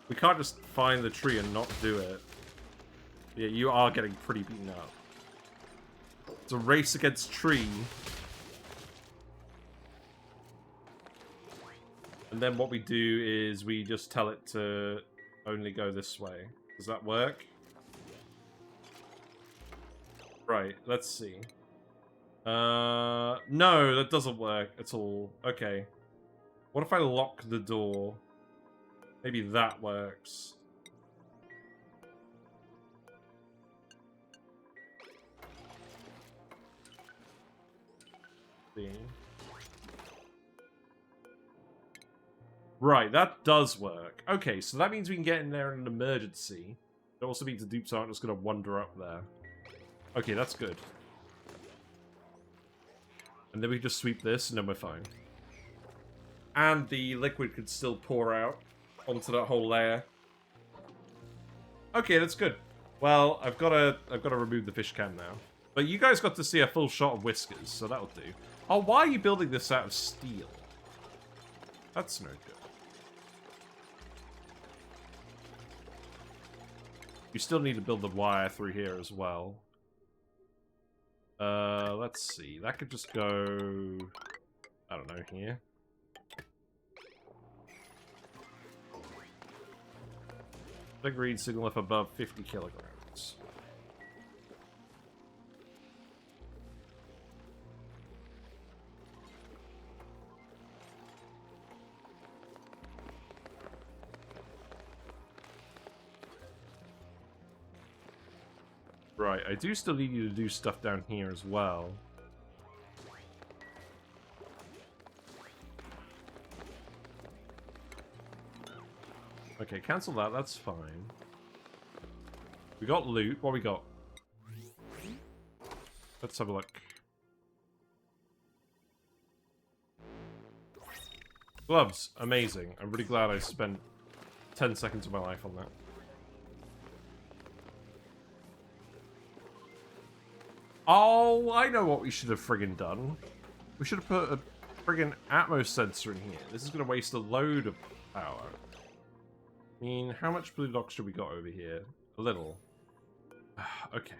We can't just find the tree and not do it. Yeah, you are getting pretty beaten up. It's a race against tree. And then what we do is we just tell it to only go this way. Does that work? Right, let's see. No, that doesn't work at all. Okay. What if I lock the door? Maybe that works. See. Right, that does work. Okay, so that means we can get in there in an emergency. It also means the dupes aren't just going to wander up there. Okay, that's good. And then we just sweep this, and then we're fine. And the liquid could still pour out onto that whole layer. Okay, that's good. Well, I've got to remove the fish can now. But you guys got to see a full shot of Whiskers, so that'll do. Oh, why are you building this out of steel? That's no good. You still need to build the wire through here as well. Let's see. That could just go... I don't know, here. Big read signal if above 50 kilograms. Right, I do still need you to do stuff down here as well. Okay, cancel that, that's fine. We got loot, what we got? Let's have a look. Gloves, amazing. I'm really glad I spent 10 seconds of my life on that. Oh, I know what we should have friggin' done. We should have put a friggin' Atmos sensor in here. This is going to waste a load of power. I mean, how much polluted oxygen we got over here? A little. Okay.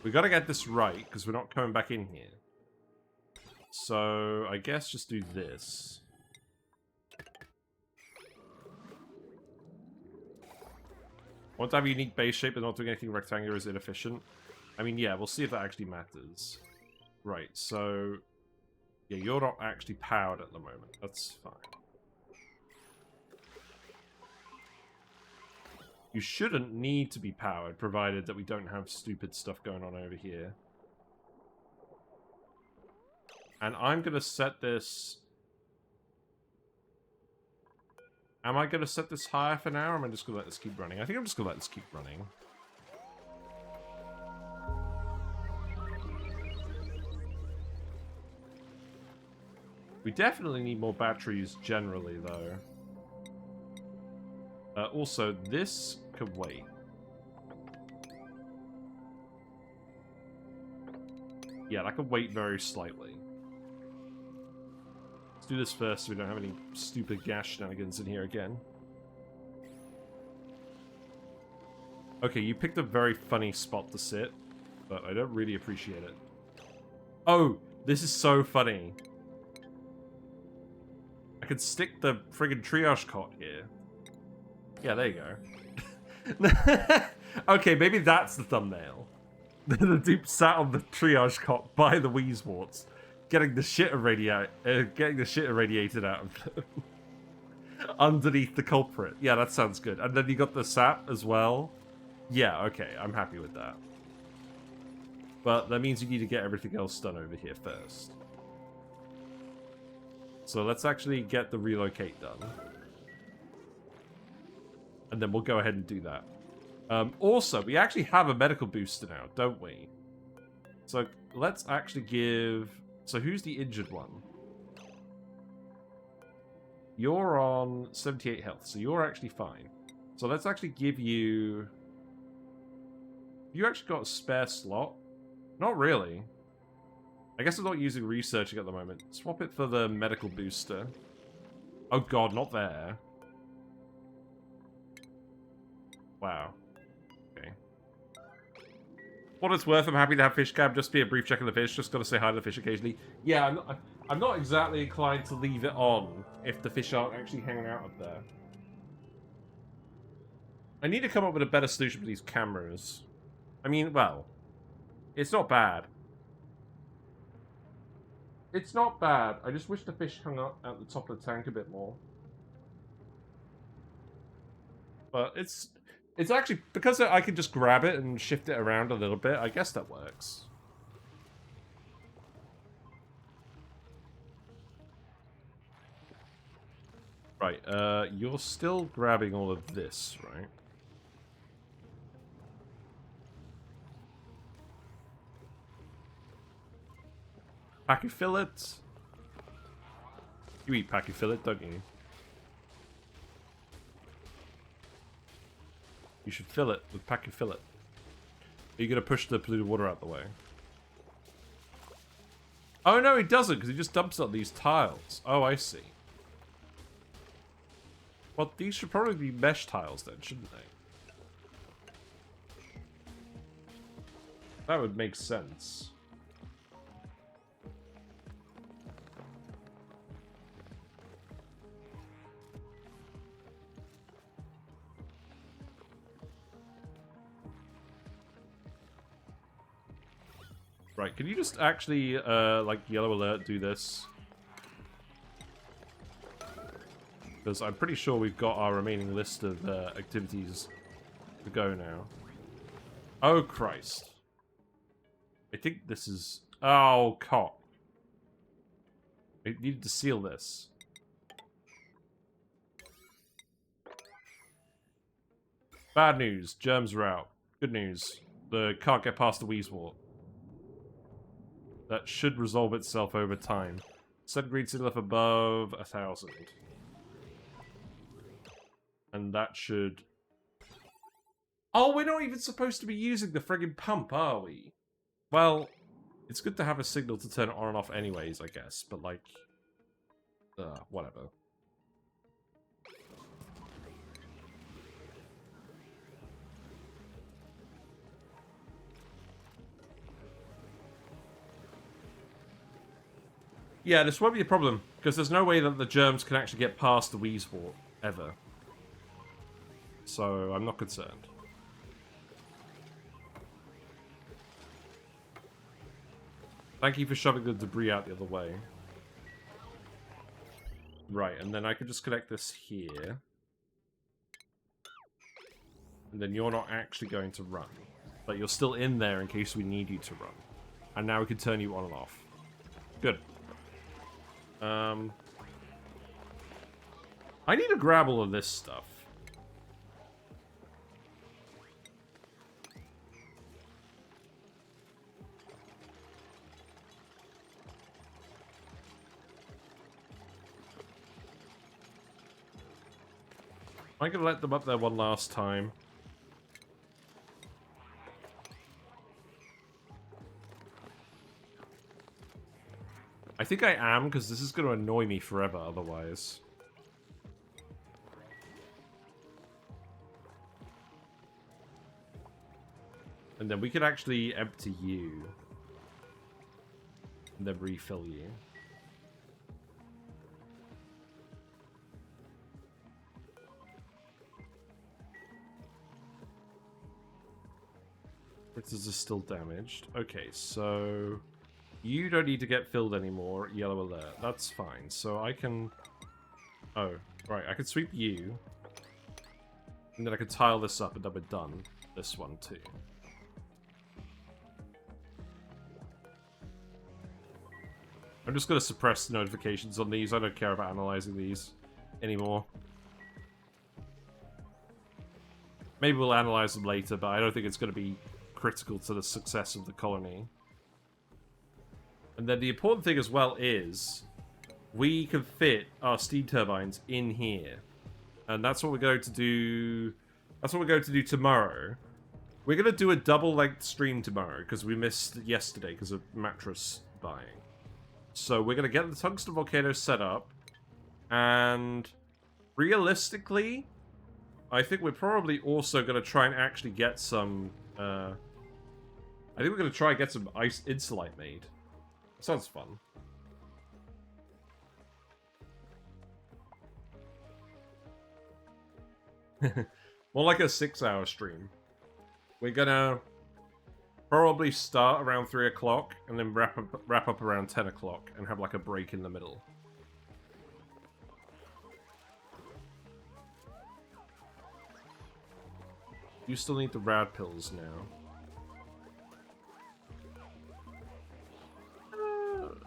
We got to get this right, because we're not coming back in here. So, I guess just do this. Want to have a unique base shape and not doing anything rectangular is inefficient. I mean, yeah, we'll see if that actually matters. Right, so... yeah, you're not actually powered at the moment. That's fine. You shouldn't need to be powered, provided that we don't have stupid stuff going on over here. And I'm going to set this... am I going to set this higher for now, or am I just going to let this keep running? I think I'm just going to let this keep running. We definitely need more batteries generally, though. Also, this could wait. Yeah, that could wait very slightly. Let's do this first so we don't have any stupid gas shenanigans in here again. Okay, you picked a very funny spot to sit, but I don't really appreciate it. Oh, this is so funny. I could stick the friggin' triage cot here. Yeah, there you go. Okay, maybe that's the thumbnail. The dude sat on the triage cot by the Wheezeworts, getting the shit irradiated out of them. Underneath the culprit. Yeah, that sounds good. And then you got the sap as well. Yeah, okay, I'm happy with that. But that means you need to get everything else done over here first. So let's actually get the relocate done. And then we'll go ahead and do that. Also, we actually have a medical booster now, don't we? So let's actually give... so who's the injured one? You're on 78 health, so you're actually fine. So let's actually give you... you actually got a spare slot? Not really. I guess I'm not using researching at the moment. Swap it for the medical booster. Oh god, not there. Wow. Okay. What it's worth, I'm happy to have fish cab. Just be a brief check of the fish. Just gotta say hi to the fish occasionally. Yeah, I'm not exactly inclined to leave it on if the fish aren't actually hanging out up there. I need to come up with a better solution for these cameras. I mean, well, it's not bad. It's not bad. I just wish the fish hung up at the top of the tank a bit more. But it's actually, because I can just grab it and shift it around a little bit, I guess that works. Right, you're still grabbing all of this, right? Packy fillet? You eat packy fillet, don't you? You should fill it with packy fillet. Are you going to push the polluted water out the way? Oh no, he doesn't, because he just dumps it on these tiles. Oh, I see. Well, these should probably be mesh tiles then, shouldn't they? That would make sense. Right, can you just actually, like, yellow alert do this? Because I'm pretty sure we've got our remaining list of activities to go now. Oh, Christ. I think this is... oh, cop. I needed to seal this. Bad news. Germs are out. Good news. Can't get past the Wheezewort. That should resolve itself over time. Set green signal up above 1,000. And that should Oh, we're not even supposed to be using the friggin' pump, are we? Well, it's good to have a signal to turn it on and off anyways, I guess. But, like... whatever. Yeah, this won't be a problem, because there's no way that the germs can actually get past the Wheezewort, ever. So, I'm not concerned. Thank you for shoving the debris out the other way. Right, and then I can just connect this here. And then you're not actually going to run. But you're still in there in case we need you to run. And now we can turn you on and off. Good. I need to grab all of this stuff. I'm gonna let them up there one last time. I think I am, because this is going to annoy me forever otherwise. And then we could actually empty you. And then refill you. This is still damaged. Okay, so... You don't need to get filled anymore, yellow alert. That's fine. So I can... Oh, right. I can sweep you. And then I can tile this up and then we're done. This one too. I'm just going to suppress the notifications on these. I don't care about analyzing these anymore. Maybe we'll analyze them later, but I don't think it's going to be critical to the success of the colony. And then the important thing as well is we can fit our steam turbines in here. And that's what we're going to do. That's what we're going to do tomorrow. We're going to do a double-length stream tomorrow because we missed yesterday because of mattress buying. So we're going to get the Tungsten Volcano set up. And realistically, I think we're probably also going to try and actually get some... I think we're going to try and get some ice insulite made. Sounds fun. More like a 6-hour stream. We're gonna probably start around 3 o'clock and then wrap up around 10 o'clock and have like a break in the middle. You still need the rad pills now.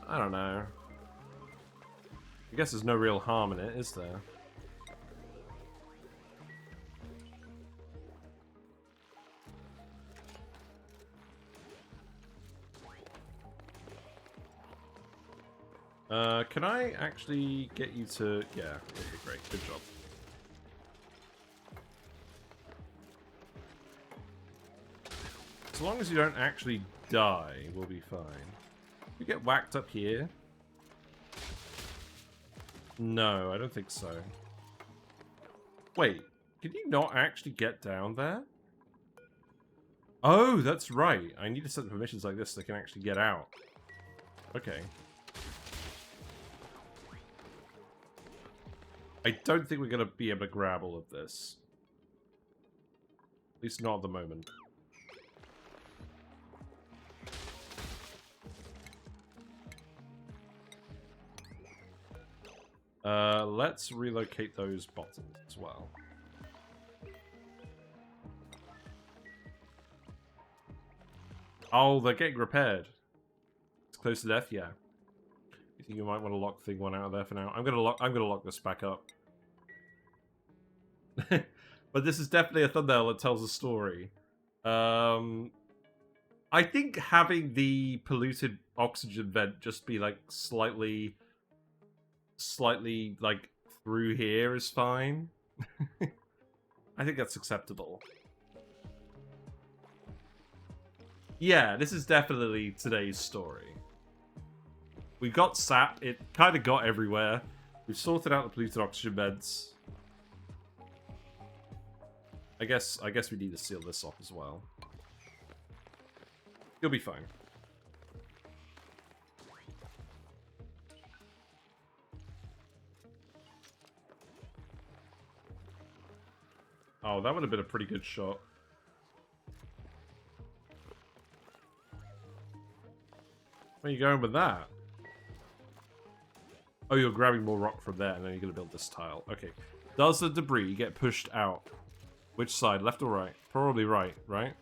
I don't know. I guess there's no real harm in it, is there? Can I actually get you to... Yeah, okay, great. Good job. As long as you don't actually die, we'll be fine. You get whacked up here? No, I don't think so. Wait, can you not actually get down there? Oh, that's right. I need to set the permissions like this so they can actually get out. Okay. I don't think we're going to be able to grab all of this. At least not at the moment. Let's relocate those bottles as well. Oh, they're getting repaired. It's close to death, yeah. You think you might want to lock thing one out of there for now? I'm gonna lock this back up. But this is definitely a thumbnail that tells a story. I think having the polluted oxygen vent just be like slightly like through here is fine. I think that's acceptable. Yeah, this is definitely today's story. We got sap. It kind of got everywhere. We've sorted out the polluted oxygen vents. I guess we need to seal this off as well. You'll be fine. Oh, that would have been a pretty good shot. Where are you going with that? Oh, you're grabbing more rock from there, and then you're going to build this tile. Okay. Does the debris get pushed out? Which side? Left or right? Probably right, right?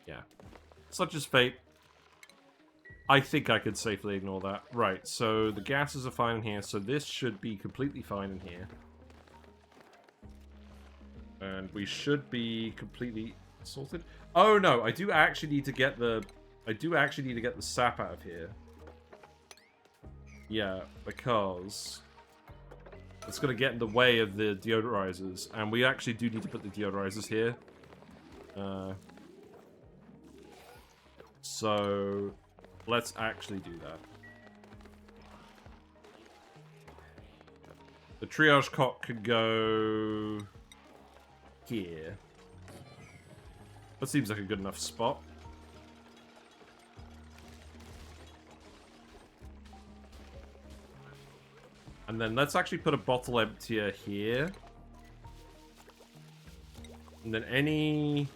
Yeah. Such is fate. I think I could safely ignore that. Right, so the gases are fine in here, so this should be completely fine in here. And we should be completely sorted. Oh no, I do actually need to get the sap out of here. Yeah, because it's going to get in the way of the deodorizers, and we actually do need to put the deodorizers here. So let's actually do that. The triage cot could go here. That seems like a good enough spot. And then let's actually put a bottle emptier here. And then any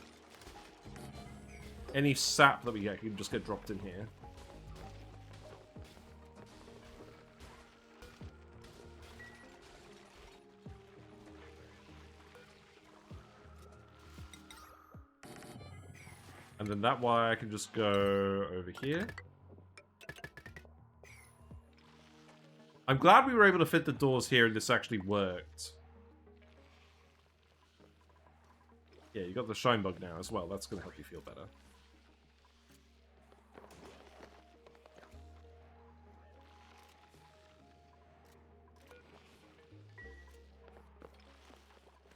sap that we get can just get dropped in here. And then that wire can just go over here. I'm glad we were able to fit the doors here and this actually worked. Yeah, you got the shine bug now as well. That's going to help you feel better.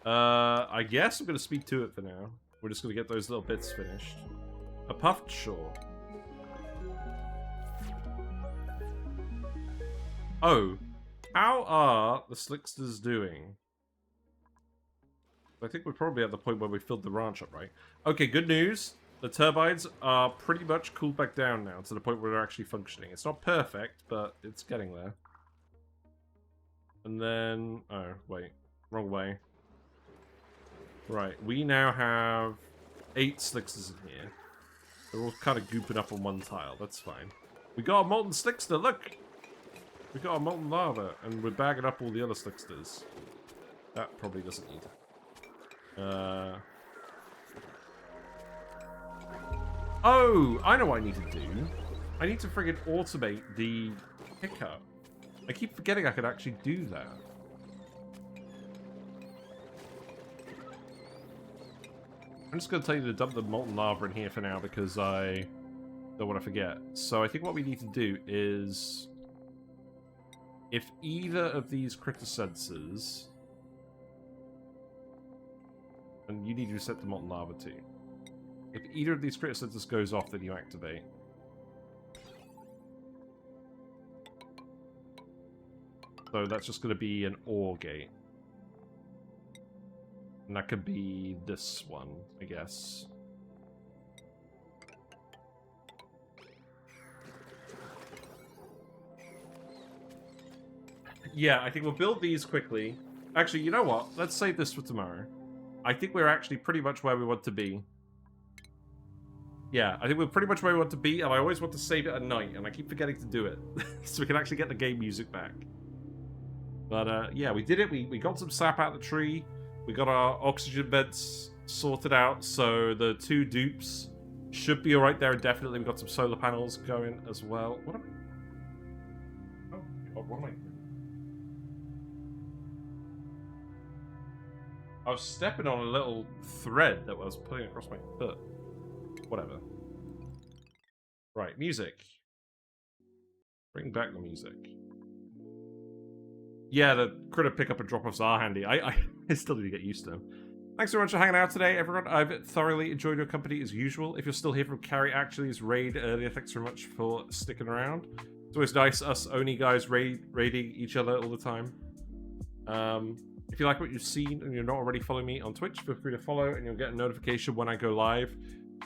I guess I'm going to speak to it for now. We're just going to get those little bits finished. A puffed shore. Oh, how are the slicksters doing? I think we're probably at the point where we filled the ranch up, right? Okay, good news. The turbines are pretty much cooled back down now to the point where they're actually functioning. It's not perfect, but it's getting there. And then... oh, wait. Wrong way. Right, we now have 8 slicksters in here. They're all kind of gooping up on one tile. That's fine. We got a molten slickster, look! We got a molten lava, and we're bagging up all the other slicksters. That probably doesn't need it. Oh, I know what I need to do. I need to friggin' automate the pickup. I keep forgetting I could actually do that. I'm just going to tell you to dump the molten lava in here for now because I don't want to forget. So I think what we need to do is... if either of these critter sensors... and you need to reset the molten lava too. If either of these critter sensors goes off, then you activate. So that's just going to be an OR gate. And that could be this one, I guess. Yeah, I think we'll build these quickly. Actually, you know what? Let's save this for tomorrow. I think we're actually pretty much where we want to be. Yeah, I think we're pretty much where we want to be, and I always want to save it at night, and I keep forgetting to do it. So we can actually get the game music back. But, yeah, we did it. We got some sap out of the tree. We got our oxygen vents sorted out, so the 2 dupes should be alright there indefinitely. We got some solar panels going as well. What am I... oh, God, what am I doing? I was stepping on a little thread that I was putting across my foot. Whatever. Right, music. Bring back the music. Yeah, the critter pickup and drop-offs are handy. I still need to get used to them. Thanks so much for hanging out today, everyone. I've thoroughly enjoyed your company as usual. If you're still here from Carrie Actually's raid earlier, thanks very much for sticking around. It's always nice, us ONI guys raiding each other all the time. If you like what you've seen and you're not already following me on Twitch, feel free to follow and you'll get a notification when I go live.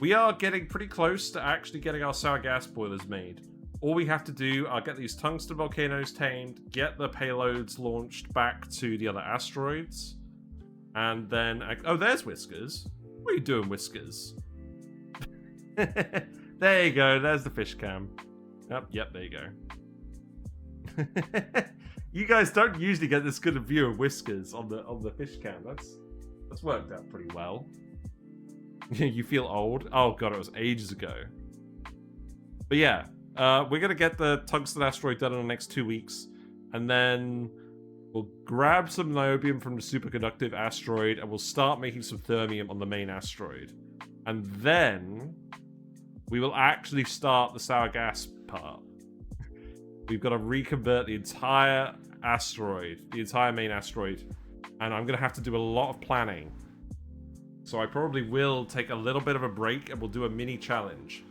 We are getting pretty close to actually getting our sour gas boilers made. All we have to do are get these tungsten volcanoes tamed, get the payloads launched back to the other asteroids, and then... Oh, there's Whiskers. What are you doing, Whiskers? There you go. There's the fish cam. Yep, there you go. You guys don't usually get this good a view of Whiskers on the fish cam. That's worked out pretty well. You feel old? Oh god, it was ages ago. But yeah, we're gonna get the tungsten asteroid done in the next 2 weeks, and then we'll grab some niobium from the superconductive asteroid, and we'll start making some thermium on the main asteroid. And then we will actually start the sour gas part. We've got to reconvert the entire asteroid, the entire main asteroid, and I'm going to have to do a lot of planning. So I probably will take a little bit of a break, and we'll do a mini challenge.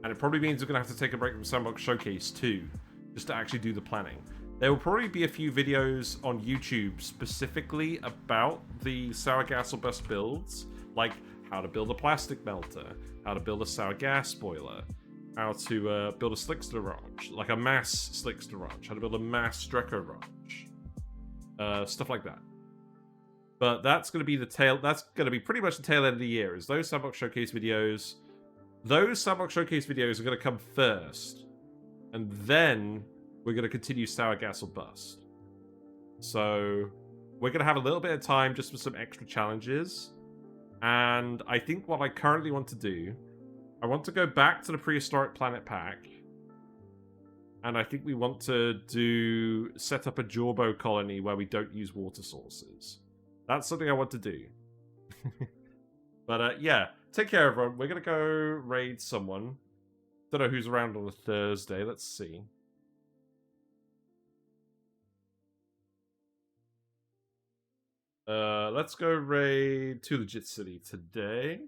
And it probably means we're going to have to take a break from Sandbox Showcase too, just to actually do the planning. There will probably be a few videos on YouTube specifically about the sour gas or bust builds, like how to build a plastic melter, how to build a sour gas boiler, how to build a slickster ranch, like a mass slickster ranch, how to build a mass Strecker ranch, stuff like that. But that's going to be that's going to be pretty much the tail end of the year, is those Sandbox Showcase videos. Those Sandbox Showcase videos are going to come first, and then we're going to continue sour gas or bust. So we're going to have a little bit of time just for some extra challenges. And I think what I currently want to do, I want to go back to the prehistoric planet pack. And I think we want to set up a Jorbo colony where we don't use water sources. That's something I want to do. But yeah, take care everyone. We're going to go raid someone. Don't know who's around on a Thursday. Let's see. Let's go raid Too Legit City today.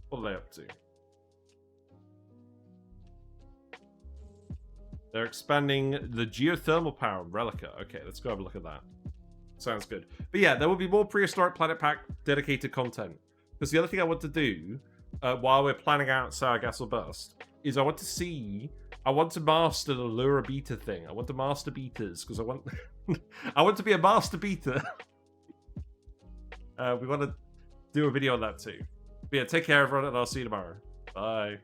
What are they up to? They're expanding the geothermal power of Relica. Okay, let's go have a look at that. Sounds good. But yeah, there will be more Prehistoric Planet Pack dedicated content. Because the other thing I want to do, while we're planning out Sour Gas or Bust, is I want to master the Lura Beta thing. I want to master beaters, because I want... I want to be a master beater. We want to do a video on that too. But yeah, take care everyone, and I'll see you tomorrow. Bye.